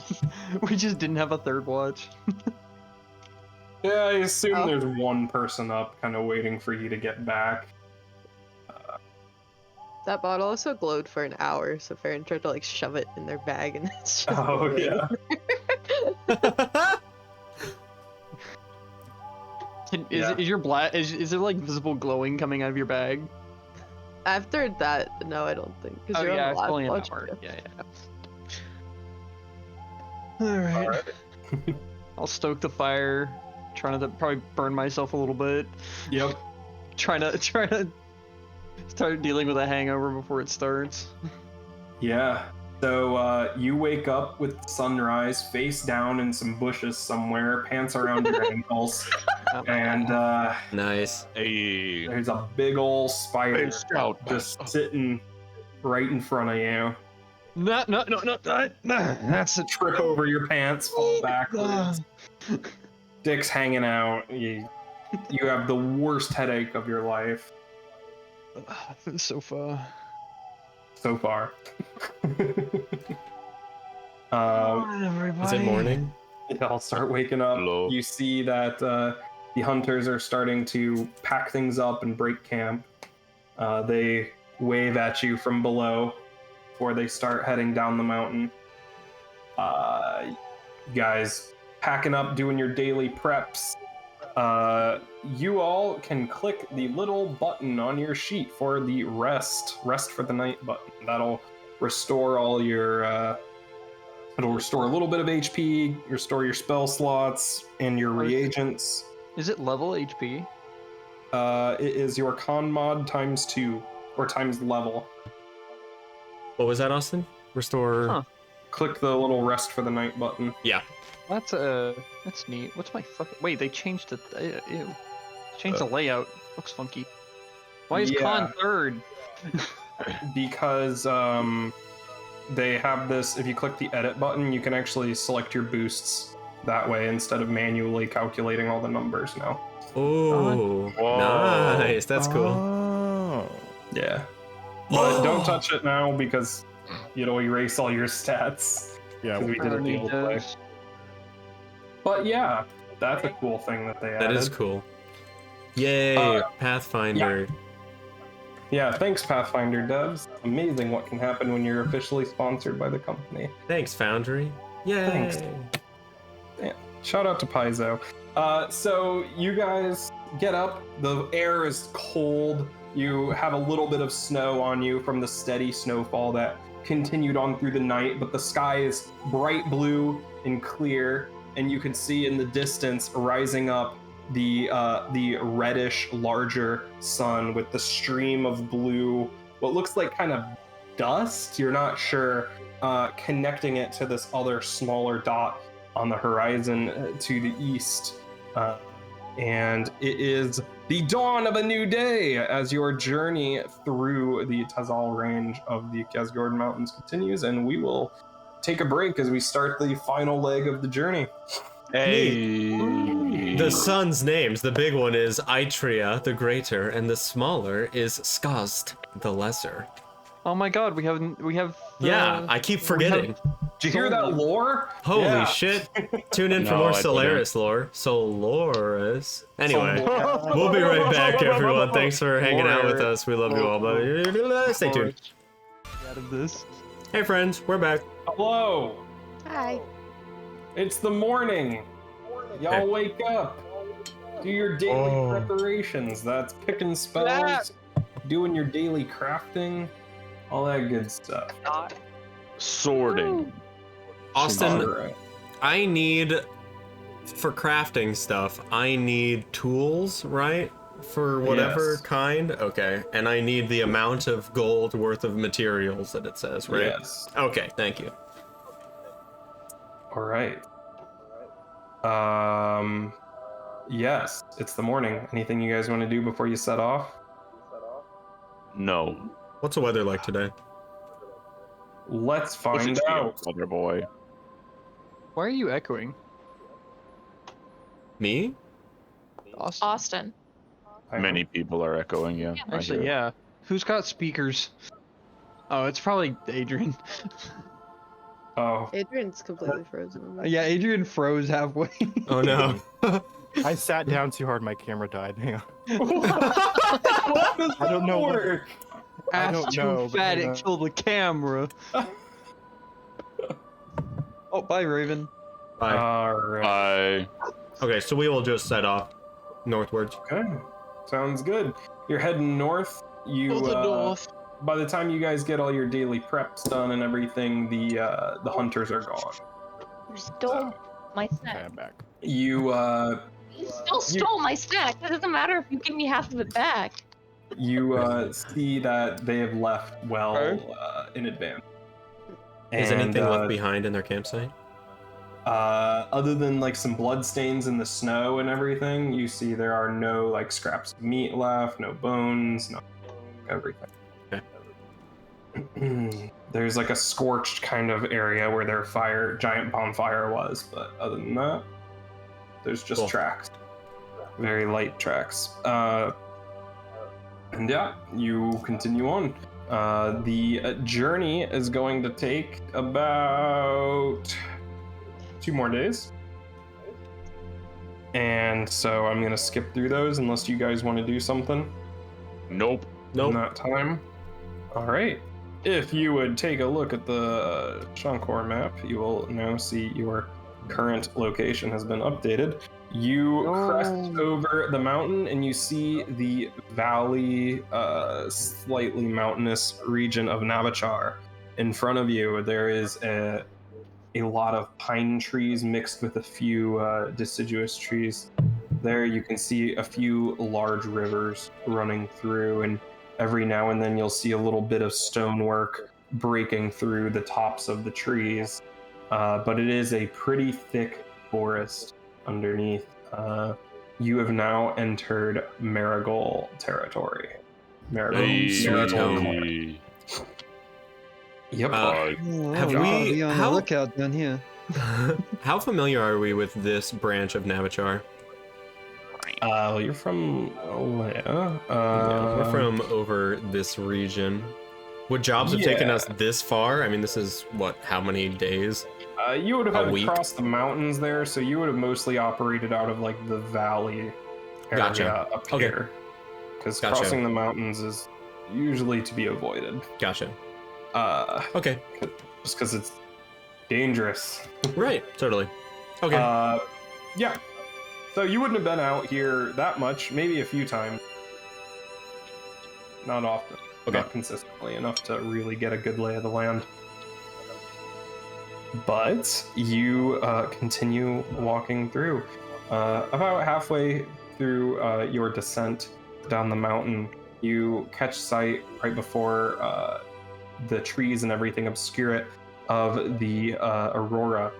We just didn't have a third watch. Yeah, I assume Oh. there's one person up, kind of waiting for you to get back. That bottle also glowed for an hour, so Farron tried to like shove it in their bag and it's just Oh, glowing. yeah. Yeah. Is your black? Is there like visible glowing coming out of your bag? After that, no, I don't think. Because Oh you're yeah, on it's the last only an watch. hour. Yeah. All right. I'll stoke the fire. Trying to probably burn myself a little bit. Yep. Trying to start dealing with a hangover before it starts. Yeah. So you wake up with sunrise, face down in some bushes somewhere, pants around your ankles, and Nice. Hey. there's a big ol' spider Hey, Scout. just sitting right in front of you. No. That's a Trip over your pants, fall backwards. Dick's hanging out. You have the worst headache of your life so far. so far. Is it morning? I'll start waking up. Hello. You see that the hunters are starting to pack things up and break camp. They wave at you from below before they start heading down the mountain. You guys packing up, doing your daily preps. You all can click the little button on your sheet for the rest for the night button. That'll restore all your it'll restore a little bit of HP, restore your spell slots and your reagents. Is it level HP? It is your con mod times 2 or times level. What was that, Austin? Restore. Huh. Click the little rest for the night button. Yeah. That's neat. What's my fucking? Wait, they changed the. Ew. Changed the layout. Looks funky. Why is Yeah. con third? Because they have this, if you click the edit button, you can actually select your boosts that way instead of manually calculating all the numbers now. Oh, Whoa. nice. That's cool. Oh. Yeah. But don't touch it now because it'll erase all your stats. Yeah. Because we I did it don't the need old way. those. But yeah, that's a cool thing that they added. That is cool. Yay, Pathfinder. Yeah, thanks Pathfinder devs. Amazing what can happen when you're officially sponsored by the company. Thanks, Foundry. Yay. Thanks. Yeah. Shout out to Paizo. So you guys get up, the air is cold, you have a little bit of snow on you from the steady snowfall that continued on through the night, but the sky is bright blue and clear, and you can see in the distance rising up the reddish, larger sun with the stream of blue, what looks like kind of dust, you're not sure, connecting it to this other smaller dot on the horizon to the east. And it is the dawn of a new day as your journey through the Tazal range of the Kazgord Mountains continues, and we will take a break as we start the final leg of the journey. Hey. The sun's names. The big one is Eitria, the greater, and the smaller is Skazd, the lesser. Oh my god, we have. Yeah, I keep forgetting. Did you hear that lore? Holy Yeah. shit. Tune in for No, more I didn't. Solaris lore. Solaris. Anyway, we'll be right back, everyone. Thanks for hanging out with us. We love you all. But stay tuned. Out of this. Hey, friends. We're back. Hello. Hi. It's the morning. Y'all wake up. Do your daily preparations. That's picking spells, doing your daily crafting, all that good stuff. Sorting. Austin, Alright. I need, for crafting stuff, I need tools, right? For whatever Yes. kind? Okay. And I need the amount of gold worth of materials that it says, right? Yes. Okay, thank you. All right. Yes, it's the morning. Anything you guys want to do before you set off? No. What's the weather like today? Let's find out. Other boy. Why are you echoing? Me? Austin. Many people are echoing, yeah. I Actually, hear it. yeah. Who's got speakers? Oh, it's probably Adrian. Oh, Adrian's completely frozen. Yeah, Adrian froze halfway. Oh no. I sat down too hard, my camera died. Hang on. what does I don't know what- work? I Ass don't too know, but fat, hang it on. killed the camera. Oh, bye, Raven. Bye. All right. Okay, so we will just set off northwards. Okay. Sounds good. You're heading north. By the time you guys get all your daily preps done and everything, the hunters are gone. You stole my Okay, snack. I'm back. You You still stole my snack. That doesn't matter if you give me half of it back. you see that they have left well in advance. Is And, anything left behind in their campsite? Other than like some blood stains in the snow and everything, you see there are no like scraps of meat left, no bones, no everything. Okay. There's like a scorched kind of area where their giant bonfire was, but other than that, there's just Cool. tracks. Very light tracks. And yeah, you continue on. The journey is going to take about 2 more days. And so I'm going to skip through those unless you guys want to do something Nope. in that time. All right. If you would take a look at the Shankor map, you will now see your current location has been updated. You crest over the mountain and you see the valley, slightly mountainous region of Navachar. In front of you, there is a lot of pine trees mixed with a few deciduous trees. There you can see a few large rivers running through, and every now and then you'll see a little bit of stonework breaking through the tops of the trees. But it is a pretty thick forest underneath. You have now entered Marigold territory. Marigold. Hey. Yep. Have gotta we- be on how- the lookout down here? How familiar are we with this branch of Navachar? You're from Olea. Yeah, we're from over this region. Would jobs have taken us this far? I mean, this is, what, how many days? You would have A had to week? cross the mountains there, so you would have mostly operated out of like the valley area Gotcha. up Okay. here. Because Gotcha. crossing the mountains is usually to be avoided. Gotcha. Okay. Just because it's dangerous. Right, totally. Okay. Yeah. So you wouldn't have been out here that much, maybe a few times. Not often. Okay. Not consistently enough to really get a good lay of the land. But you continue walking through. About halfway through your descent down the mountain, you catch sight right before the trees and everything obscure it of the aurora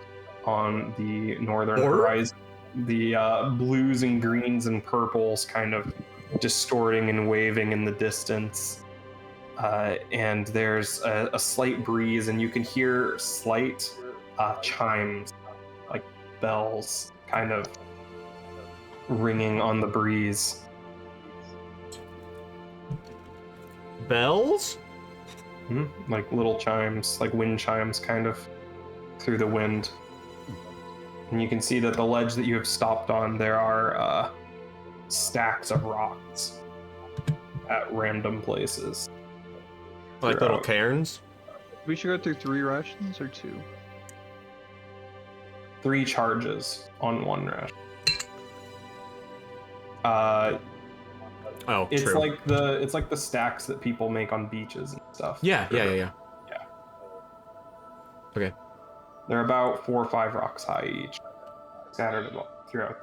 on the northern horizon. The blues and greens and purples kind of distorting and waving in the distance. And there's a slight breeze, and you can hear slight chimes, like bells, kind of ringing on the breeze. Bells? Like little chimes, like wind chimes, kind of through the wind. And you can see that the ledge that you have stopped on, there are stacks of rocks at random places. Like little cairns? We should go through 3 rations or 2? 3 charges on 1 ration. It's true. like the stacks that people make on beaches and stuff. Yeah. Okay. They're about 4 or 5 rocks high each, scattered throughout.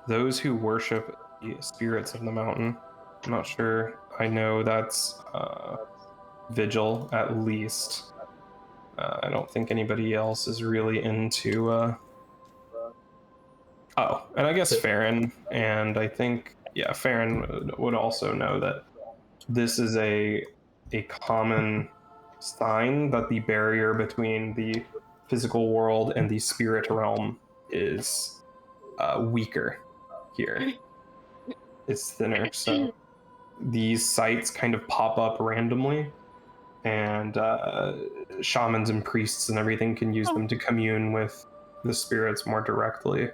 Those who worship the spirits of the mountain. I'm not sure. I know that's Vigil at least. I don't think anybody else is really into. Oh, and I guess Farron, and I think Farron would also know that this is a common sign that the barrier between the physical world and the spirit realm is weaker here. It's thinner, so these sites kind of pop up randomly, and shamans and priests and everything can use them to commune with the spirits more directly.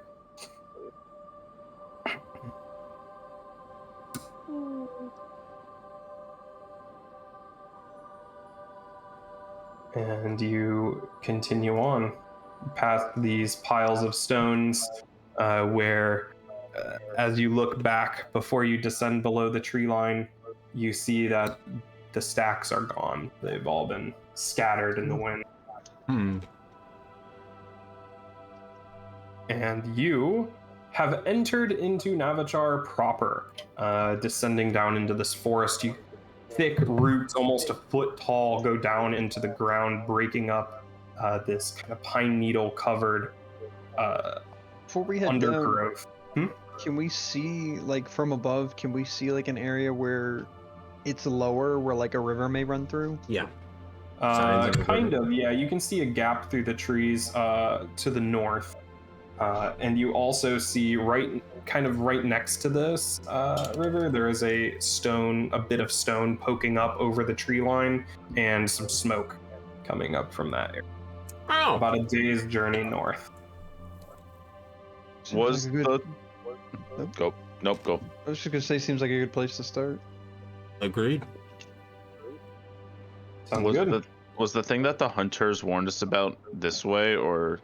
And you continue on past these piles of stones where as you look back before you descend below the tree line, you see that the stacks are gone. They've all been scattered in the wind. And you have entered into Navachar proper, descending down into this forest. Thick roots, almost a foot tall, go down into the ground, breaking up this kind of pine needle covered Before we head undergrowth. Can we see, like, from above, can we see, like, an area where it's lower, where, like, a river may run through? Yeah. Kind of, yeah. You can see a gap through the trees to the north. And you also see right next to this river, there is a bit of stone poking up over the tree line and some smoke coming up from that area. Oh. About a day's journey north. Was the... Go. Nope, go. I was just gonna say, seems like a good place to start. Agreed. Sounds good. Was the thing that the hunters warned us about this way, or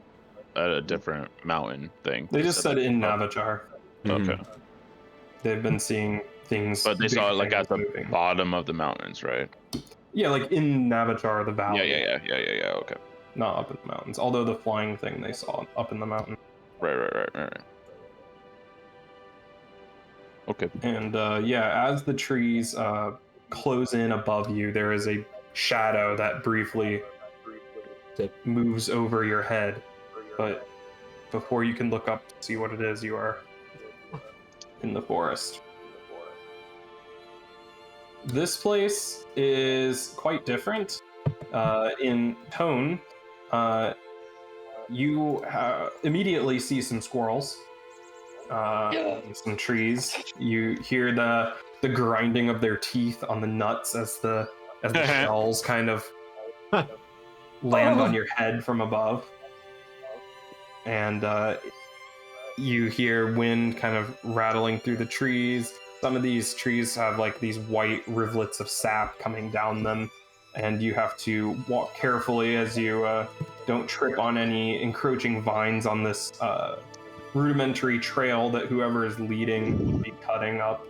at a different mountain thing? They just said in Navachar. Okay. They've been seeing things. But they saw it like at the moving. bottom of the mountains, right? Yeah, like in Navachar, the valley. Yeah. Okay. Not up in the mountains. Although the flying thing they saw up in the mountain. Right. Okay. And as the trees close in above you, there is a shadow that briefly moves over your head. But before you can look up to see what it is, you are in the forest. This place is quite different in tone. You immediately see some squirrels, some trees. You hear the grinding of their teeth on the nuts as the shells kind of land on your head from above. And you hear wind kind of rattling through the trees. Some of these trees have like these white rivulets of sap coming down them, and you have to walk carefully as you don't trip on any encroaching vines on this rudimentary trail that whoever is leading will be cutting up.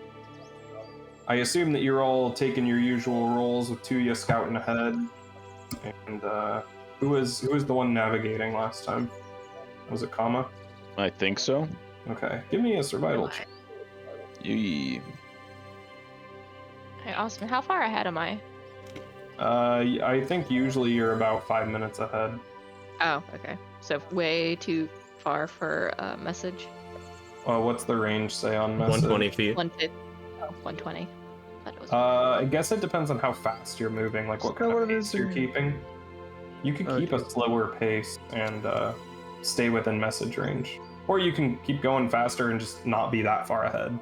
I assume that you're all taking your usual roles with Tuya scouting ahead. And who was the one navigating last time? Was it Kama? I think so. Okay, give me a survival check. Yee. Hey, Austin, how far ahead am I? I think usually you're about 5 minutes ahead. Oh, okay. So way too far for a message. What's the range say on message? 120 feet. 150. Oh, 120. Thought it was I guess it depends on how fast you're moving, like what kind of pace you're keeping. You could keep a slower pace and stay within message range. Or you can keep going faster and just not be that far ahead.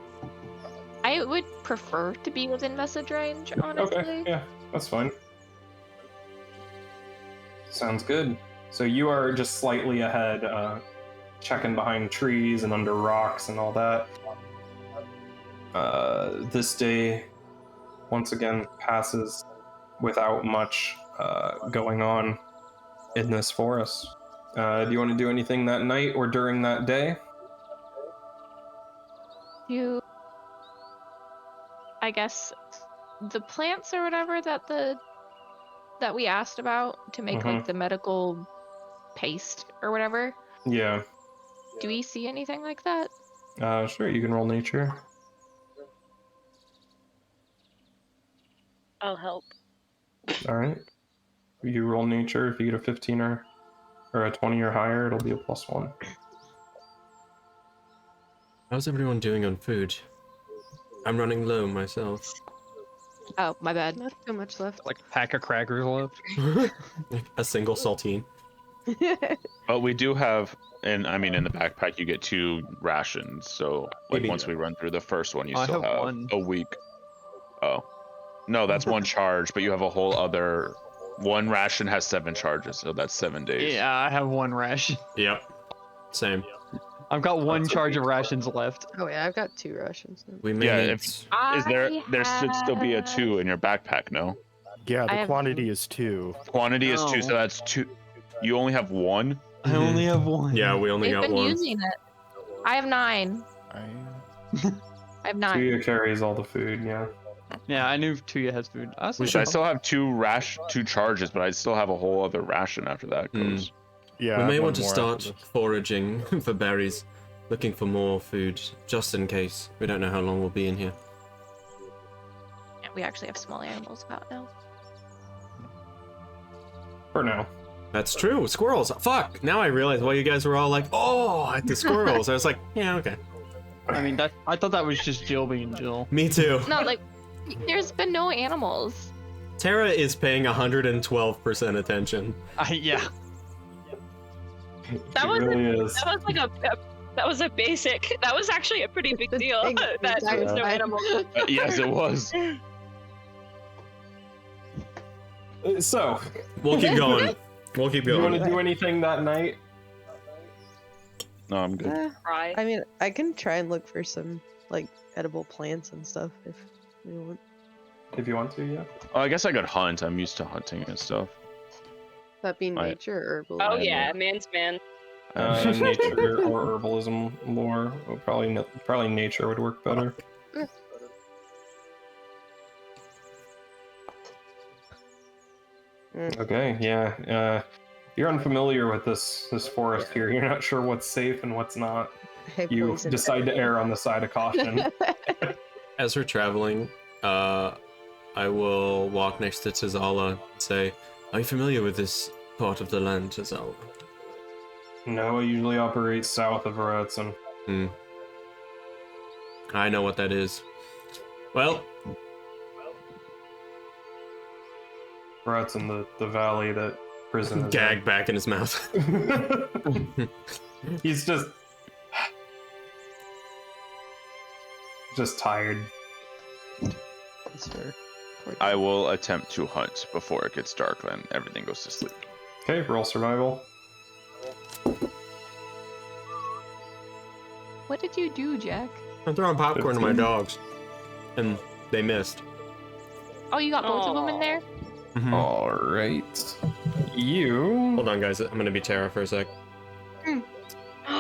I I would prefer to be within message range, honestly. Okay, yeah, that's fine. Sounds good. So you are just slightly ahead, checking behind trees and under rocks and all that. This day, once again, passes without much going on in this forest. Do you want to do anything that night or during that day? I guess the plants or whatever that we asked about to make like the medical paste or whatever. Yeah. Do we see anything like that? Sure, you can roll nature. I'll help. Alright. You roll nature, if you get a 15 or a 20 or higher, it'll be a +1. How's everyone doing on food? I'm running low myself. Oh, my bad. Not too much left. Like a pack of crackers left. A single saltine. But we do have, and I mean, in the backpack you get 2 rations. So like Maybe. once we run through the first one, you I still have have one. a week. Oh, no, that's 1 charge, but you have a whole other. 1 ration has 7 charges, so that's 7 days. Yeah, I have 1 ration. Yep. Same. I've got 1 That's a charge of week. rations left. Oh yeah, I've got 2 rations now. We may Yeah, need... Is there should still be a 2 in your backpack, no? Yeah, I the have- quantity is 2. Quantity is 2, so No. that's 2. You only have 1? I only have 1. Yeah, we only They've got been 1. using it. I have 9. I have 9. Tuya carries all the food, yeah. Yeah, I knew Tuya has food. I We I still have 2 charges, but I still have a whole other ration after that goes. Yeah, We I may have want to one more start after this. foraging for berries, looking for more food, just in case. We don't know how long we'll be in here. Yeah, we actually have small animals about now. For now. That's true. Squirrels. Fuck. Now I realize why you guys were all like, "Oh, at the squirrels." I was like, "Yeah, okay." I mean, I thought that was just Jill being Jill. Me too. No, like, there's been no animals. Tara is paying 112% attention. Yeah. That It was really is. That was like that was a basic. That was actually a pretty big deal. Thing that the there was entire no time. animal. Yes, it was. So, We'll keep going. We'll keep do you want going. to do anything that night? No, I'm good. Right. I mean, I can try and look for some like edible plants and stuff if you want. If you want to, yeah. Oh, I guess I could hunt. I'm used to hunting and stuff. That be I- nature or herbal? Oh I yeah, man's man. Nature or herbalism lore. Well, probably nature would work better. Okay, yeah. You're unfamiliar with this forest here. You're not sure what's safe and what's not. Hey, You poison decide to err on the side of caution. As we're traveling, I will walk next to Tazala and say, "Are you familiar with this part of the land, Tazala?" Noah usually operates south of Rotson. I know what that is. Well, Rotson, the valley that prison is gag back in his mouth. in. He's just tired. That's fair. I will attempt to hunt before it gets dark and everything goes to sleep. Okay, roll survival. What did you do, Jack? I'm throwing popcorn to my 15. dogs, and they missed. Oh, you got both of them in there? All right. You. Hold on, guys. I'm gonna be Tara for a sec. Mm.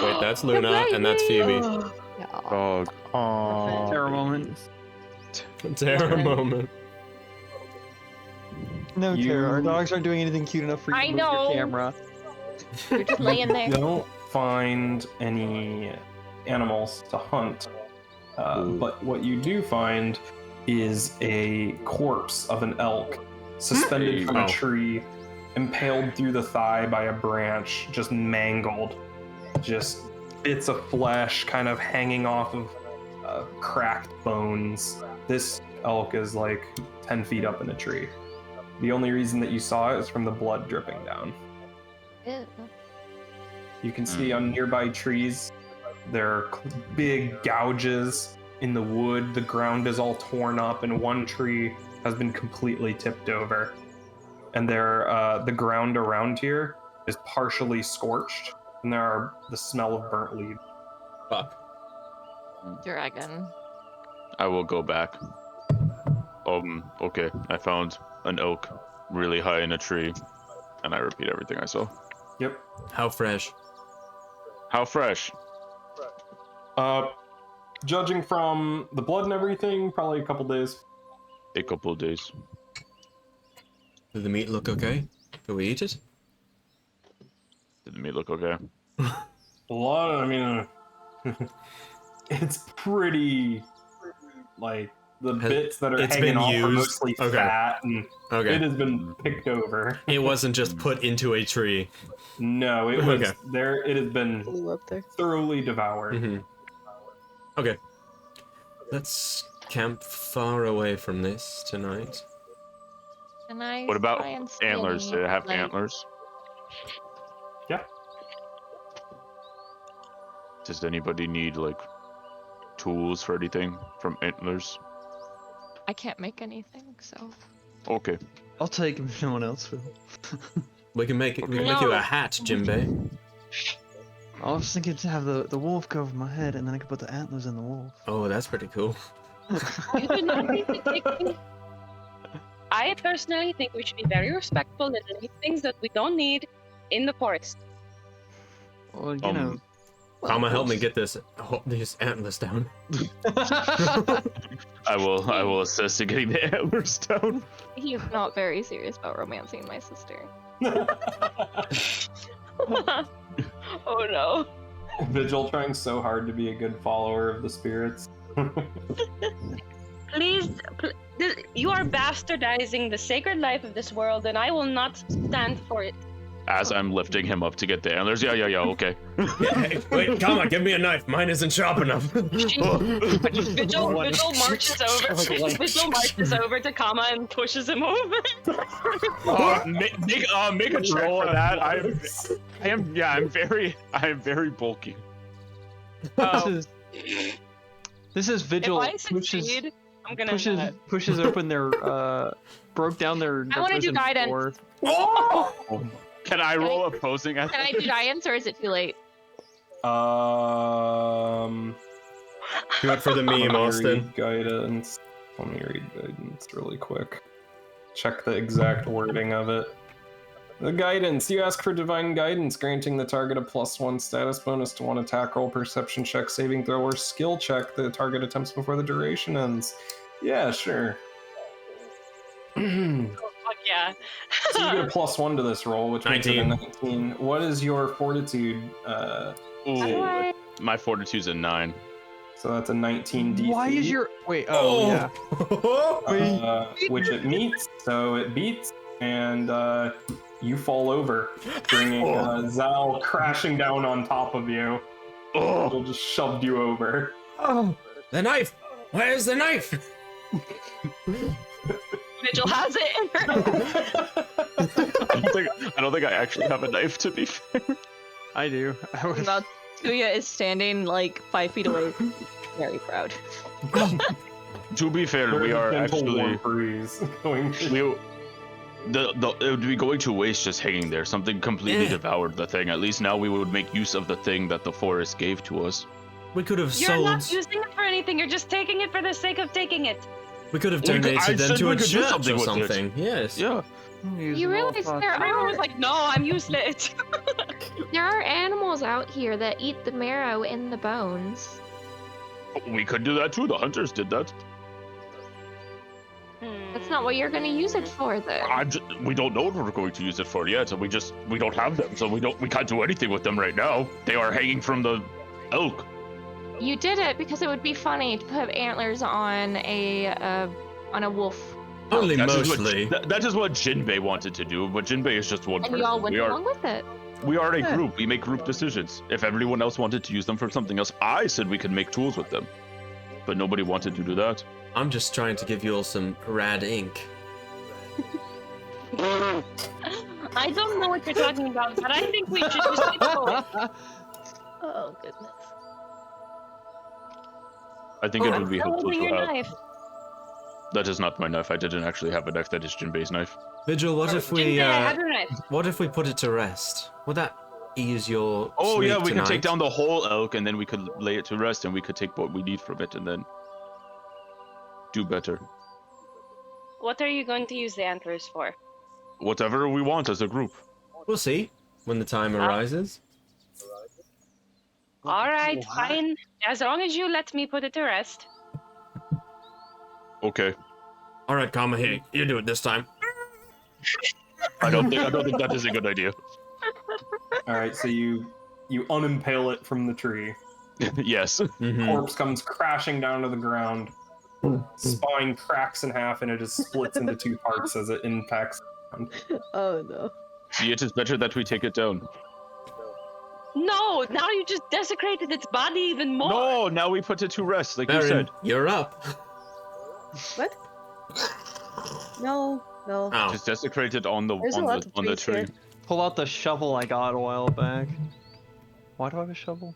Wait, that's Luna, and that's Phoebe. Yeah. Dog. Aww. Terror moment. Tara moment. No, You- Tara, our dogs aren't doing anything cute enough for you I to move know. your camera. You're just laying there. Don't find any animals to hunt, but what you do find is a corpse of an elk suspended from Oh. a tree, impaled through the thigh by a branch, just mangled, just bits of flesh kind of hanging off of cracked bones. This elk is like 10 feet up in a tree. The only reason that you saw it is from the blood dripping down. Ew. You can see on nearby trees there are big gouges in the wood. The ground is all torn up, and one tree has been completely tipped over. And the ground around here is partially scorched, and there are the smell of burnt leaves. Fuck. Dragon. I will go back. Okay. I found an oak really high in a tree, and I repeat everything I saw. Yep. How fresh? How fresh? Judging from the blood and everything, probably a couple days. A couple of days. Did the meat look okay? Can we eat it? Did the meat look okay? It's pretty, like, the bits that are It's hanging been off are used? mostly Okay. fat, and it has been picked over. It wasn't just put into a tree. No, it was Okay. there. It has been Flew up there. thoroughly devoured. Mm-hmm. Okay. Let's camp far away from this tonight. Can I What about try and see antlers? any, Do they have like- antlers? Yeah. Does anybody need, like, tools for anything from antlers? I can't make anything, so. Okay. I'll take him if no one else will. We can make it. We can make you a hat, Jimbei. I was thinking to have the wolf go over my head, and then I could put the antlers in the wolf. Oh, that's pretty cool. You do not need to take things. I personally think we should be very respectful and leave things that we don't need in the forest. Well, you know. Kama, help me get these antlers down. I will assist in getting the antlers down. He's not very serious about romancing my sister. Oh no. Vigil trying so hard to be a good follower of the spirits. Please, you are bastardizing the sacred life of this world, and I will not stand for it. As I'm lifting him up to get the antlers. Yeah, okay. Hey, wait, Kama, give me a knife. Mine isn't sharp enough. Vigil marches over. Vigil marches over to Kama and pushes him over. Make a check for that. I'm very bulky. This is Vigil. If I succeed, I'm gonna pushes open their broke down their. I want to do prison guidance. floor. Oh! Can I roll opposing? Can I do guidance, or is it too late? Do it for the meme, Austin. Guidance. Let me read guidance really quick. Check the exact wording of it. The guidance. You ask for divine guidance, granting the target a +1 status bonus to one attack roll, perception check, saving throw, or skill check the target attempts before the duration ends. Yeah, sure. Fuck yeah. So you get a +1 to this roll, which makes it a 19. 19. What is your fortitude? Ooh, my fortitude's a 9. So that's a 19 DC. Why is your wait? Oh, yeah. Which it meets, so it beats, and you fall over, bringing Zal crashing down on top of you. It'll just shoved you over. Oh, the knife! Where's the knife? Vigil has it in her. I don't think I actually have a knife, to be fair. I do. Now, Tuya is standing like 5 feet away. Very proud. To be fair, we are actually going. It would be going to waste just hanging there. Something completely devoured the thing. At least now we would make use of the thing that the forest gave to us. We could have You're sold. not using it for anything. You're just taking it for the sake of taking it. We could have I donated them said to we a could do church something or with it. something. Yes. Yeah. You realize there Everyone was are like, no, I'm useless. animals out here that eat the marrow in the bones. We could do that too. The hunters did that. That's not what you're going to use it for, though. We don't know what we're going to use it for yet, so we don't have them, so we can't do anything with them right now. They are hanging from the elk. You did it because it would be funny to put antlers on a wolf. Only mostly. That is what Jinbei wanted to do, but Jinbei is just one And person. you all went along with it. We are a group. We make group decisions. If everyone else wanted to use them for something else, I said we could make tools with them. But nobody wanted to do that. I'm just trying to give you all some rad ink. I don't know what you're talking about, but I think we should just go. Oh, goodness. I think it would be That helpful will be to your have. knife. That is not my knife. I didn't actually have a knife. That is Jinbei's knife. Vigil, what if we Jinbei, I have your knife. what if we put it to rest? Would that ease your Oh sleep yeah, we tonight? could take down the whole elk, and then we could lay it to rest, and we could take what we need from it, and then do better. What are you going to use the antlers for? Whatever we want as a group. We'll see when the time arises. All right, What? fine. As long as you let me put it to rest. Okay. All right, Kama, here, you do it this time. I don't think that is a good idea. All right, so you unimpale it from the tree. Yes. Mhm. Corpse comes crashing down to the ground. Spine cracks in half, and it just splits into two parts as it impacts. Oh no. See, it is better that we take it down. No, now you just desecrated its body even more. No, now we put it to rest, like you Baron, said. you're up. What? No, no. Oh. Just desecrate it on the There's a lot of on the trees tree. here. Pull out the shovel I got a while back. Why do I have a shovel?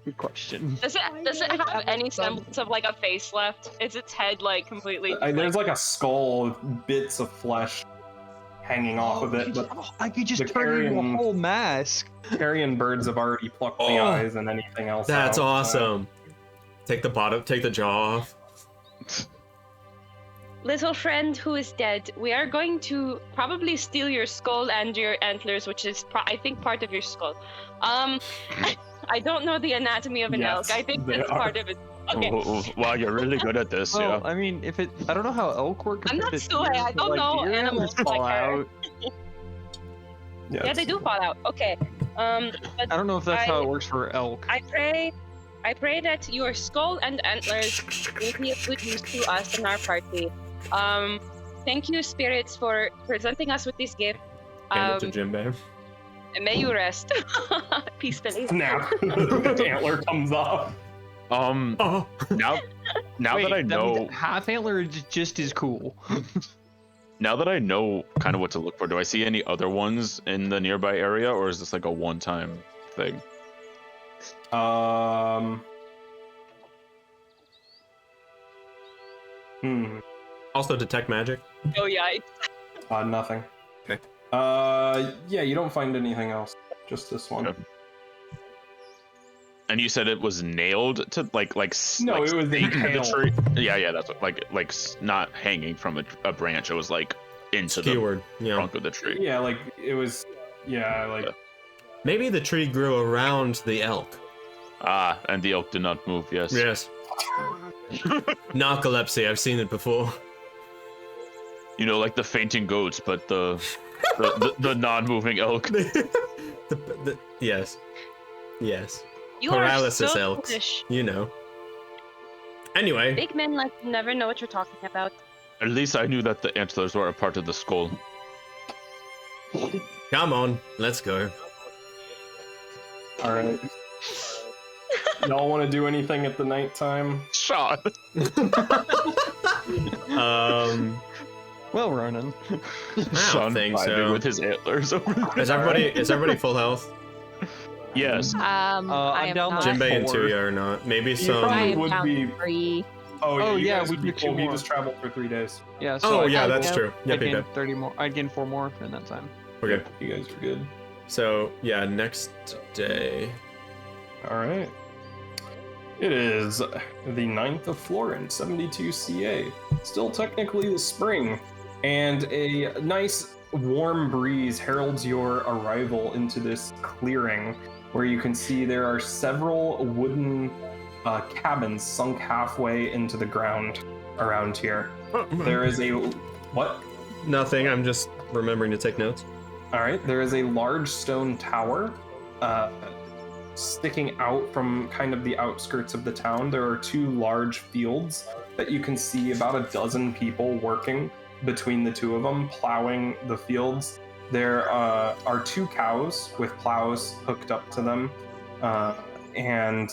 Good question. Does it have any semblance of like a face left? Is its head like completely? There's like a skull with bits of flesh hanging off of it, but I could just the turn it into a carrion- whole mask. carrion birds have already plucked the Oh. eyes and anything else. That's out, awesome. Take the bottom, take the jaw off. Little friend who is dead, we are going to probably steal your skull and your antlers, which is I think part of your skull. I don't know the anatomy of an Yes, elk. I think they that's are. part of it. Okay. Oh, wow, you're really good at this, Well, yeah. I mean, if it, I don't know how elk work. I'm compared not to Tuya, deer, I but, don't like, know deer animals fall like her. out. Yeah, they do fall out. Okay. But I don't know if that's how it works for elk. I pray that your skull and antlers will be of good use to us and our party. Thank you, spirits, for presenting us with this gift. Hand it to Jinbei. May you rest peacefully. Snap! The antler comes off. Oh. Now Wait, that I know, means half antler is just as cool. now that I know kind of what to look for, do I see any other ones in the nearby area, or is this like a one-time thing? Also detect magic. Oh yeah. Nothing. Okay. Yeah, you don't find anything else. Just this one. Okay. And you said it was nailed to like No, like it was stake in the impaled. tree. Yeah, that's what, like not hanging from a branch. It was like into the Keyword. Yeah. trunk of the tree. Yeah, like it was. Yeah, like Yeah. Maybe the tree grew around the elk. Ah, and the elk did not move. Yes. Yes. Narcolepsy. I've seen it before. You know, like the fainting goats, but the non-moving elk. Yes. Yes. You Paralysis are so elks. foolish. You know. Anyway. Big men like you never know what you're talking about. At least I knew that the antlers were a part of the skull. Come on. Let's go. all right. Y'all want to do anything at the nighttime? Sean. Well, Ronan. I don't Sean think vibing so. with his antlers over there. Is everybody full health? Yes. I I'm am down not. like Jinbei and 4. Tuya are not. Maybe You some. I probably am would down be. 3. Oh yeah, you guys we would be did 2 cool. We more. just traveled for 3 days. Yeah. So Oh yeah, I that's know. true. I Yep, gained yep. 30 more. I gained 4 more in that time. Okay. You guys are good. So yeah, next day. All right. It is the 9th of Florence, 72 CA. Still technically the spring, and a nice warm breeze heralds your arrival into this clearing, where you can see there are several wooden cabins sunk halfway into the ground around here. There is a what? Nothing. I'm just remembering to take notes. All right, there is a large stone tower sticking out from kind of the outskirts of the town. There are 2 large fields that you can see about a dozen people working between the 2 of them, plowing the fields. There are 2 cows with plows hooked up to them, and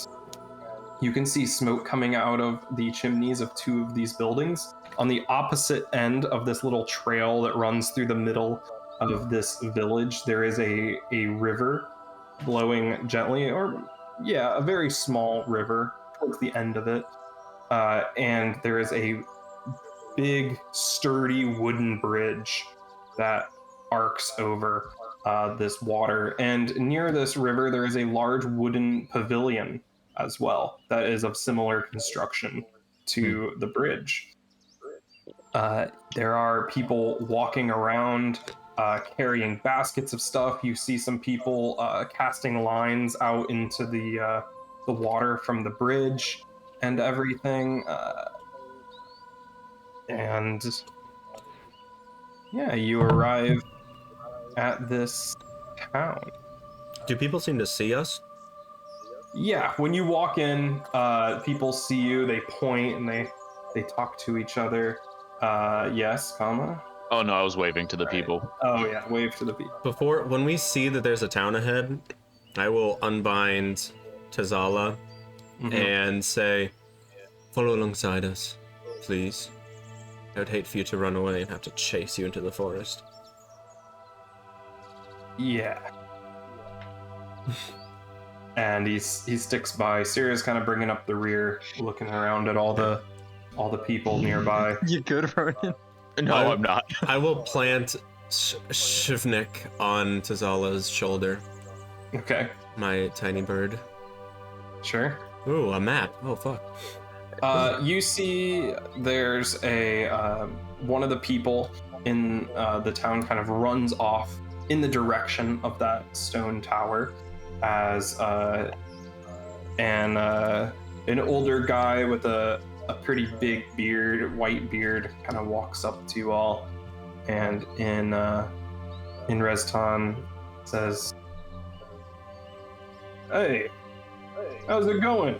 you can see smoke coming out of the chimneys of 2 of these buildings. On the opposite end of this little trail that runs through the middle of this village, there is a river blowing gently, or yeah, a very small river towards the end of it. and there is a big, sturdy wooden bridge that arcs over this water. And near this river, there is a large wooden pavilion as well that is of similar construction to the bridge. There are people walking around carrying baskets of stuff. You see some people casting lines out into the water from the bridge and everything. And yeah, you arrive at this town. Do people seem to see us? Yeah, when you walk in, people see you, they point, and they talk to each other. Yes, comma? Oh no, I was waving to the people. Oh yeah, wave to the people. When we see that there's a town ahead, I will unbind Tazala and say, follow alongside us, please. I would hate for you to run away and have to chase you into the forest. Yeah. And he sticks by. Sirius kind of bringing up the rear, looking around at all the people nearby. You good, Ronan? No, I'm not. I will plant Shivnik on Tazala's shoulder. Okay. My tiny bird. Sure. Ooh, a map. Oh, fuck. You see there's a one of the people in the town kind of runs off in the direction of that stone tower as an older guy with a pretty big beard, white beard, kind of walks up to you all, and in Reston says, "Hey, how's it going?"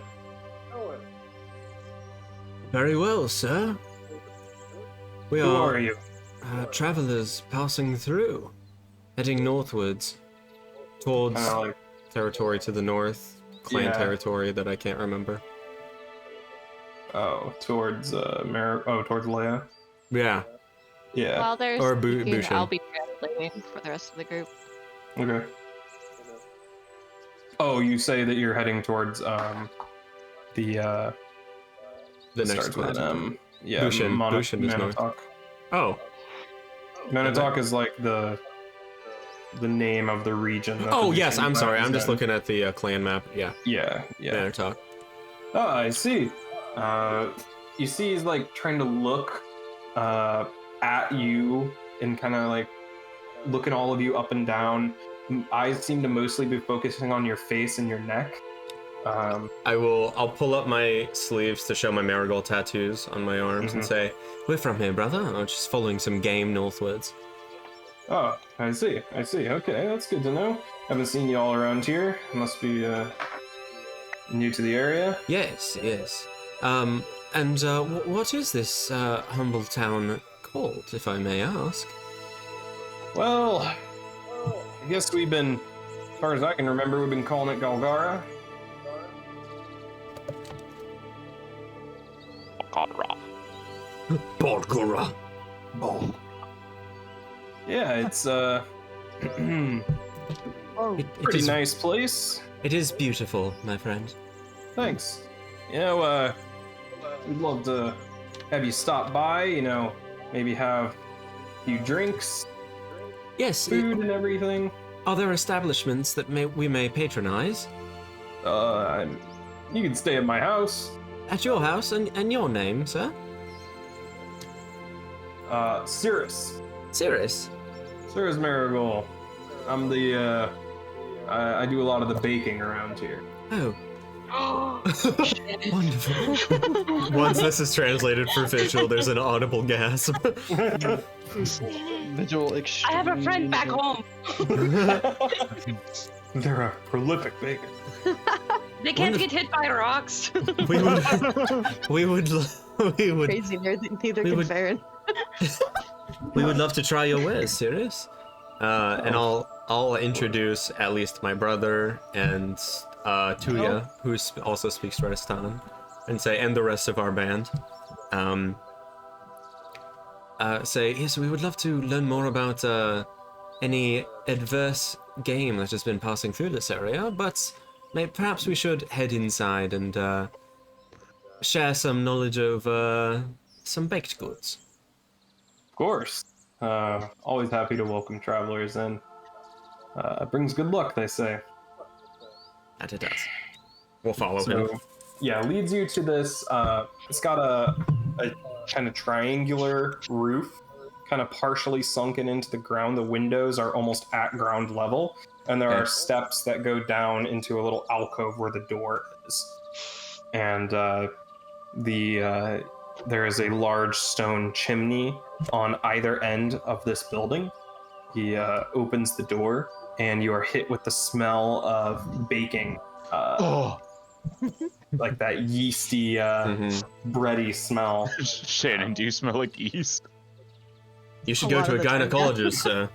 Very well, sir. We Who are you? Travelers passing through, heading northwards towards territory to the north, clan territory that I can't remember. Oh, towards towards Leia. Yeah. Yeah. While there's Or speaking, Bushin. I'll be translating for the rest of the group. Okay. Oh, you say that you're heading towards the next starts with an M. Yeah, Bushin. Bushin is north. Manotok. Oh. Manotok is like the name of the region. that Oh the yes, Bushin I'm sorry. clan I'm is just in. looking at the clan map. Yeah. Yeah. Manotok. Oh, I see. You see he's like trying to look at you and kind of like looking all of you up and down. Eyes seem to mostly be focusing on your face and your neck. I'll pull up my sleeves to show my marigold tattoos on my arms and say, "We're from here, brother. I'm just following some game northwards." Oh, I see. Okay, that's good to know. Haven't seen you all around here. Must be new to the area. Yes. And what is this humble town called, if I may ask? Well, I guess as far as I can remember, we've been calling it Galgara. Galgara. Yeah, it's pretty nice place. It is beautiful, my friend. Thanks. You know, we'd love to have you stop by, maybe have a few drinks, Yes. food and everything. Are there establishments that we may patronize? You can stay at my house. At your house, and your name, sir? Cirrus. Cirrus. Cirrus Marigold. I'm the, I do a lot of the baking around here. Oh. Wonderful. Once this is translated for Vigil, there's an audible gasp. Vigil I have a friend back home. They're a prolific baker. They can't get hit by rocks. We would Crazy nerd, neither can Farron. we would love to try your wares, Cirrus. And I'll introduce at least my brother and Tuya, who also speaks Restan, and the rest of our band. Say, yes, we would love to learn more about any adverse game that has been passing through this area, but perhaps we should head inside and share some knowledge of some baked goods. Of course. Always happy to welcome travelers in. Brings good luck, they say. That it does. We'll follow him. Yeah, leads you to this. It's got a kind of triangular roof, kind of partially sunken into the ground. The windows are almost at ground level, and there are steps that go down into a little alcove where the door is. And there is a large stone chimney on either end of this building. He opens the door, and you are hit with the smell of baking. Like that yeasty, bready smell. Shannon, do you smell like yeast? You should go to a gynecologist, sir.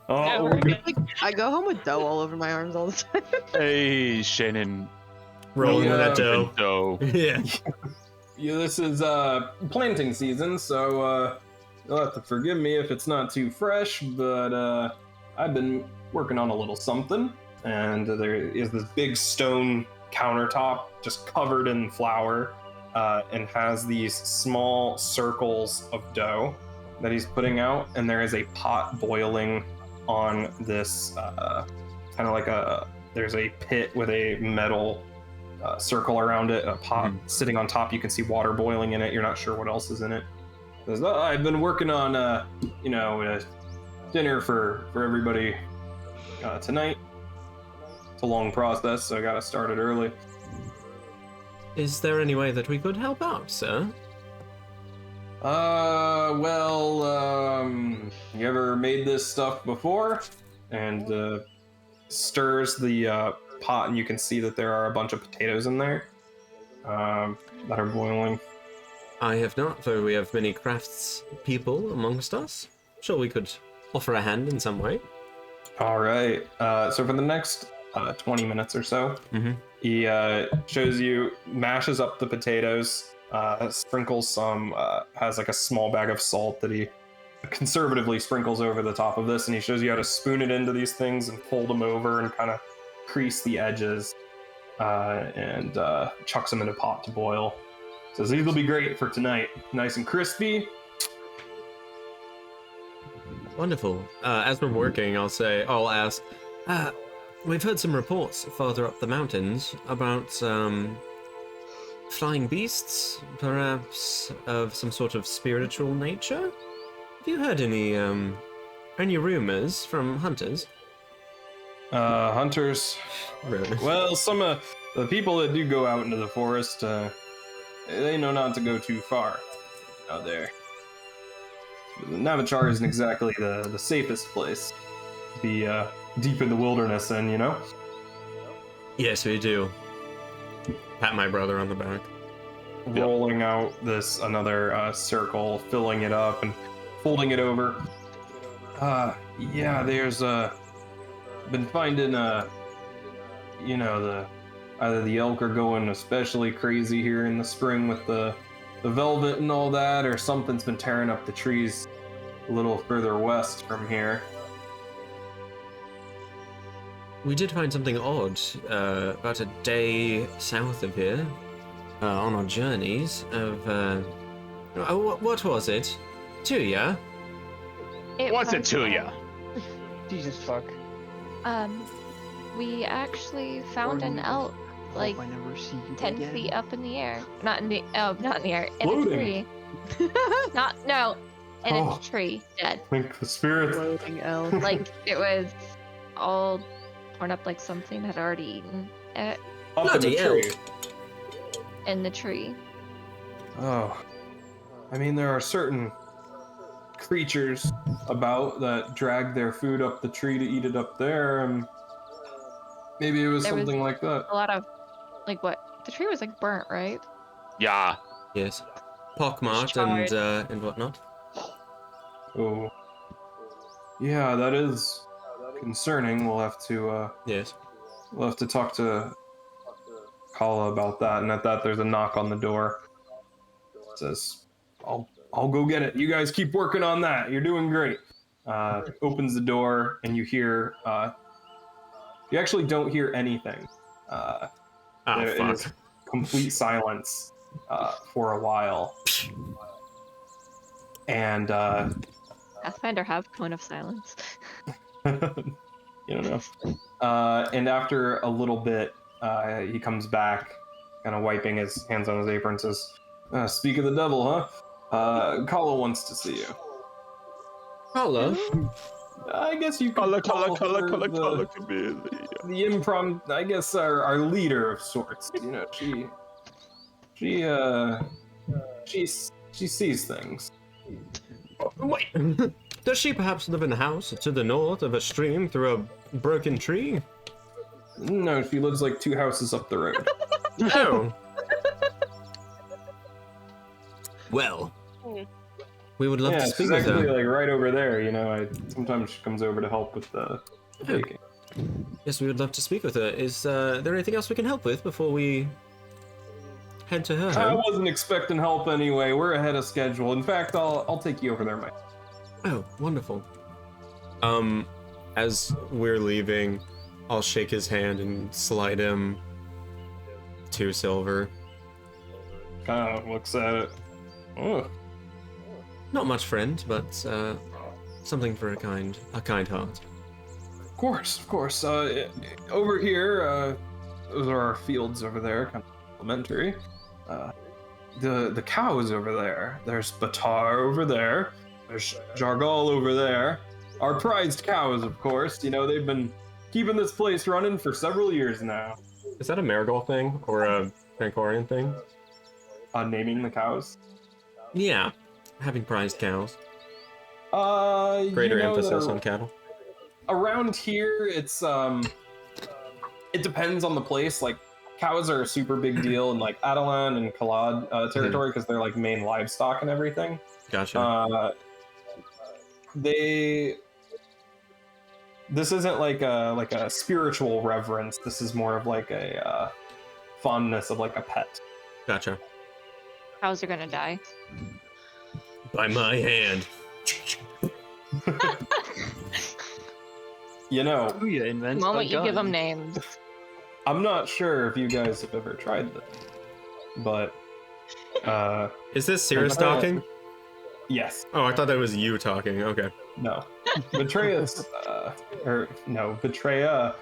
I go home with dough all over my arms all the time. Hey, Shannon. Rolling with that dough. Yeah. This is planting season, so you'll have to forgive me if it's not too fresh, but I've been working on a little something. And there is this big stone countertop just covered in flour, and has these small circles of dough that he's putting out. And there is a pot boiling on this kind of like there's a pit with a metal circle around it, a pot sitting on top. You can see water boiling in it. You're not sure what else is in it. Says, I've been working on dinner for everybody tonight. It's a long process, so I gotta start it early. Is there any way that we could help out, sir? You ever made this stuff before? And stirs the pot, and you can see that there are a bunch of potatoes in there that are boiling. I have not, though we have many crafts people amongst us. Sure, we could offer a hand in some way. All right. So for the next 20 minutes or so, he shows you, mashes up the potatoes, sprinkles some, has like a small bag of salt that he conservatively sprinkles over the top of this, and he shows you how to spoon it into these things and fold them over and kind of crease the edges, and chucks them in a pot to boil. Says these will be great for tonight, nice and crispy. Wonderful. As we're working, I'll ask, we've heard some reports farther up the mountains about flying beasts, perhaps of some sort of spiritual nature. Have you heard any rumors from hunters? Hunters? Really? Well, some of the people that do go out into the forest, they know not to go too far out there. Navachar isn't exactly the safest place to be deep in the wilderness in, you know? Yes, we do. Pat my brother on the back. Rolling out another circle, filling it up and folding it over. There's been finding either the elk are going especially crazy here in the spring with the velvet and all that, or something's been tearing up the trees a little further west from here. We did find something odd about a day south of here on our journeys of what was it? Tuya? What's it, Tuya? Jesus fuck. We actually found an elk like 10 feet up in the air. Not in the air, in a tree. In a tree, dead. Like the spirit. Floating elk. Like it was all torn up, like something had already eaten it. Up in the tree. In the tree. Oh. I mean, there are certain creatures about that drag their food up the tree to eat it up there, and maybe it was something like that. A lot of, like what? The tree was like burnt, right? Yeah. Yes. Pockmarked and whatnot. Oh. Yeah, that is concerning. We'll have to yes. We'll have to talk to Kala about that. And at that, there's a knock on the door. It says, I'll go get it. You guys keep working on that. You're doing great. Opens the door, and you hear. You actually don't hear anything. in this complete silence for a while. And Pathfinder have cone of silence. you don't know. And after a little bit, he comes back, kind of wiping his hands on his apron, and says, "Speak of the devil, huh? Kala wants to see you." Kala? I guess you could call her the impromptu, I guess our leader of sorts. You know, she sees things. Wait, does she perhaps live in a house to the north of a stream through a broken tree? No, she lives like 2 houses up the road. Oh. Well, we would love to speak she's with actually her. like right over there. You know, sometimes she comes over to help with the baking. Yes, we would love to speak with her. Is there anything else we can help with before we head to her I home? wasn't expecting help anyway. We're ahead of schedule. In fact, I'll take you over there, Mike. Oh, wonderful. As we're leaving, I'll shake his hand and slide him 2 silver. Kind of looks at it. Oh, Not much, friend, but something for a kind heart. of course. Over here, those are our fields over there, kind of elementary. The cows over there. There's Batar over there. There's Jargal over there. Our prized cows, of course. You know, they've been keeping this place running for several years now. Is that a Marigold thing or a Francorian thing? Naming the cows. Yeah, having prized cows. Greater emphasis on cattle. Around here, it's it depends on the place. Like, cows are a super big deal in like Adelan and Kalad territory because they're like main livestock and everything. Gotcha. This isn't like a spiritual reverence. This is more of like a fondness of like a pet. Gotcha. Cows are gonna die. By my hand. You know, Tuya invents The a moment you give gun. them names. I'm not sure if you guys have ever tried this, but Is this Cirrus talking? yes. Oh, I thought that was you talking. Okay. No. Betrayus, Betraya,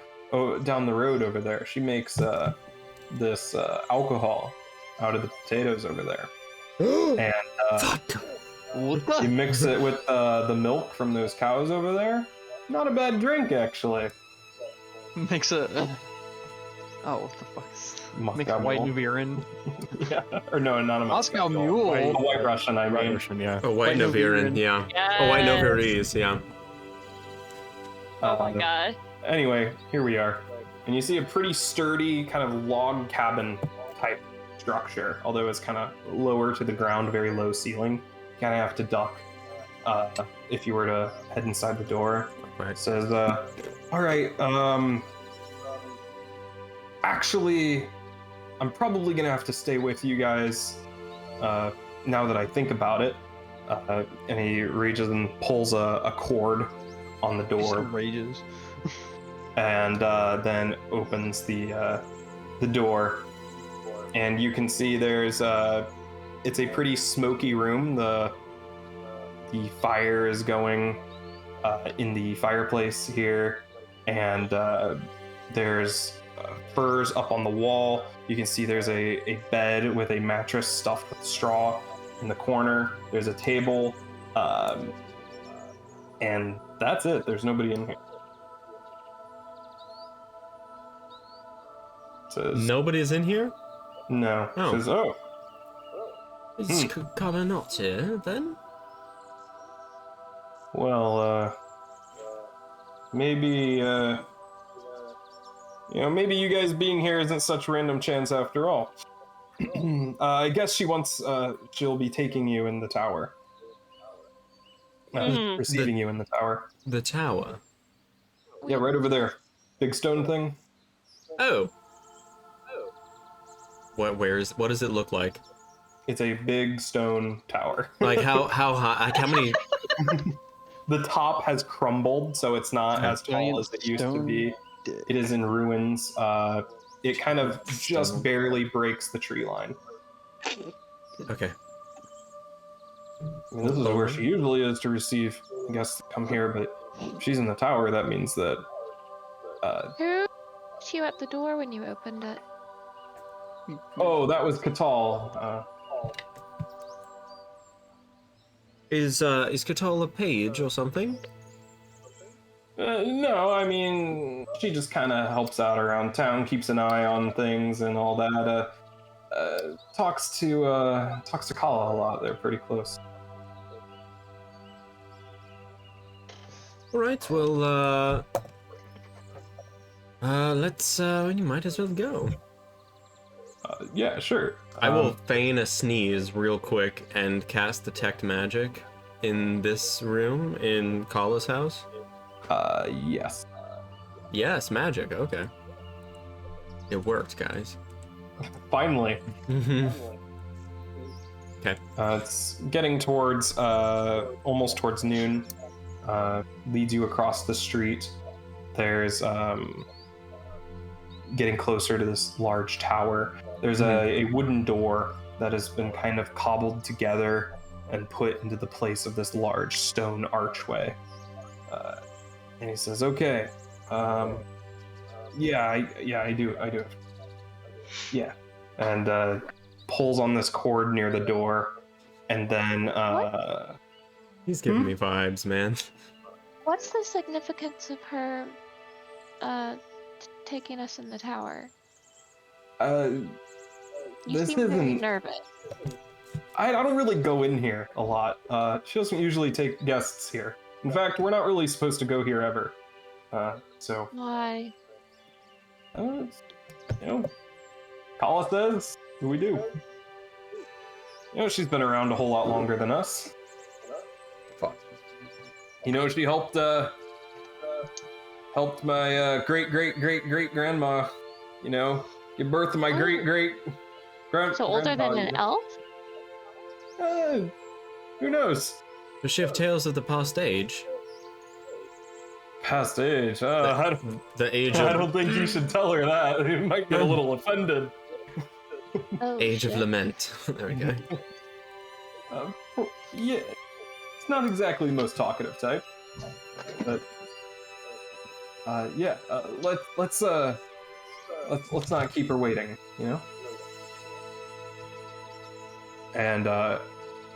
down the road over there, she makes this alcohol out of the potatoes over there. And you mix it with the milk from those cows over there. Not a bad drink, actually. Makes a. Oh, what the fuck? Makes Moscow white Mule. Nuviran. Yeah. Or no, not a Moscow Mule. A white Russian, I mean. Russian, yeah. A white White Noviran, Noviran. yeah. Yes. A white Noviris, yeah. Oh my god. Anyway, here we are. And you see a pretty sturdy kind of log cabin type structure, although it's kind of lower to the ground, very low ceiling. You kind of have to duck if you were to head inside the door. Right. It says, all right, actually, I'm probably going to have to stay with you guys now that I think about it. And he reaches and pulls a cord on the door. Rages. And then opens the door, and you can see there's it's a pretty smoky room. The fire is going in the fireplace here, and there's furs up on the wall. You can see there's a bed with a mattress stuffed with straw in the corner. There's a table, and that's it. There's nobody in here. Says, Nobody's in here? no. Oh. Says, oh, Is Kala not here, then? well, maybe, maybe you guys being here isn't such random chance after all. I guess she'll be taking you in the tower. Receiving you in the tower. The tower? Yeah, right over there. Big stone thing. Oh. What does it look like? It's a big stone tower. Like how high? Like how many? The top has crumbled, so it's not as tall as it used to be. It is in ruins. it kind of just barely breaks the tree line. Okay. I mean, this is where she usually is to receive guests that come here, but if she's in the tower, that means that... Who put you at the door when you opened it? Oh, that was Katal. Is Katal a page or something? No, I mean, she just kind of helps out around town, keeps an eye on things and all that. Talks to Kala a lot. They're pretty close. All right. Well, let's. You might as well go. Yeah, sure. I will feign a sneeze real quick and cast detect magic in this room in Kala's house. Yes. Yes, magic. Okay. It worked, guys. Finally. Okay. It's getting towards almost towards noon. Leads you across the street. There's getting closer to this large tower. There's a wooden door that has been kind of cobbled together and put into the place of this large stone archway. And he says, "Okay, yeah, I do. Yeah," and pulls on this cord near the door, and then he's giving me vibes, man. What's the significance of her taking us in the tower? You this seem very isn't. nervous. I don't really go in here a lot. She doesn't usually take guests here. In fact, we're not really supposed to go here ever. So. Why? You know, Kala says, we do. You know, she's been around a whole lot longer than us. Fuck. You know, she helped my great grandma, you know, give birth to my great grandpa. So older than an elf? Who knows? Does she have tales of the past age? Past age? The age I of don't think you should tell her that. You might get a little offended. Oh, age shit. of lament. There we go. Yeah, it's not exactly the most talkative type, but yeah. Let's not keep her waiting, you know. And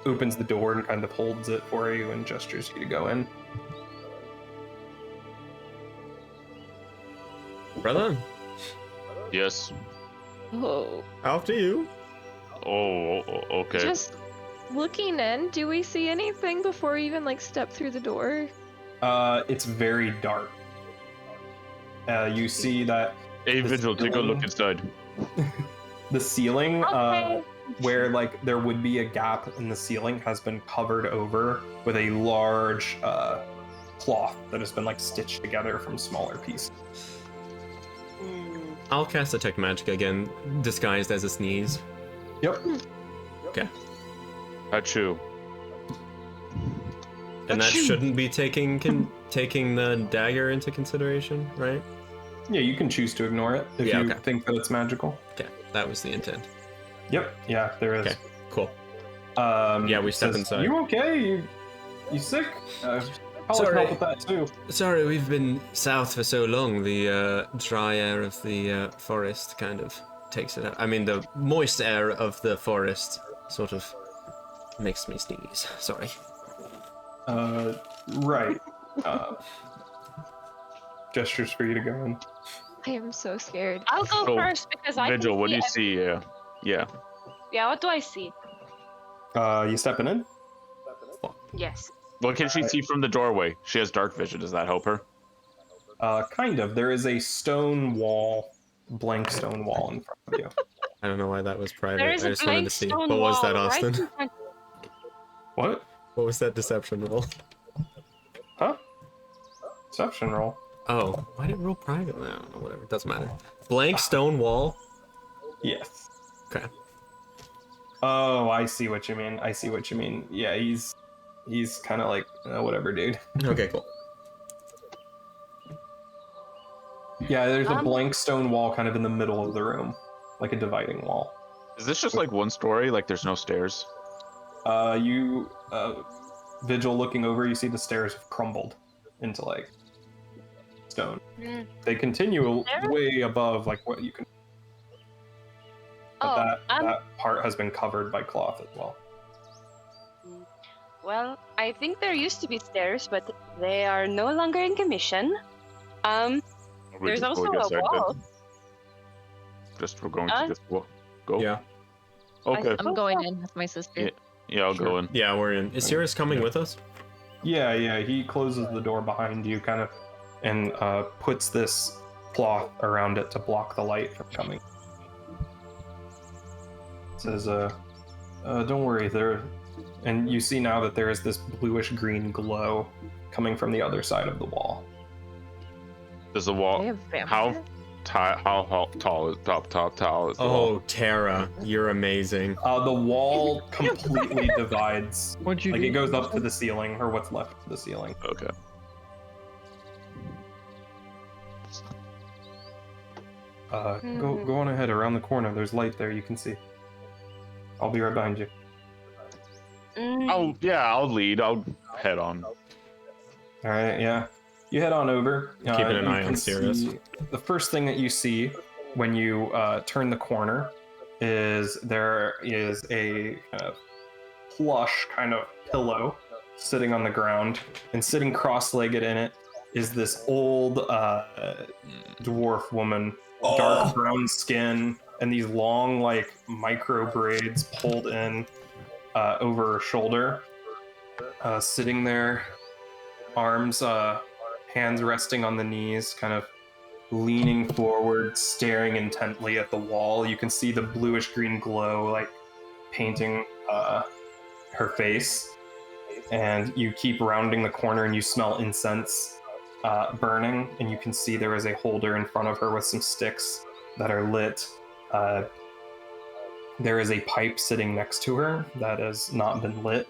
opens the door and kind of holds it for you and gestures you to go in. Brother, Yes. Oh. after you. Oh, okay. Just looking in, do we see anything before we even like step through the door? It's very dark. You see that Hey, the Vigil, take a look ceiling- inside. the ceiling, Okay. where like there would be a gap in the ceiling, has been covered over with a large cloth that has been like stitched together from smaller pieces. I'll cast detect magic again, disguised as a sneeze. Yep. Okay. Achoo. And that Achoo. shouldn't be taking the dagger into consideration, right? Yeah, you can choose to ignore it if Yeah, you okay. think that it's magical. Okay, that was the intent. Yep. Yeah, there is. Okay, cool. Yeah, we step inside. You okay? You sick? I'll Sorry. help with that too. Sorry, we've been south for so long. The dry air of the forest kind of takes it out. I mean, the moist air of the forest sort of makes me sneeze. Sorry. Right. Gestures for you to go in. I am so scared. I'll go So, first because I Vigil, can what do you see. see? Yeah. Yeah, what do I see? You stepping in? Yes. What can she see from the doorway? She has dark vision. Does that help her? Kind of. There is a stone wall, blank stone wall in front of you. I don't know why that was private. There is I a just wanted to blank see. stone What was that, wall right Austin? in front- What? What was that deception roll? Huh? Deception roll. Oh, why did it roll private? I don't know, whatever. It doesn't matter. Blank stone wall? Yes. Okay. Oh, I see what you mean. Yeah, he's kind of like whatever, dude. Okay, cool. Yeah, there's a blank stone wall kind of in the middle of the room, like a dividing wall. Is this just like one story? Like there's no stairs? Vigil looking over, you see the stairs have crumbled into like stone. They continue way above like what you can. But that part has been covered by cloth as well. Well, I think there used to be stairs, but they are no longer in commission. There's also a wall. We're going to just go? Yeah. Okay. I'm going in with my sister. Yeah, I'll go in. Yeah, we're in. Is Sirius coming with us? Yeah, he closes the door behind you kind of and puts this cloth around it to block the light from coming. Says, don't worry, and you see now that there is this bluish green glow coming from the other side of the wall. Does the wall? How tall is the wall? Tara, you're amazing. The wall completely divides. What'd you like do? it goes up to the ceiling, or what's left of the ceiling. Okay. Go on ahead around the corner. There's light there. You can see. I'll be right behind you. I'll lead. I'll head on. All right, yeah. You head on over. Keeping an eye on Sirius. The first thing that you see when you turn the corner is there is a plush kind of pillow sitting on the ground, and sitting cross-legged in it is this old dwarf woman, dark brown skin, and these long like micro braids pulled in over her shoulder, sitting there, arms, hands resting on the knees, kind of leaning forward, staring intently at the wall. You can see the bluish green glow like painting her face, and you keep rounding the corner and you smell incense burning, and you can see there is a holder in front of her with some sticks that are lit. There is a pipe sitting next to her that has not been lit,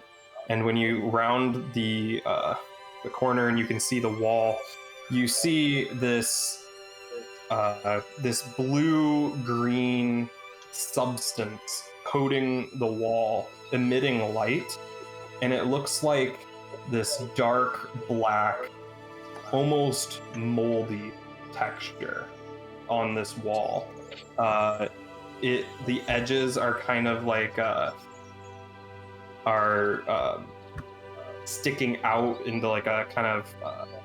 and when you round the corner and you can see the wall, you see this this blue-green substance coating the wall, emitting light, and it looks like this dark black, almost moldy texture on this wall. The edges are kind of like sticking out into like a kind of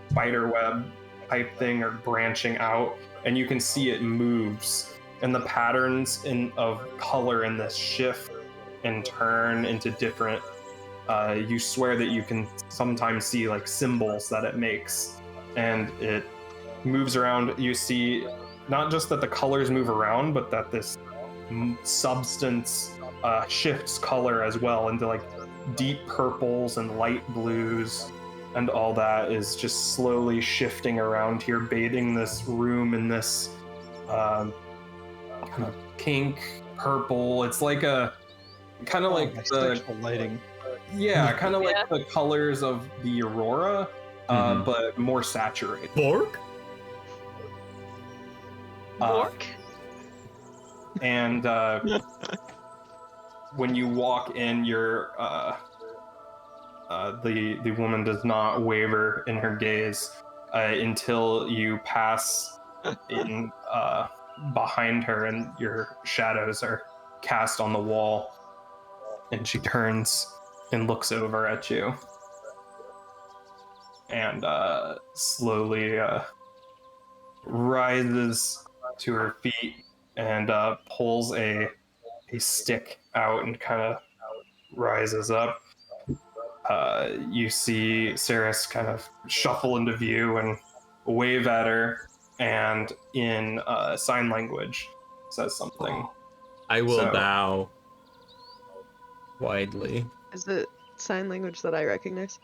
spider web type thing, or branching out, and you can see it moves, and the patterns of color in this shift and turn into different you swear that you can sometimes see like symbols that it makes, and it moves around. You see not just that the colors move around, but that this substance shifts color as well into like deep purples and light blues, and all that is just slowly shifting around here, bathing this room in this kind of pink purple. It's like a kind of like the lighting. Yeah, kind of like the colors of the aurora, but more saturated. Bork? Bork? And when you walk in, you're the woman does not waver in her gaze until you pass in behind her, and your shadows are cast on the wall, and she turns and looks over at you, and slowly rises to her feet and pulls a stick out and kind of rises up. You see Ceres kind of shuffle into view and wave at her, and in sign language says something. I will bow widely. Is it sign language that I recognize?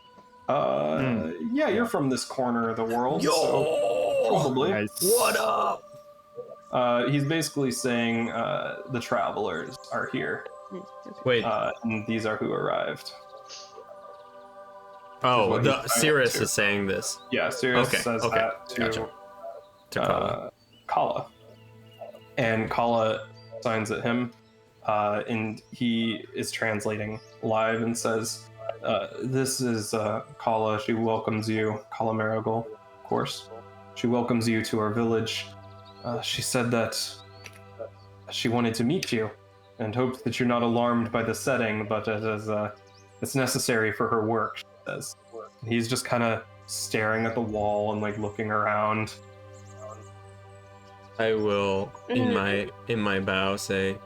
Yeah, you're from this corner of the world. So probably. Nice. What up? He's basically saying the travelers are here. Wait. And these are who arrived. Oh, Cirrus is saying this. Yeah, Cirrus says okay. that to Gotcha. To Kala. Kala. And Kala signs at him, and he is translating live and says, this is Kala. She welcomes you, Kala Marigold, of course. She welcomes you to our village. She said that she wanted to meet you and hoped that you're not alarmed by the setting, but it's necessary for her work, she says. And he's just kind of staring at the wall and like looking around. I will, in my bow, say,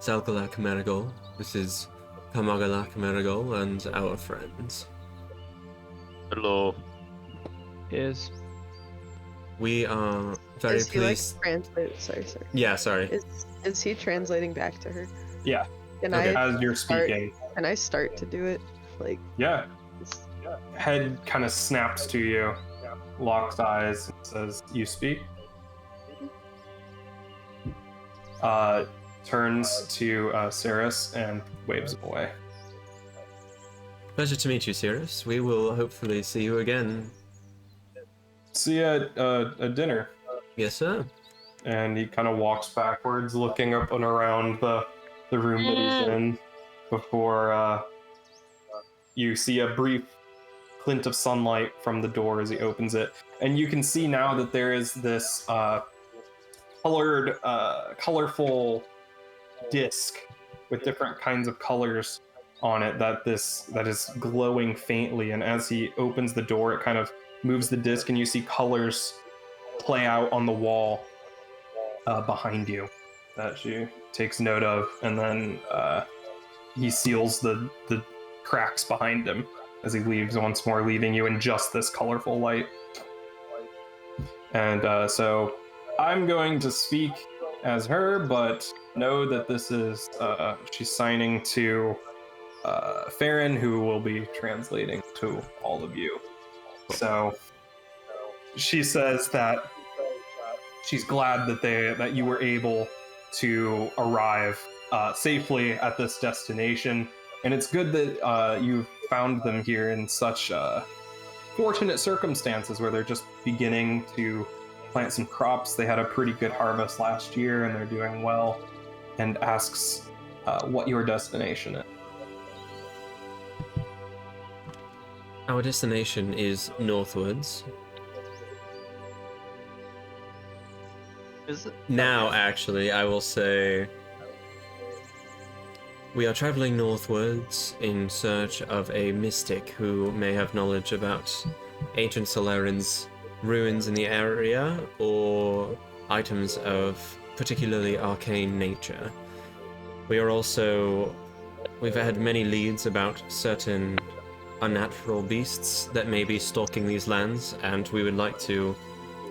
Zalgalak Marigold, this is Kamagalak Marigold and our friends. Hello. Is We are very Is he like pleased. sorry. Yeah, sorry. Is he translating back to her? Yeah. Can Okay. I As you're speaking. Can I start to do it? Like Yeah. this- Head kind of snaps to you, locks eyes, and says, "You speak." Turns to Cirrus and waves him away. Pleasure to meet you, Cirrus. We will hopefully see you again. See you at dinner. Yes, sir. And he kind of walks backwards, looking up and around the room that he's in, before you see a brief glint of sunlight from the door as he opens it. And you can see now that there is this colorful disc with different kinds of colors on it that is glowing faintly. And as he opens the door, it kind of moves the disc, and you see colors play out on the wall behind you that she takes note of, and then he seals the cracks behind him as he leaves once more, leaving you in just this colorful light. And so I'm going to speak as her, but know that this is she's signing to Farron, who will be translating to all of you. So she says that she's glad that you were able to arrive safely at this destination, and it's good that you found them here in such fortunate circumstances where they're just beginning to plant some crops. They had a pretty good harvest last year, and they're doing well. And asks what your destination is. Our destination is northwards. is it? Now, actually, I will say we are traveling northwards in search of a mystic who may have knowledge about ancient Solarian's ruins in the area or items of particularly arcane nature. We've had many leads about certain unnatural beasts that may be stalking these lands, and we would like to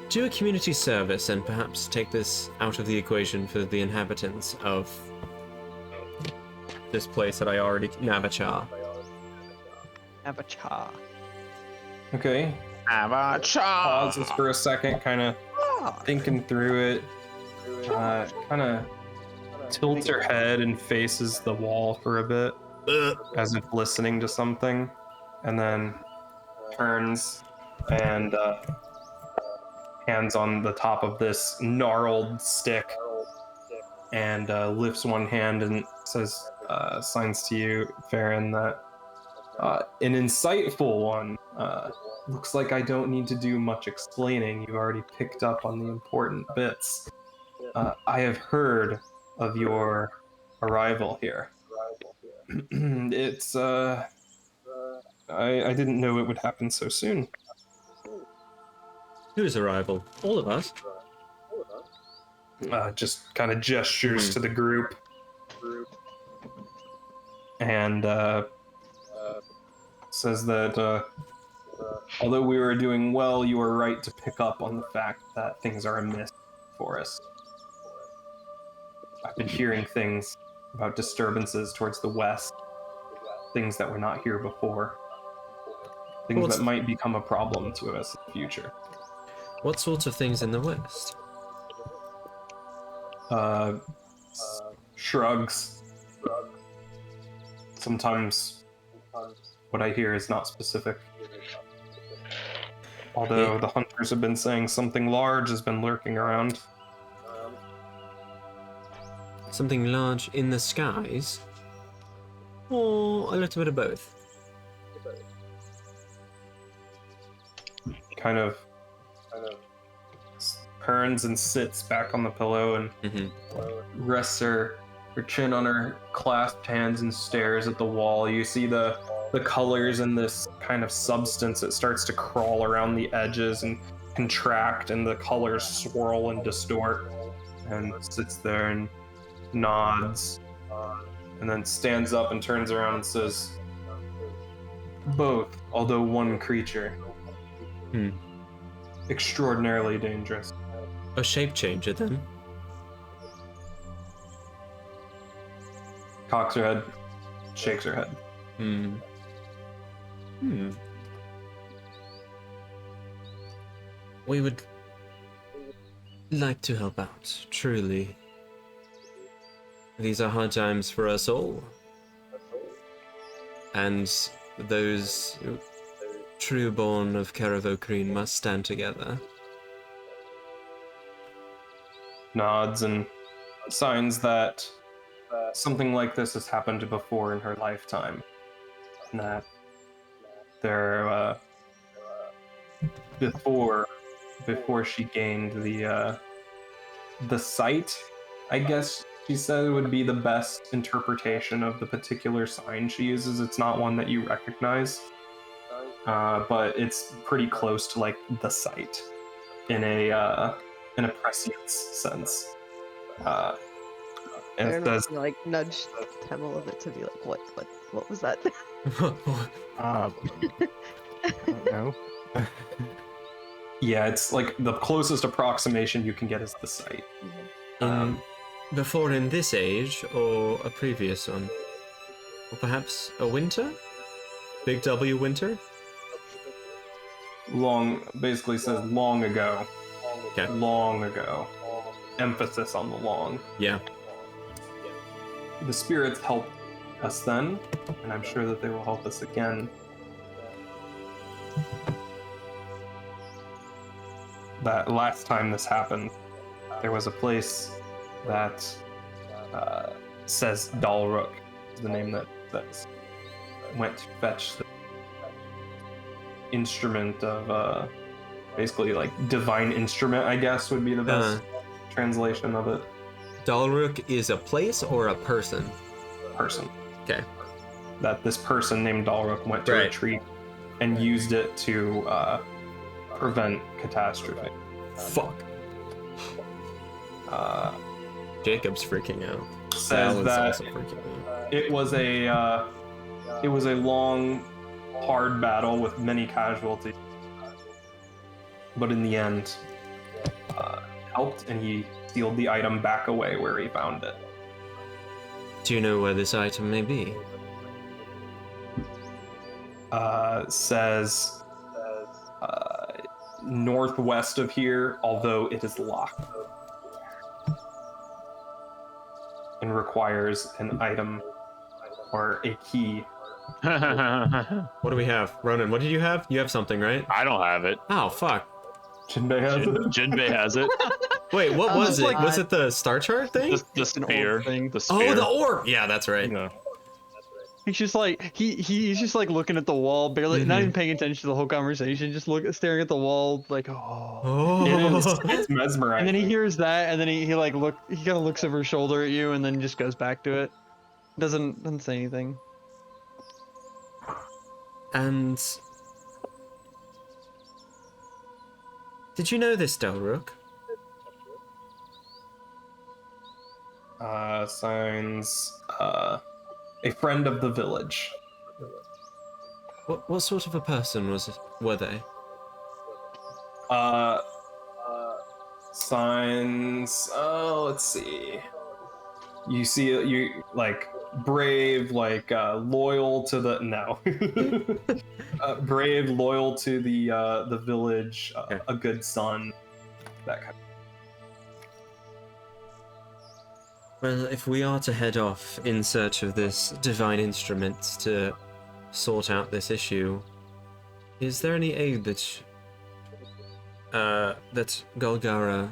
do a community service and perhaps take this out of the equation for the inhabitants of this place that I already... Navachar. Avatar. Okay. Pauses for a second, kind of thinking through it. Kind of tilts her head and faces the wall for a bit, as if listening to something, and then turns and hands on the top of this gnarled stick and lifts one hand and says, signs to you, Farron, that an insightful one. Looks like I don't need to do much explaining. You've already picked up on the important bits. I have heard of your arrival here. It's, I didn't know it would happen so soon. Whose arrival? All of us? Just kind of gestures to the group. And says that although we were doing well, you were right to pick up on the fact that things are amiss for us. I've been hearing things about disturbances towards the west, things that were not here before, things that might become a problem to us in the future. What sorts of things in the west? Shrugs. Sometimes what I hear is not specific. Although the hunters have been saying something large has been lurking around. Something large in the skies? Or a little bit of both? Kind of turns and sits back on the pillow and rests her chin on her clasped hands and stares at the wall. You see the colors in this kind of substance. It starts to crawl around the edges and contract, and the colors swirl and distort, and sits there and nods, and then stands up and turns around and says, "Both, although one creature. Extraordinarily dangerous." A shape changer, then? Cocks her head, shakes her head. We would like to help out, truly. These are hard times for us all. And those true born of Caravocreen must stand together. Nods and signs that something like this has happened before in her lifetime. That there, before she gained the sight, I guess she said would be the best interpretation of the particular sign she uses. It's not one that you recognize, but it's pretty close to like the sight in a prescience sense. And it says, like nudge Tem a little bit to be like, what was that? I don't know. yeah, it's like the closest approximation you can get is the sight. Before in this age, or a previous one? Or perhaps a winter? Big W winter? Basically says long ago. Okay. Long ago. Emphasis on the long. Yeah. The spirits helped us then, and I'm sure that they will help us again. That last time this happened, there was a place that says Dalrook, is the name that went to fetch the instrument of basically like divine instrument, I guess would be the best translation of it. Dalrook is a place or a person? Person. Okay. That this person named Dalrook went to retreat and used it to prevent catastrophe. Fuck. Jacob's freaking out. Says that also freaking out. it was a long, hard battle with many casualties, but in the end, helped, and he sealed the item back away where he found it. Do you know where this item may be? Says northwest of here, although it is locked and requires an item or a key. What do we have? Ronan, what did you have? You have something, right? I don't have it. Oh, fuck. Jinbei has it. Jinbei has it. Wait, what was it? Was it the star chart thing? The spear. thing. The spear. Oh, the orb! Yeah, that's right. No. He's just like he's just like looking at the wall, barely not even paying attention to the whole conversation, just staring at the wall, like It's mesmerizing. And then he hears that, and then he kind of looks over his shoulder at you, and then just goes back to it. Doesn't say anything. And did you know this, Dalrook? Signs a friend of the village. What sort of a person were they? Signs. Oh, let's see. You see, you like brave, like loyal to the brave, loyal to the village, Okay. a good son, that kind of. Well, if we are to head off in search of this divine instrument to sort out this issue, is there any aid that Galgara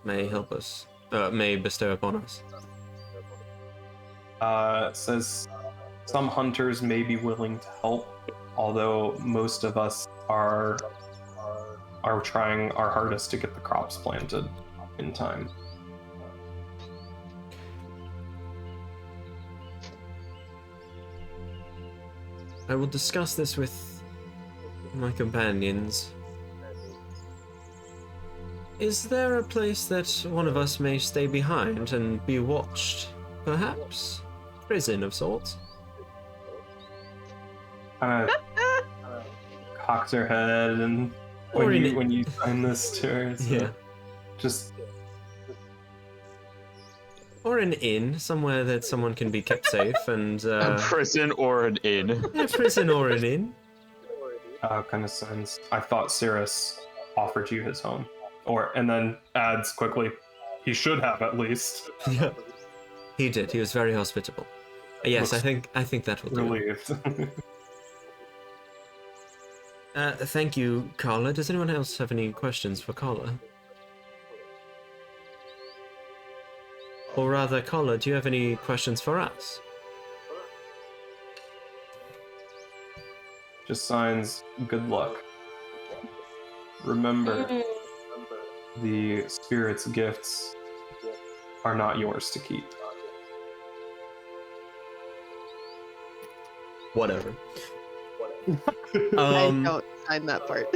may help us, may bestow upon us? Says some hunters may be willing to help, although most of us are trying our hardest to get the crops planted in time. I will discuss this with my companions. Is there a place that one of us may stay behind and be watched? Perhaps? Prison of sorts? Kind of cocks her head, and when you sign this to her, it's just... Or an inn, somewhere that someone can be kept safe and... A prison or an inn. A prison or an inn. Kind of signs. I thought Cirrus offered you his home. And then adds quickly, he should have at least. Yeah. He did. He was very hospitable. Yes, I think that will do. Relieved. Thank you, Carla. Does anyone else have any questions for Carla? Or rather, Carla, do you have any questions for us? Just signs, good luck. Remember, the spirit's gifts are not yours to keep. Whatever. I don't sign that part.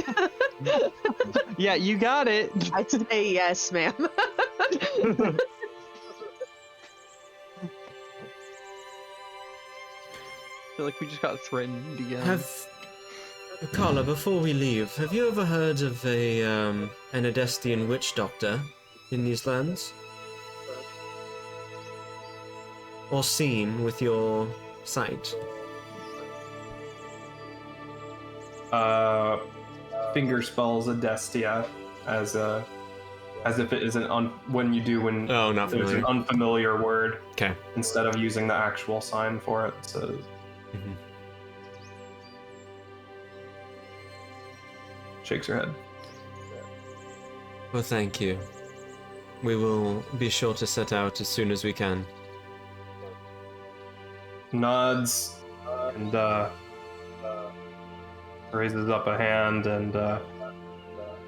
Yeah, you got it. I say yes, ma'am. I feel like we just got threatened again. Carla, before we leave, have you ever heard of an Adestian witch doctor in these lands? Or seen with your sight? Finger spells Adestia as if it isn't not there's an unfamiliar word. Okay. Instead of using the actual sign for it, so. Shakes her head. Well, thank you. We will be sure to set out as soon as we can. Nods and raises up a hand and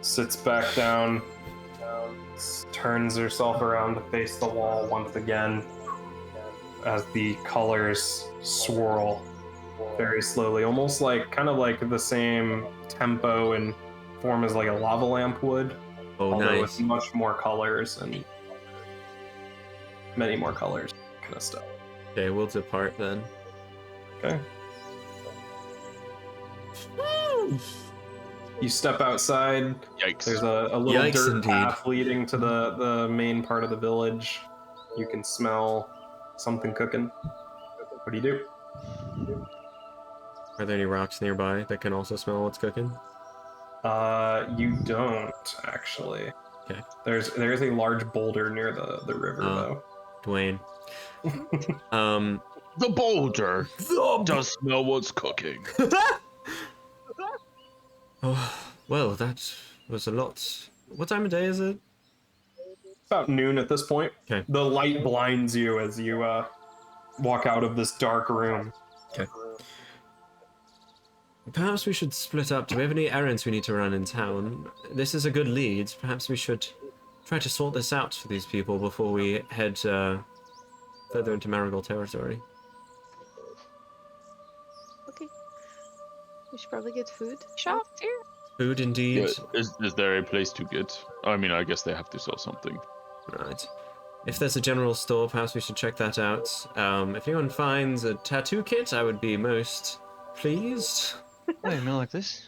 sits back down, turns herself around to face the wall once again as the colors swirl very slowly, almost kind of like the same tempo and form as like a lava lamp would. Oh, although nice. with much more colors and many more colors, kind of stuff. Okay, we'll depart then. Okay. You step outside. Yikes. There's a little Yikes, dirt indeed. path leading to the main part of the village. You can smell something cooking. What do you do? Are there any rocks nearby that can also smell what's cooking? You don't actually. Okay. There's a large boulder near the river though. Dwayne. The boulder does smell what's cooking. Oh, well, that was a lot. What time of day is it? About noon at this point. Okay. The light blinds you as you walk out of this dark room. Okay. Perhaps we should split up. Do we have any errands we need to run in town? This is a good lead. Perhaps we should try to sort this out for these people before we head further into Marigold territory. Okay. We should probably get food. Shop here. Food, indeed. Yeah, is there a place to get? I mean, I guess they have to sell something. Right. If there's a general store, perhaps we should check that out. If anyone finds a tattoo kit, I would be most pleased. I didn't know like this.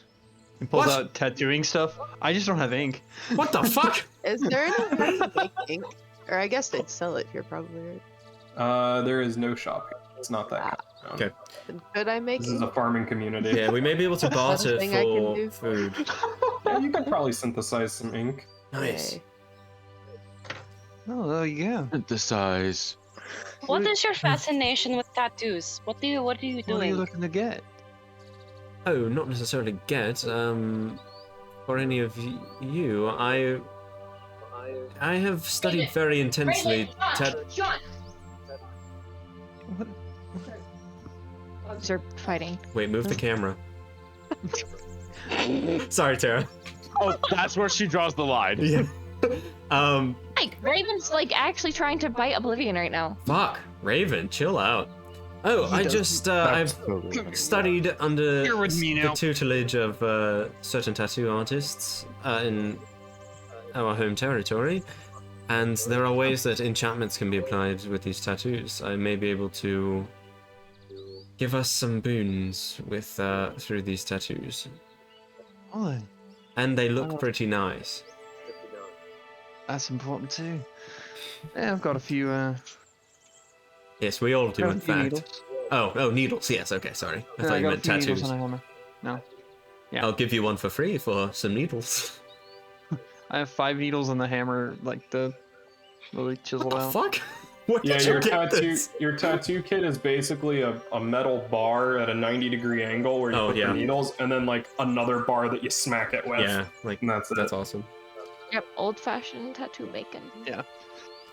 He pulls What? out tattooing stuff. I just don't have ink. What the fuck? Is there any way to make ink? Or I guess they'd sell it here, probably. Right? There is no shop here. It's not that kind of town. Okay. Then could I make This is ink? a farming community. Yeah, we may be able to barter Something I can do. for food. Yeah, you could probably synthesize some ink. Nice. Okay. Oh, there you go. Synthesize. What is your fascination with tattoos? What are you What are you doing? looking to get? Oh, not necessarily get. For any of you, I have studied very intensely. They're fighting. Wait, move the camera. Sorry, Tara. Oh, that's where she draws the line. Yeah. Like, Raven's like actually trying to bite Oblivion right now. Fuck, Raven, chill out. Oh, I've studied under the tutelage of certain tattoo artists in our home territory, and there are ways that enchantments can be applied with these tattoos. I may be able to give us some boons with through these tattoos. Oh, And they look pretty nice. that's important too. Yeah, I've got a few. Yes, we all do, got a in few fact. needles. Oh, needles. Yes, okay, sorry. I thought you got meant a few needles tattoos. and a hammer. No, yeah. I'll give you one for free for some needles. I have 5 needles and the hammer, like the really chiseled What the out. fuck? Where Yeah, did you get this? your tattoo kit is basically a metal bar at a 90-degree angle where you put the needles, and then like another bar that you smack it with. Yeah, like And that's that's awesome. Yep, old-fashioned tattoo making. Yeah.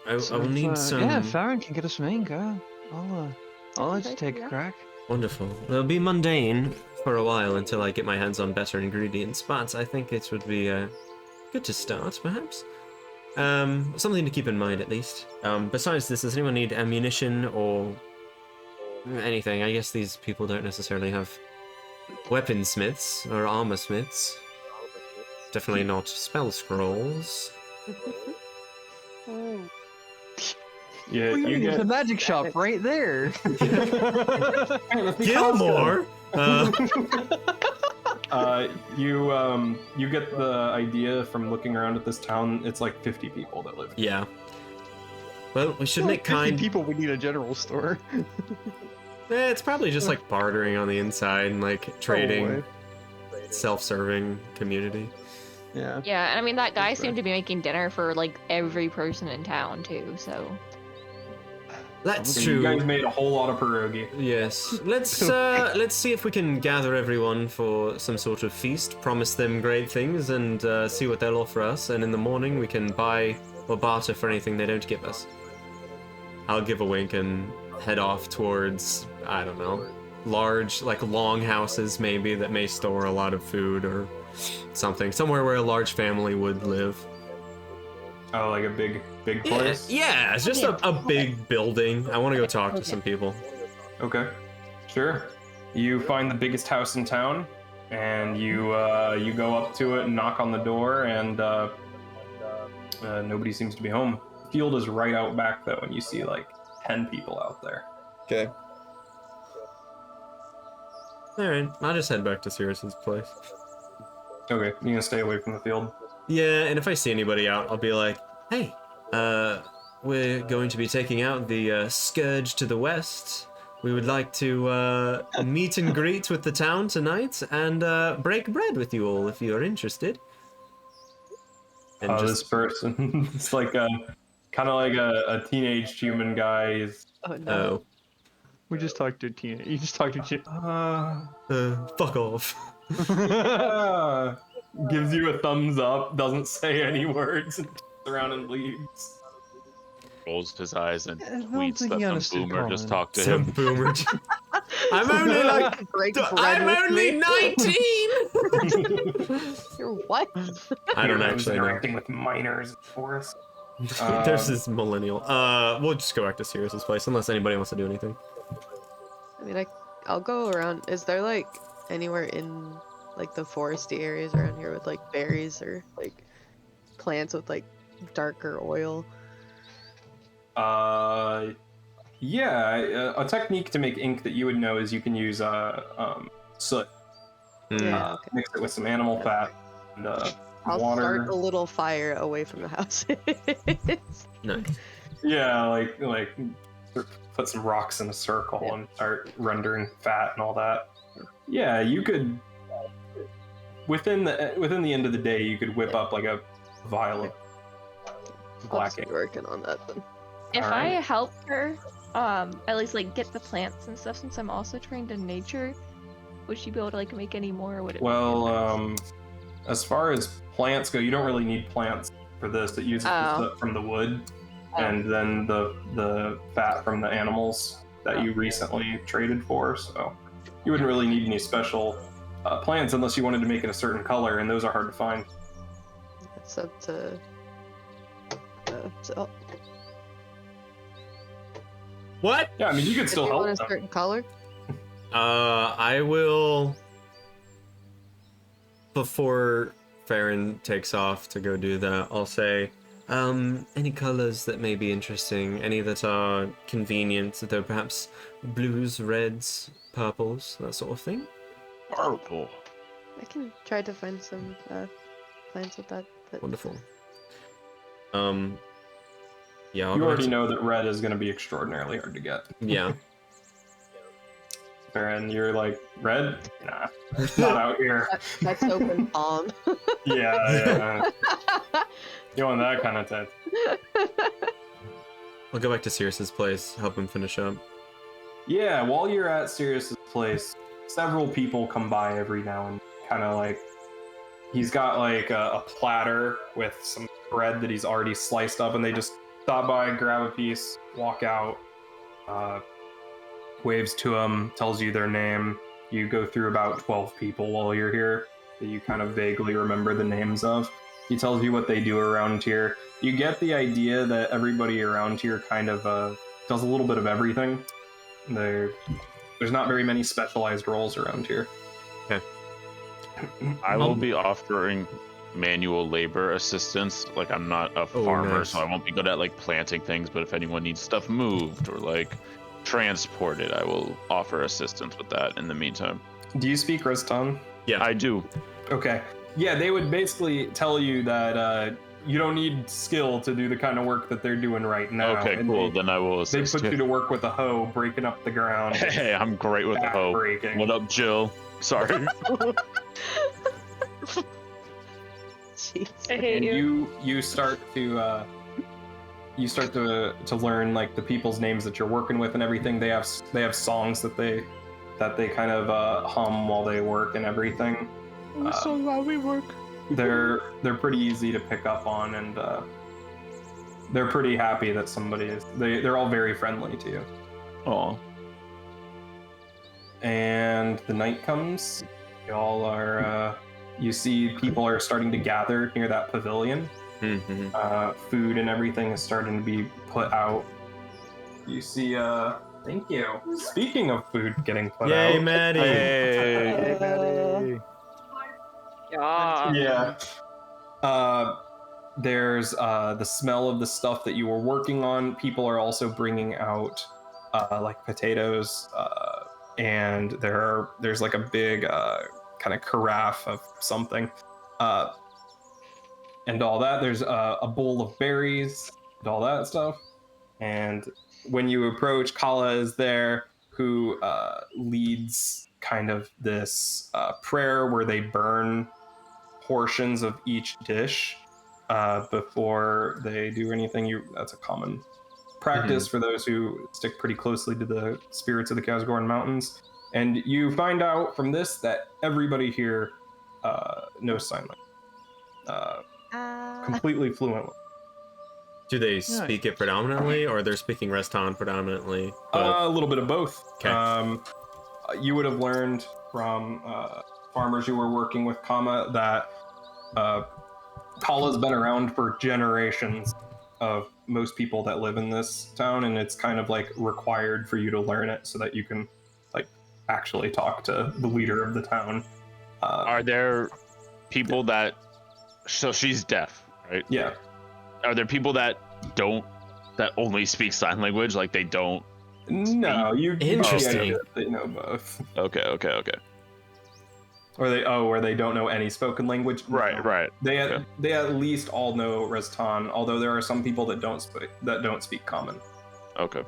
I will need some. Yeah, Farron can get us some ink. I'll let you take a crack. Wonderful. It'll be mundane for a while until I get my hands on better ingredients, but I think it would be good to start, perhaps. Something to keep in mind, at least. Besides this, does anyone need ammunition or anything? I guess these people don't necessarily have weaponsmiths or armor smiths. Definitely not spell scrolls. Yeah, you There's a get magic shop right there. Gilmore. You get the idea from looking around at this town. It's like 50 people that live here. Yeah. Well, we should make 50 kind. people. We need a general store. It's probably just like bartering on the inside and like trading, self-serving community. Yeah. Yeah, and I mean that guy seemed to be making dinner for like every person in town too, so. That's So true. you guys made a whole lot of pierogi. Yes. Let's see if we can gather everyone for some sort of feast. Promise them great things and see what they'll offer us. And in the morning we can buy or barter for anything they don't give us. I'll give a wink and head off towards, I don't know, large, like long houses maybe that may store a lot of food or something. Somewhere where a large family would live. Oh, like a big place? Yeah, it's just a big building. I want to go talk to some people. Okay, sure. You find the biggest house in town, and you go up to it and knock on the door, and nobody seems to be home. The field is right out back though, and you see like 10 people out there. Okay. Alright, I'll just head back to Sirius's place. Okay, you gonna stay away from the field? Yeah, and if I see anybody out, I'll be like, hey, we're going to be taking out the Scourge to the west. We would like to meet and greet with the town tonight and break bread with you all if you're interested. And This person, it's like kind of like a teenage human guy. He's, Oh no. Oh. We just talked to a teenager. You just talked to Fuck off. gives you a thumbs up, doesn't say any words, and turns around and leaves. Rolls his eyes and I'm tweets that thinking on a some boomer just sitcom. talked to Some him. boomer. I'm only like, Break bread I'm with only me. 19! You're what? I don't You're actually know. interacting with minors in the forest. There's this millennial. We'll just go back to Sirius's place unless anybody wants to do anything. I mean, I'll go around. Is there like anywhere in like the foresty areas around here with like berries or like plants with like darker oil? Yeah, a technique to make ink that you would know is you can use soot. Yeah. Okay. Mix it with some animal fat and I'll water. start a little fire away from the house. Nice. Yeah, like put some rocks in a circle and start rendering fat and all that. Yeah, you could within the end of the day you could whip up like a vial of I'll black just ink. be working on that then. If Alright. I help her, at least like get the plants and stuff, since I'm also trained in nature, would she be able to like make any more? Or would it? Well, as far as plants go, you don't really need plants for this. It uses the soot from the wood, and then the fat from the animals. that you recently traded for, so you wouldn't really need any special plants unless you wanted to make it a certain color, and those are hard to find. It's up to. What? Yeah, I mean, you could still If you help want a them. certain color? I will. Before Farron takes off to go do that, I'll say, any colors that may be interesting, any that are convenient, though perhaps blues, reds, purples, that sort of thing. Purple. I can try to find some plants with that. But... Wonderful. Yeah, I'll You go already to- know that red is going to be extraordinarily hard to get. Yeah. Farron, you're like, red? Nah, not out here. That's open palm. Yeah. You want that kind of tent. I'll go back to Sirius's place, help him finish up. Yeah, while you're at Sirius's place, several people come by every now and kind of like, he's got like a platter with some bread that he's already sliced up, and they just stop by, grab a piece, walk out, waves to them, tells you their name. You go through about 12 people while you're here that you kind of vaguely remember the names of. He tells you what they do around here. You get the idea that everybody around here kind of does a little bit of everything. There's not very many specialized roles around here. Okay. I will be offering manual labor assistance. Like, I'm not a farmer, nice. so I won't be good at like planting things, but if anyone needs stuff moved or like transported, I will offer assistance with that in the meantime. Do you speak Reston? Yeah. I do. Okay. Yeah, they would basically tell you that you don't need skill to do the kind of work that they're doing right now. Okay, And cool. Then I will They assist put you to work with a hoe, breaking up the ground. Hey, I'm great with the hoe. Backbreaking. What up, Jill? Sorry. Jeez. I hate And you. you start to learn like the people's names that you're working with and everything. They have songs that they kind of hum while they work and everything. So while we work. They're pretty easy to pick up on, and they're pretty happy that somebody is. They're all very friendly to you. Oh. And the night comes. Y'all are. You see people are starting to gather near that pavilion. Mm-hmm. Food and everything is starting to be put out. You see. Thank you. Speaking of food getting put Yay, out. Maddie! Hey. Yeah. Yeah. There's the smell of the stuff that you were working on. People are also bringing out like potatoes, and there's like a big kind of carafe of something, and all that. There's a bowl of berries and all that stuff. And when you approach, Kala is there, who leads kind of this prayer where they burn portions of each dish before they do anything. That's a common practice for those who stick pretty closely to the spirits of the Kazgorn Mountains. And you find out from this that everybody here knows sign language completely fluently. Do they speak it predominantly, or they're speaking Reston predominantly? A little bit of both. Okay. You would have learned from farmers who were working with Kama that Kala's been around for generations of most people that live in this town, and it's kind of like required for you to learn it so that you can like actually talk to the leader of the town. Are there people that... So she's deaf, right? Yeah. Are there people that only speak sign language? Like they don't... No, you Interesting. They know both. Okay. Or they don't know any spoken language. No. Right. They at least all know Reston, although there are some people that don't speak Common. Okay.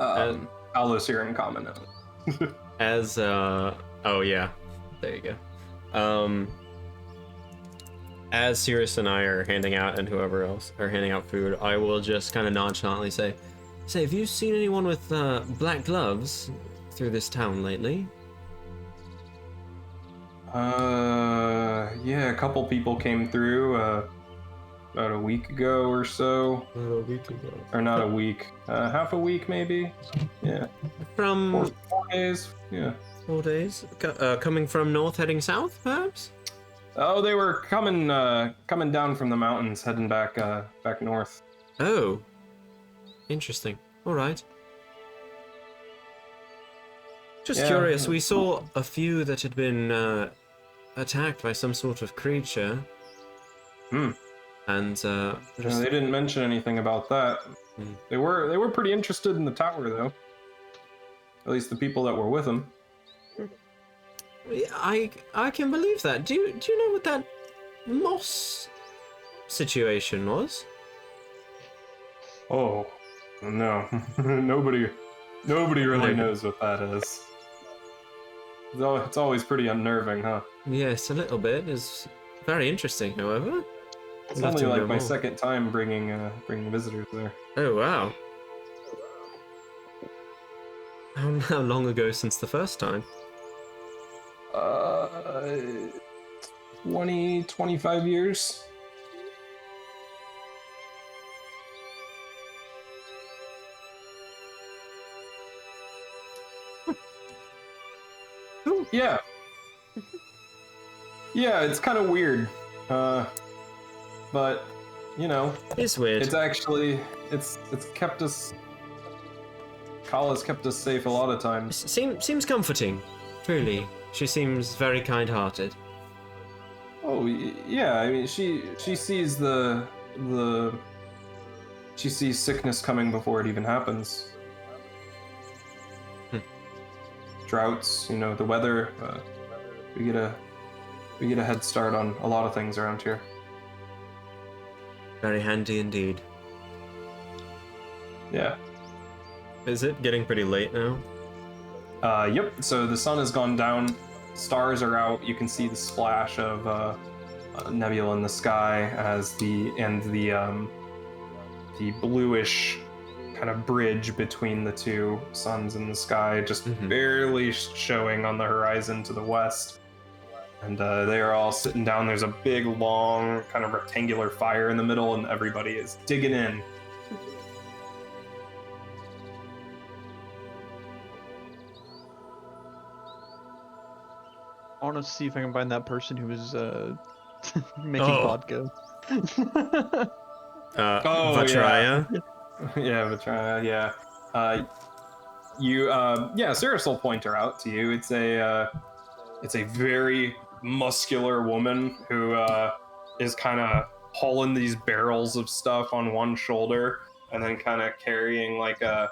Alosiran Common. As oh yeah, there you go. As Sirius and I are handing out, and whoever else are handing out food, I will just kind of nonchalantly say, have you seen anyone with black gloves through this town lately? Yeah, a couple people came through. about a week ago or so. A week ago. Or not a week. Half a week maybe. Yeah. From 4 days. Yeah. 4 days. Coming from north, heading south, perhaps. Oh, they were coming down from the mountains, heading back north. Oh, interesting. All right. Just curious. We saw a few that had been attacked by some sort of creature. And they didn't mention anything about that. They were pretty interested in the tower, though. At least the people that were with them. I can believe that. Do you know what that moss situation was? Oh, no. Nobody really knows what that is. It's always pretty unnerving, huh? Yes, a little bit. It's very interesting, however. It's only like my second time bringing visitors there. Oh, wow. How long ago since the first time? 25 years. Yeah. Yeah, it's kind of weird. But, you know. It's weird. It's actually, it's kept us, Kala's kept us safe a lot of times. Seems comforting, truly. She seems very kind-hearted. Oh, yeah, I mean, she sees she sees sickness coming before it even happens. Droughts, you know, the weather, we get a head start on a lot of things around here. Very handy indeed. Yeah. Is it getting pretty late now? Yep, so the sun has gone down, stars are out, you can see the splash of a nebula in the sky as the bluish kind of bridge between the two suns in the sky just barely showing on the horizon to the west. And they are all sitting down. There's a big, long, kind of rectangular fire in the middle, and everybody is digging in. I want to see if I can find that person who was making vodka. Vajraya? Yeah, Vajraya, yeah. Cirrus will point her out to you. It's a very muscular woman who is kind of hauling these barrels of stuff on one shoulder and then kind of carrying like a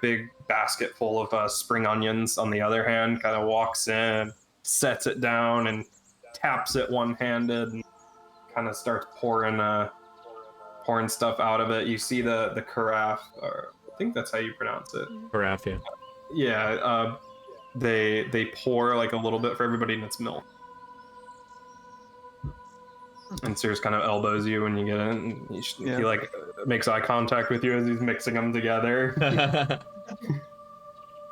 big basket full of spring onions on the other hand. Kind of walks in, sets it down, and taps it one-handed and kind of starts pouring stuff out of it. You see the carafe, or I think that's how you pronounce it. Carafe, yeah. Yeah, they pour like a little bit for everybody, and it's milk. And Cirrus kind of elbows you when you get in. He like makes eye contact with you as he's mixing them together.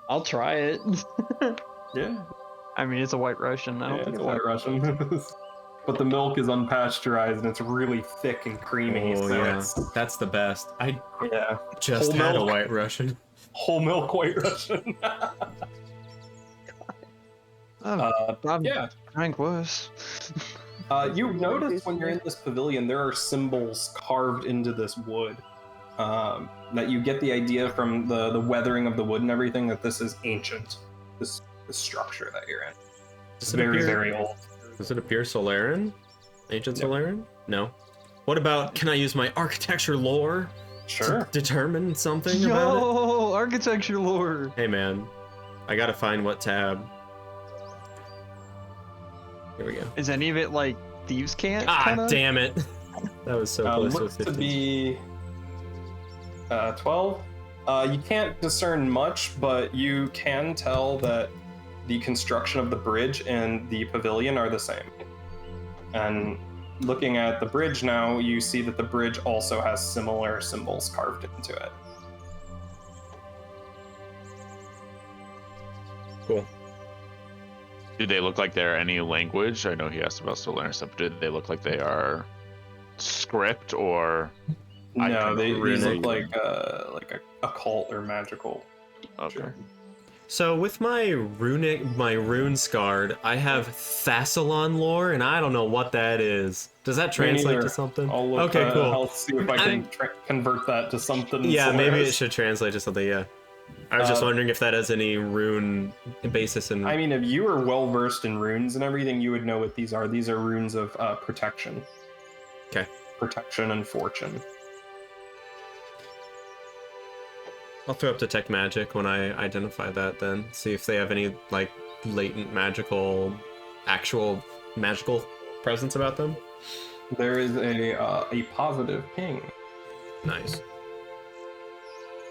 I'll try it. Yeah. I mean, it's a White Russian. It's a White Russian. But the milk is unpasteurized and it's really thick and creamy. Oh, so yeah. That's the best. I just Whole had milk. a White Russian. Whole milk White Russian. Yeah. Frank was. You notice when you're in this pavilion, there are symbols carved into this wood. That you get the idea from the weathering of the wood and everything that this is ancient. This structure that you're in. It's very old. Does it appear Solarian? Ancient Solarian? No. What about, can I use my architecture lore to determine something about it? Architecture lore! Hey man, I gotta find what tab. Here we go. Is any of it like Thieves' Cant? Damn it. That was so close Looks to 15. to be 12. You can't discern much, but you can tell that the construction of the bridge and the pavilion are the same. And looking at the bridge now, you see that the bridge also has similar symbols carved into it. Cool. Do they look like they're any language? I know he asked about Solarian stuff. Do they look like they are script or? No, these look runic. like a occult or magical. Okay. Sure. So with my rune scarred, I have Thassalon lore, and I don't know what that is. Does that translate to something? I'll look, Okay, cool. I'll see if I can convert that to something. Yeah, maybe it Solaris. should translate to something. Yeah. I was just wondering if that has any rune basis in. I mean, if you are well versed in runes and everything, you would know what these are. These are runes of protection. Okay. Protection and fortune. I'll throw up Detect Magic when I identify that then. See if they have any, like, latent actual magical presence about them. There is a positive ping Nice.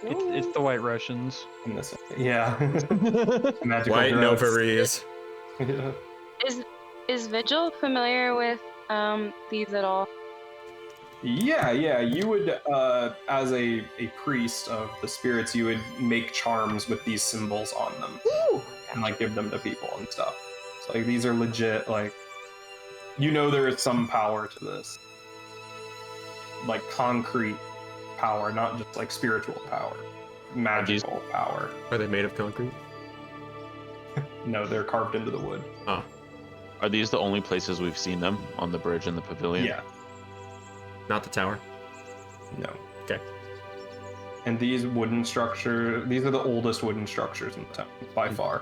It's the White Russians. in this. Yeah. Magical White drugs. Novaries. Yeah. Is Vigil familiar with these at all? Yeah. You would, as a priest of the spirits, you would make charms with these symbols on them. And, like, give them to people and stuff. So, like, these are legit, like, you know there is some power to this. Like, concrete power, not just, like, spiritual power. Magical power. Are they made of concrete? No, they're carved into the wood. Oh. Are these the only places we've seen them? On the bridge and the pavilion? Yeah. Not the tower? No. Okay. And these wooden structures, these are the oldest wooden structures in the town, by far.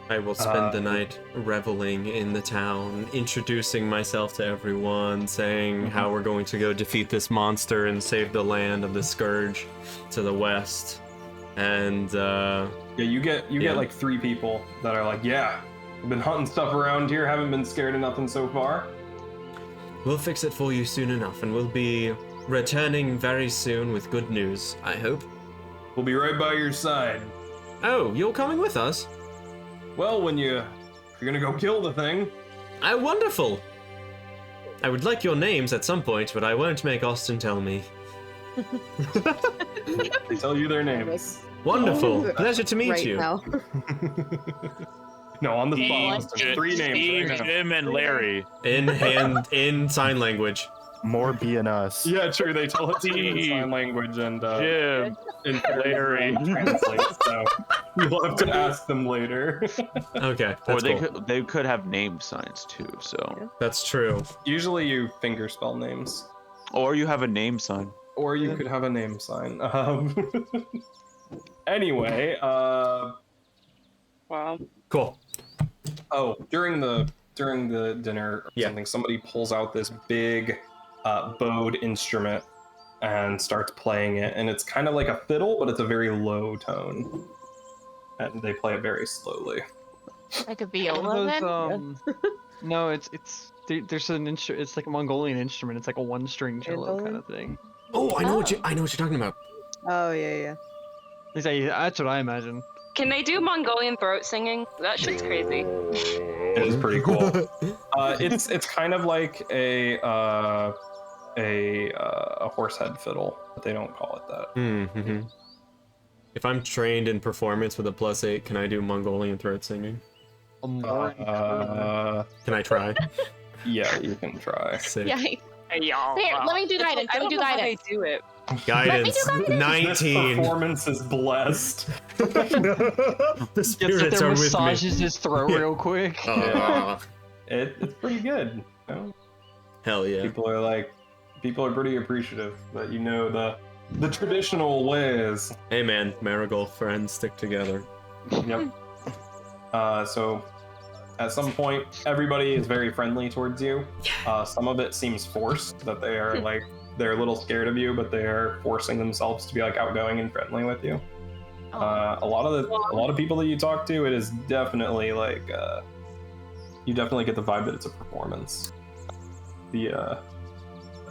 I will spend the night reveling in the town, introducing myself to everyone, saying how we're going to go defeat this monster and save the land of the Scourge to the west. And, Yeah, you get like 3 people that are like, yeah, I've been hunting stuff around here, haven't been scared of nothing so far. we'll fix it for you soon enough, and we'll be returning very soon with good news, I hope. We'll be right by your side. Oh, you're coming with us? Well, if you're gonna go kill the thing. Oh, wonderful! I would like your names at some point, but I won't make Austin tell me. They tell you their names. Wonderful! Pleasure to meet right you. now. No, on the spot. Steve, 3 names. Steve, right now. Jim, and Larry. In sign language. More B and us. Yeah, true. They tell it to you in Steve, sign language and Jim, in Larry. translate. So you'll have to ask them later. Okay, Or that's cool. they could have name signs too. So, That's true. Usually you finger spell names, or you have a name sign. or you could have a name sign. Anyway, Wow. Cool. oh, during the dinner or Yeah. something, somebody pulls out this big bowed instrument and starts playing it, and it's kind of like a fiddle, but it's a very low tone, and they play it very slowly. Like a One viola of then? those, no, there's an instrument. It's like a Mongolian instrument. It's like a 1-string cello Mandolin? kind of thing. Oh, I know what you're talking about. Oh yeah. At least that's what I imagine. Can they do Mongolian throat singing? That shit's crazy. It is pretty cool. It's kind of like a horsehead fiddle, but they don't call it that. Mm-hmm. If I'm trained in performance with a +8, can I do Mongolian throat singing? Can Can I try? Yeah, you can try. Sick. Yeah. Hey, y'all. Here, let me do guidance. I Let me don't do know how guidance. they do it. Guidance. Let me do guidance. This 19. performance is blessed. The Gets up spirits there, are with me. massages his throat Yeah. real quick. Ah, It's pretty good. You know? hell yeah. People are pretty appreciative that you know the traditional ways. Hey man, Marigold friends stick together. Yep. So at some point, everybody is very friendly towards you. Some of it seems forced, that they are like, they're a little scared of you, but they are forcing themselves to be like outgoing and friendly with you. A lot of people that you talk to, it is definitely like, you definitely get the vibe that it's a performance. The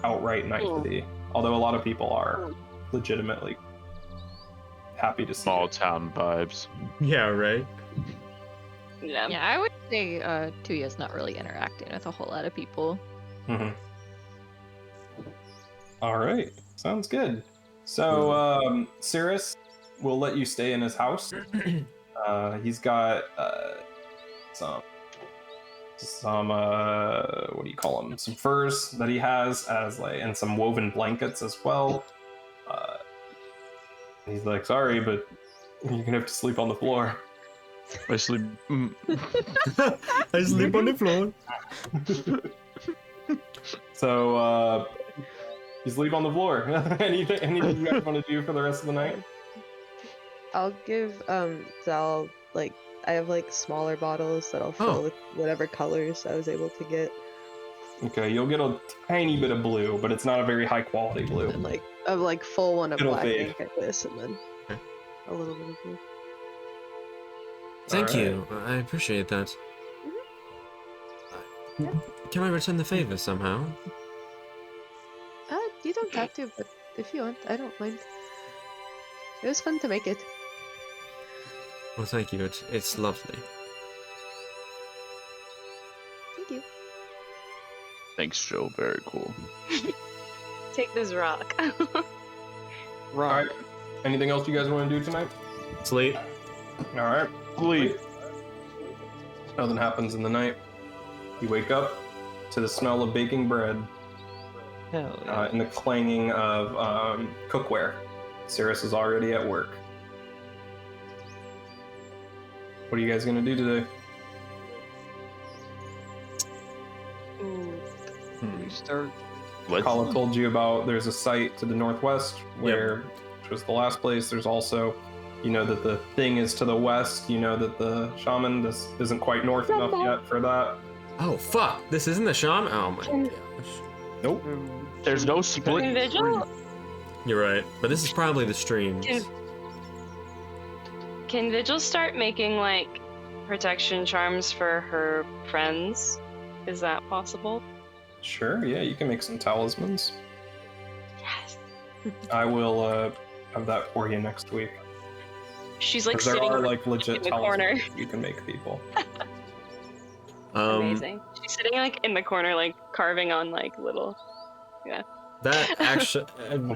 outright naivety. Although a lot of people are legitimately happy to see Small it. town vibes. Yeah, right? Yeah. Yeah, I would say Tuya's not really interacting with a whole lot of people. Mhm. All right, sounds good. So, Cirrus will let you stay in his house. He's got some some what do you call them? Some furs that he has as like, and some woven blankets as well. He's like, sorry, but you're gonna have to sleep on the floor. I sleep. I sleep on the floor. So you sleep on the floor. Anything you guys want to do for the rest of the night? I'll give Zal, like, I have like smaller bottles that I'll fill with whatever colors I was able to get. Okay, you'll get a tiny bit of blue, but it's not a very high quality blue. And like a full one of It'll black fade. ink at this, and then a little bit of blue. Thank you. I appreciate that. Can I return the favor somehow? You don't have to, but if you want, I don't mind. It was fun to make it. Well, thank you. It's lovely. Thank you. Thanks, Joe. Very cool. Take this rock. Alright. Anything else you guys want to do tonight? Sleep. Alright. Sleep. Nothing happens in the night. You wake up to the smell of baking bread Hell yeah. and the clanging of cookware. Cirrus is already at work. What are you guys gonna do today? We start. Kala told you about there's a site to the northwest where, which was the last place. There's also, you know that the thing is to the west. You know that the shaman this isn't quite north enough yet for that. Oh, fuck. This isn't the shaman? Oh, my gosh. Nope. There's no split. Vigil? You're right. But this is probably the streams. Can Vigil start making, like, protection charms for her friends? Is that possible? Sure, yeah, you can make some talismans. Yes. I will have that for you next week. She's like 'Cause there sitting are like legit in the corner. talismans you can make people. Amazing. She's sitting like in the corner, like carving on like little. Yeah. That actually...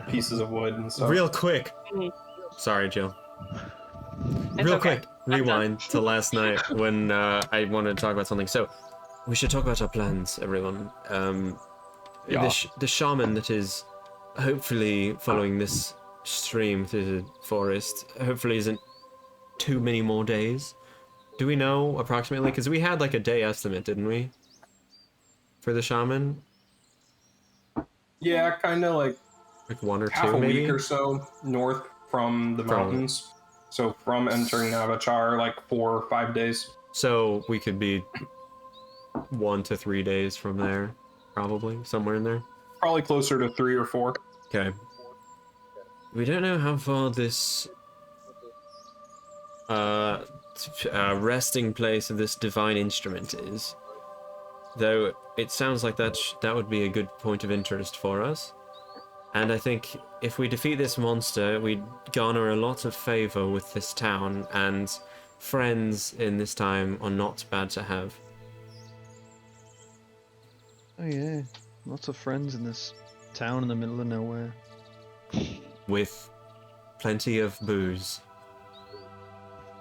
pieces of wood and stuff. Real quick. Mhm. Sorry, Jill. It's Real okay. quick, rewind to last night when I wanted to talk about something. So, we should talk about our plans, everyone. The shaman that is hopefully following this stream through the forest, hopefully isn't too many more days. Do we know approximately? Because we had like a day estimate, didn't we? For the shaman? Yeah, kind of like one or half two, a maybe? week or so north from the mountains. So from entering Navachar, like 4 or 5 days. So we could be 1 to 3 days from there, probably somewhere in there. Probably closer to 3 or 4. Okay. We don't know how far this resting place of this divine instrument is, though it sounds like that would be a good point of interest for us. And I think if we defeat this monster, we'd garner a lot of favor with this town, and friends in this time are not bad to have. Oh yeah, lots of friends in this town in the middle of nowhere. With plenty of booze.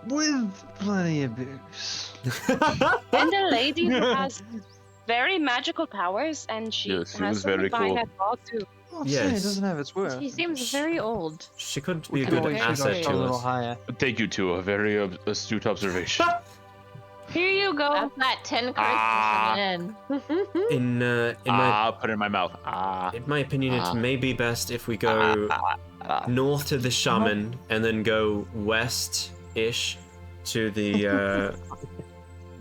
With plenty of booze. And a lady who has very magical powers, and she Yes, she has was very something behind cool. that wall too. I'm saying Yes. it doesn't have its worth. She seems very old. She could We be a can good always shoot our asset shot a to little us. higher. Thank you, to a very astute observation. Here you go. That's that 10 charisma coming in. Put it in my mouth. In my opinion, it may be best if we go north to the shaman and then go west-ish to the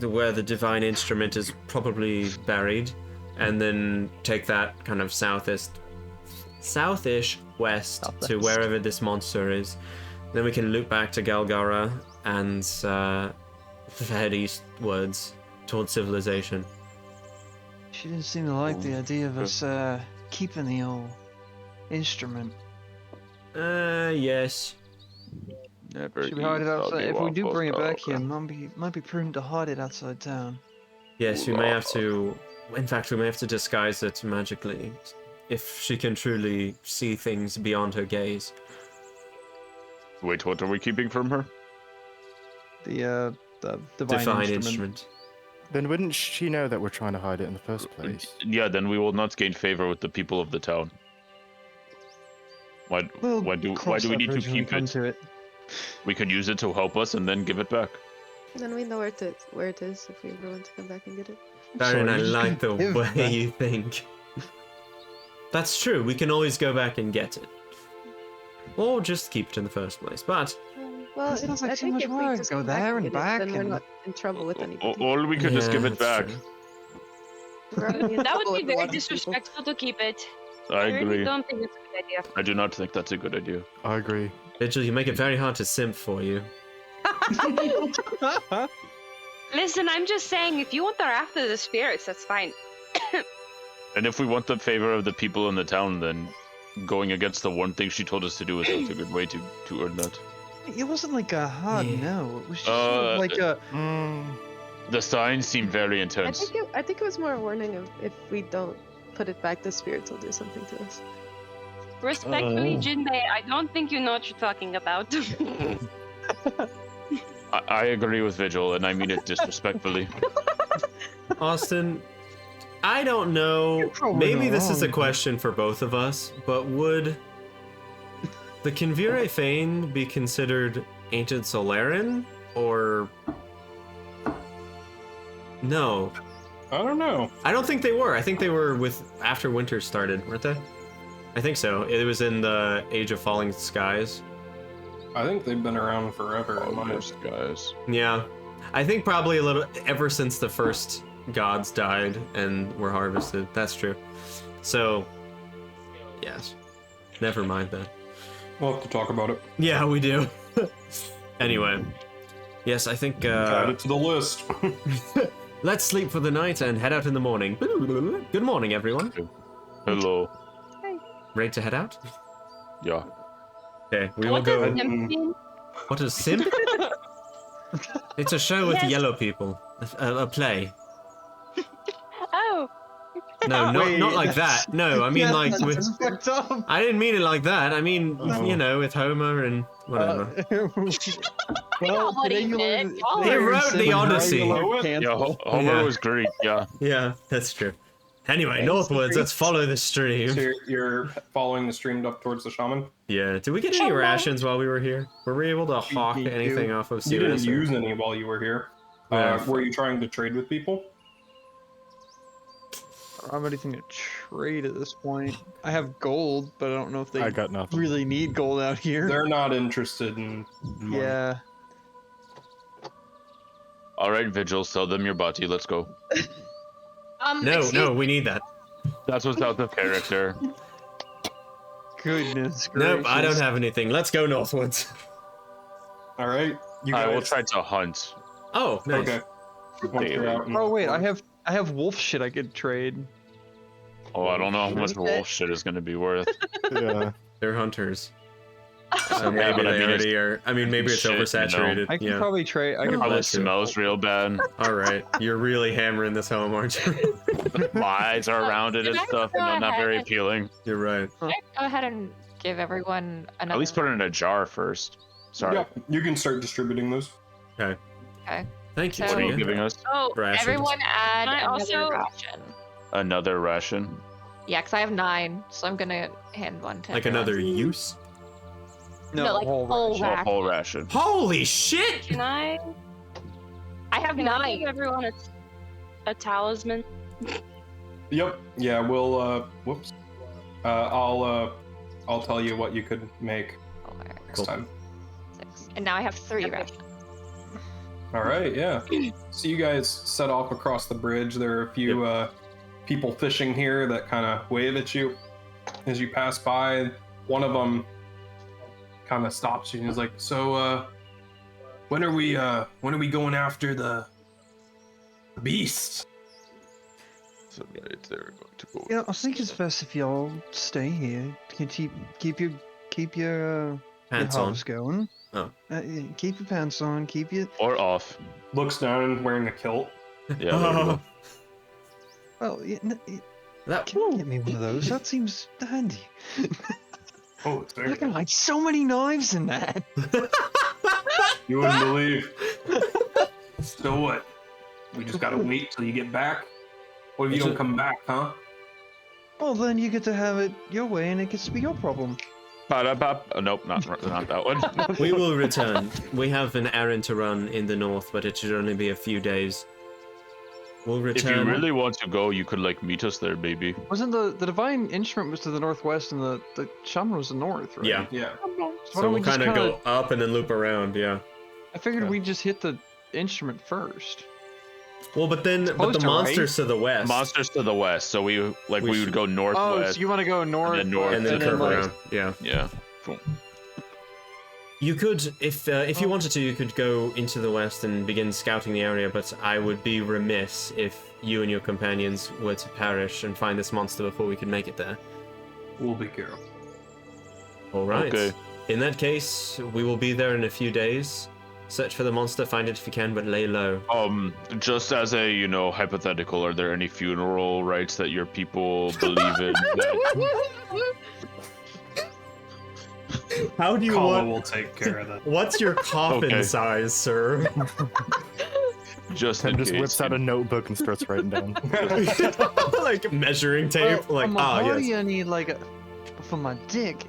where the divine instrument is probably buried, and then take that kind of southish west to wherever this monster is. Then we can loop back to Galgara and head eastwards towards civilization. She didn't seem to like the idea of us keeping the old instrument. Yes. Never Should we hide it outside? If we do bring it back here, here, might be prudent to hide it outside town. Yes, we may have to... In fact, we may have to disguise it magically, if she can truly see things beyond her gaze. Wait, what are we keeping from her? The divine instrument. Then wouldn't she know that we're trying to hide it in the first place? Yeah, then we will not gain favor with the people of the town. Why do we need to keep it? We could use it to help us and then give it back. Then we know where it is if we ever want to come back and get it. Baron, I like the way you think. That's true, we can always go back and get it. Or just keep it in the first place, but... Well, That sounds like I too think much if we work. just Go come there and and get it, back then we're and- not in trouble with anybody. Or we could just give it that's back. true. We're already in That trouble would be with a lot very of people. disrespectful to keep it. I really agree. don't think it's a good idea. I do not think that's a good idea. I agree. Vigil, you make it very hard to simp for you. Listen, I'm just saying, if you want her after the spirits, that's fine. And if we want the favor of the people in the town, then going against the one thing she told us to do is not a good way to earn that. It wasn't like a hard Yeah. no. It was just sort of like a. The signs seem very I intense. think it was more a warning of if we don't put it back, the spirits will do something to us. Respectfully, Jinbei, I don't think you know what you're talking about. I agree with Vigil, and I mean it disrespectfully. Austin, I don't know. probably Maybe not this is a wrong. question for both of us, but would the Convire Fane be considered ancient Solaran or no? I don't know. I don't think they were. I think they were with after winter started, weren't they? I think so. It was in the Age of Falling Skies. I think they've been around forever. in my Those guys. Yeah, I think probably a little ever since the first gods died and were harvested. That's true. So, yes. Never mind that. We'll have to talk about it. Yeah, we do. Anyway, yes, I think Add it to the list. let's sleep for the night and head out in the morning. Good morning, everyone. Hello. Ready to head out? Yeah. Okay, we will What does go. simp mean? What is Simp? It's a show with Yes. yellow people. A play. Oh, No, not like that. No, I mean like with. That's fucked up. I didn't mean it like that. I mean, you know, with Homer and whatever. Well, what today he you did. learned- Oh. today He you wrote said the when Odyssey. Dracula Yeah, canceled. Homer Yeah. was great. Yeah. Yeah, that's true. Anyway, Thanks, northwards, let's Reese. follow the So stream. you're following the stream up towards the shaman? Yeah, did we get any rations while we were here? Were we able to hawk do. anything off of You didn't Cerulean? use any while you were here. Yeah. Were you trying to trade with people? I don't have anything to trade at this point. I have gold, but I don't know if they I got nothing. really need gold out here. They're not interested in money. Yeah. All right, Vigil, sell them your body. Let's go. No, we need that. That's what's out of character. Goodness gracious. Nope, I don't have anything. Let's go northwards. All right. You I guys. will try to hunt. Oh, nice. Okay. Once you're out in Oh the wait, I forest. have wolf shit I could trade. Oh, I don't know how much Okay. wolf shit is going to be worth. Yeah. They're hunters. So Yeah, maybe but I they mean, already are. I mean, maybe it's shit, you know. oversaturated. I could Yeah. probably trade. I could Oh, Probably that's true. smells real bad. All right, you're really hammering this home, aren't you? My eyes are rounded and Can I stuff, go and not very ahead? appealing. You're right. Go ahead and give everyone another. At least put it in a jar first. Sorry. Yeah, you can start distributing those. Okay. Okay. Thank you. What are you So- Tia. giving us? oh, Rations. Everyone add Can I another also- ration. Another ration? Yeah, because I have 9, so I'm gonna hand one to Like everyone. another use? No, like whole A ration. whole ration. Holy shit! can I I have give 9. everyone a talisman? Yep. Yeah. We'll. Whoops. I'll tell you what you could make next Cool. time. 6. And now I have 3 rations. All right. Yeah. So you guys set off across the bridge. There are a few people fishing here that kind of wave at you as you pass by. One of them kind of stops you and is like, "So, when are we going after the beast?" So right, they're going to go. Yeah, I think it's best if y'all stay here. Can keep your Pants your on. house going. Oh. Yeah, keep your pants on. Keep your. Or off. Looks down, wearing a kilt. Yeah, there we go. Well, yeah, That, can you get me one of those? That seems handy. Oh, it's very I can hide so many knives in that. You wouldn't believe. So what? We just gotta wait till you get back. What if you don't come back, huh? Well, then you get to have it your way, and it gets to be your problem. Oh, nope, not that one. We will return. We have an errand to run in the north, but it should only be a few days. We'll return. If you really want to go, you could like meet us there, baby. Wasn't the divine instrument was to the northwest, and the shaman was the north, right? Yeah. Yeah. So we'll kind of go up and then loop around, yeah. I figured we'd just hit the instrument first. Well, but the monsters to the west. Monsters to the west, so we would go northwest. Oh, so you want to go north, and then curve around. Yeah. Yeah. Cool. You could, if you wanted to, you could go into the west and begin scouting the area, but I would be remiss if you and your companions were to perish and find this monster before we could make it there. We'll be careful. All right. Okay. In that case, we will be there in a few days. Search for the monster, find it if you can, but lay low. Just as a, hypothetical, are there any funeral rites that your people believe in? How do you Kala want... will take care of that. What's your coffin size, sir? Just Tim in just case. whips out a notebook and starts writing down. Like measuring tape? Well, like, on my body, yes. I need for my dick.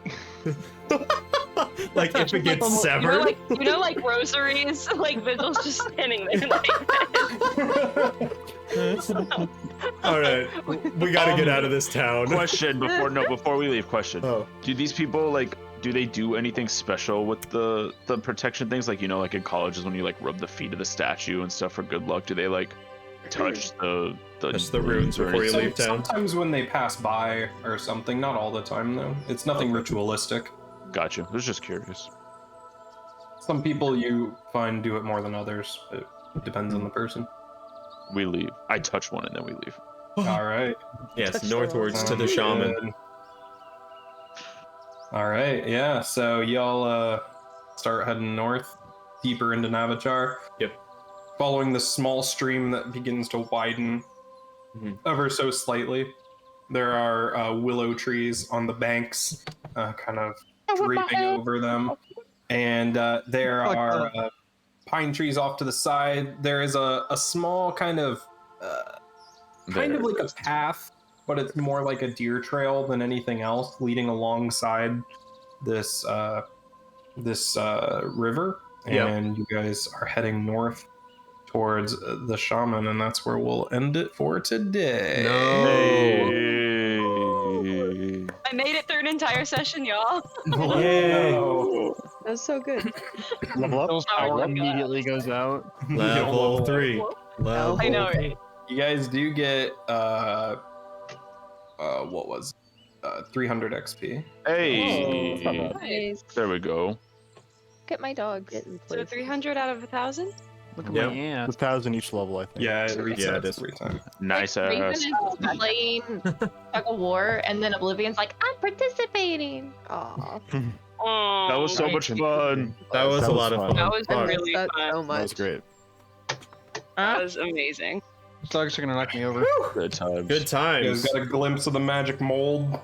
Like if it gets severed? You know, like rosaries? Like Vigil's just standing there like this. All right, we gotta get out of this town. Question before we leave. Question. Oh. Do these people do they do anything special with the protection things? Like like in colleges when you rub the feet of the statue and stuff for good luck. Do they touch the runes before you leave town? Sometimes when they pass by or something, not all the time though. It's nothing ritualistic. Gotcha. I was just curious. Some people you find do it more than others. It depends on the person. We leave. I touch one and then we leave. All right. Yes, northwards to the shaman. Good. All right. Yeah. So y'all start heading north, deeper into Navachar. Yep. Following the small stream that begins to widen ever so slightly. There are willow trees on the banks, kind of draping over them. And there are pine trees off to the side. There is a small kind of like a path, but it's more like a deer trail than anything else, leading alongside this river. And you guys are heading north towards the shaman, and that's where we'll end it for today. I made it through an entire session, y'all. Yay! That's so good. Level up. Power immediately goes out. Level 3. Level I know, right? You guys do get what was 300 XP. Hey, Nice. there we go. Look at my dogs. So 300 out of 1,000? Look at Yep. my ass. 1,000 each level, I think. Yeah, it resets it is. every time. Nice Raven ass. is playing tug of war, and then Oblivion's like, I'm participating. Aw. Oh, That was so much fun. That was a lot of fun. That was really That's fun. so That much. was great. That was amazing. These dogs are gonna knock me over. Good times. Good You guys times. got a glimpse of the magic mold.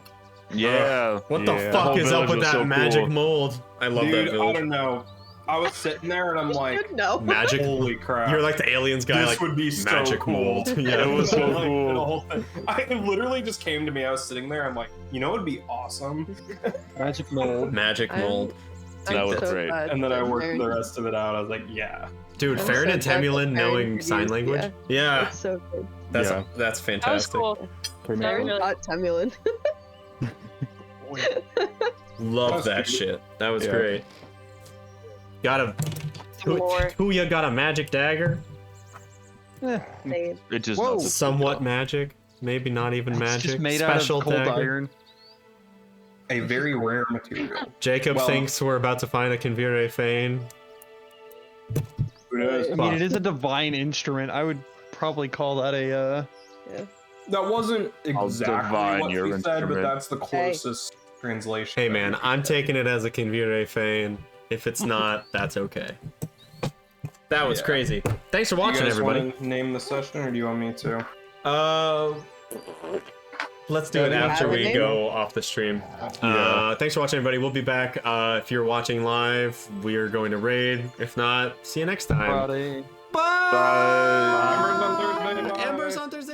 Yeah. What the Yeah. fuck Whole is up village with was that so magic cool. mold? I love Dude, that I village. don't know. I was sitting there and I'm like, No. Magic. holy crap. You're like the aliens guy, this like would be so magic cool. mold. It Yeah. was so Like, cool. the whole thing. It literally just came to me. I was sitting there. I'm like, it would be awesome. Magic mold. Magic mold. That was so great. glad And then I that worked Farron- the rest of it out. I was like, yeah. Dude, I'm Farron so and glad that Temulin Farron knowing could sign use- language? Yeah, Yeah. that's so good. That's Yeah. that's That was fantastic. cool. Pretty That much. really- Not Temulin. Love That's that good. shit. That was Yeah. great. Got a More. Tuya got a magic dagger? Same. It just Whoa. melted. Somewhat magic. Maybe not even It's magic. just made Special out of cold dagger. iron. A very rare material. Jacob Well- thinks we're about to find a Convire Fane. Who knows? I mean, it is a divine instrument. I would probably call that a. That wasn't I'll exactly divine what your he said, but instrument. that's the closest translation. Hey that man, we could I'm get. taking it as a Convire Fane. If it's not, that's okay. That was Yeah. crazy. Thanks for Do you watching, guys everybody. want to name the session, or do you want me to? Let's do it after we go off the stream. Yeah. Thanks for watching, everybody. We'll be back. If you're watching live, we are going to raid. If not, see you next time. Friday. Bye. Embers on Thursday. Embers on Thursday.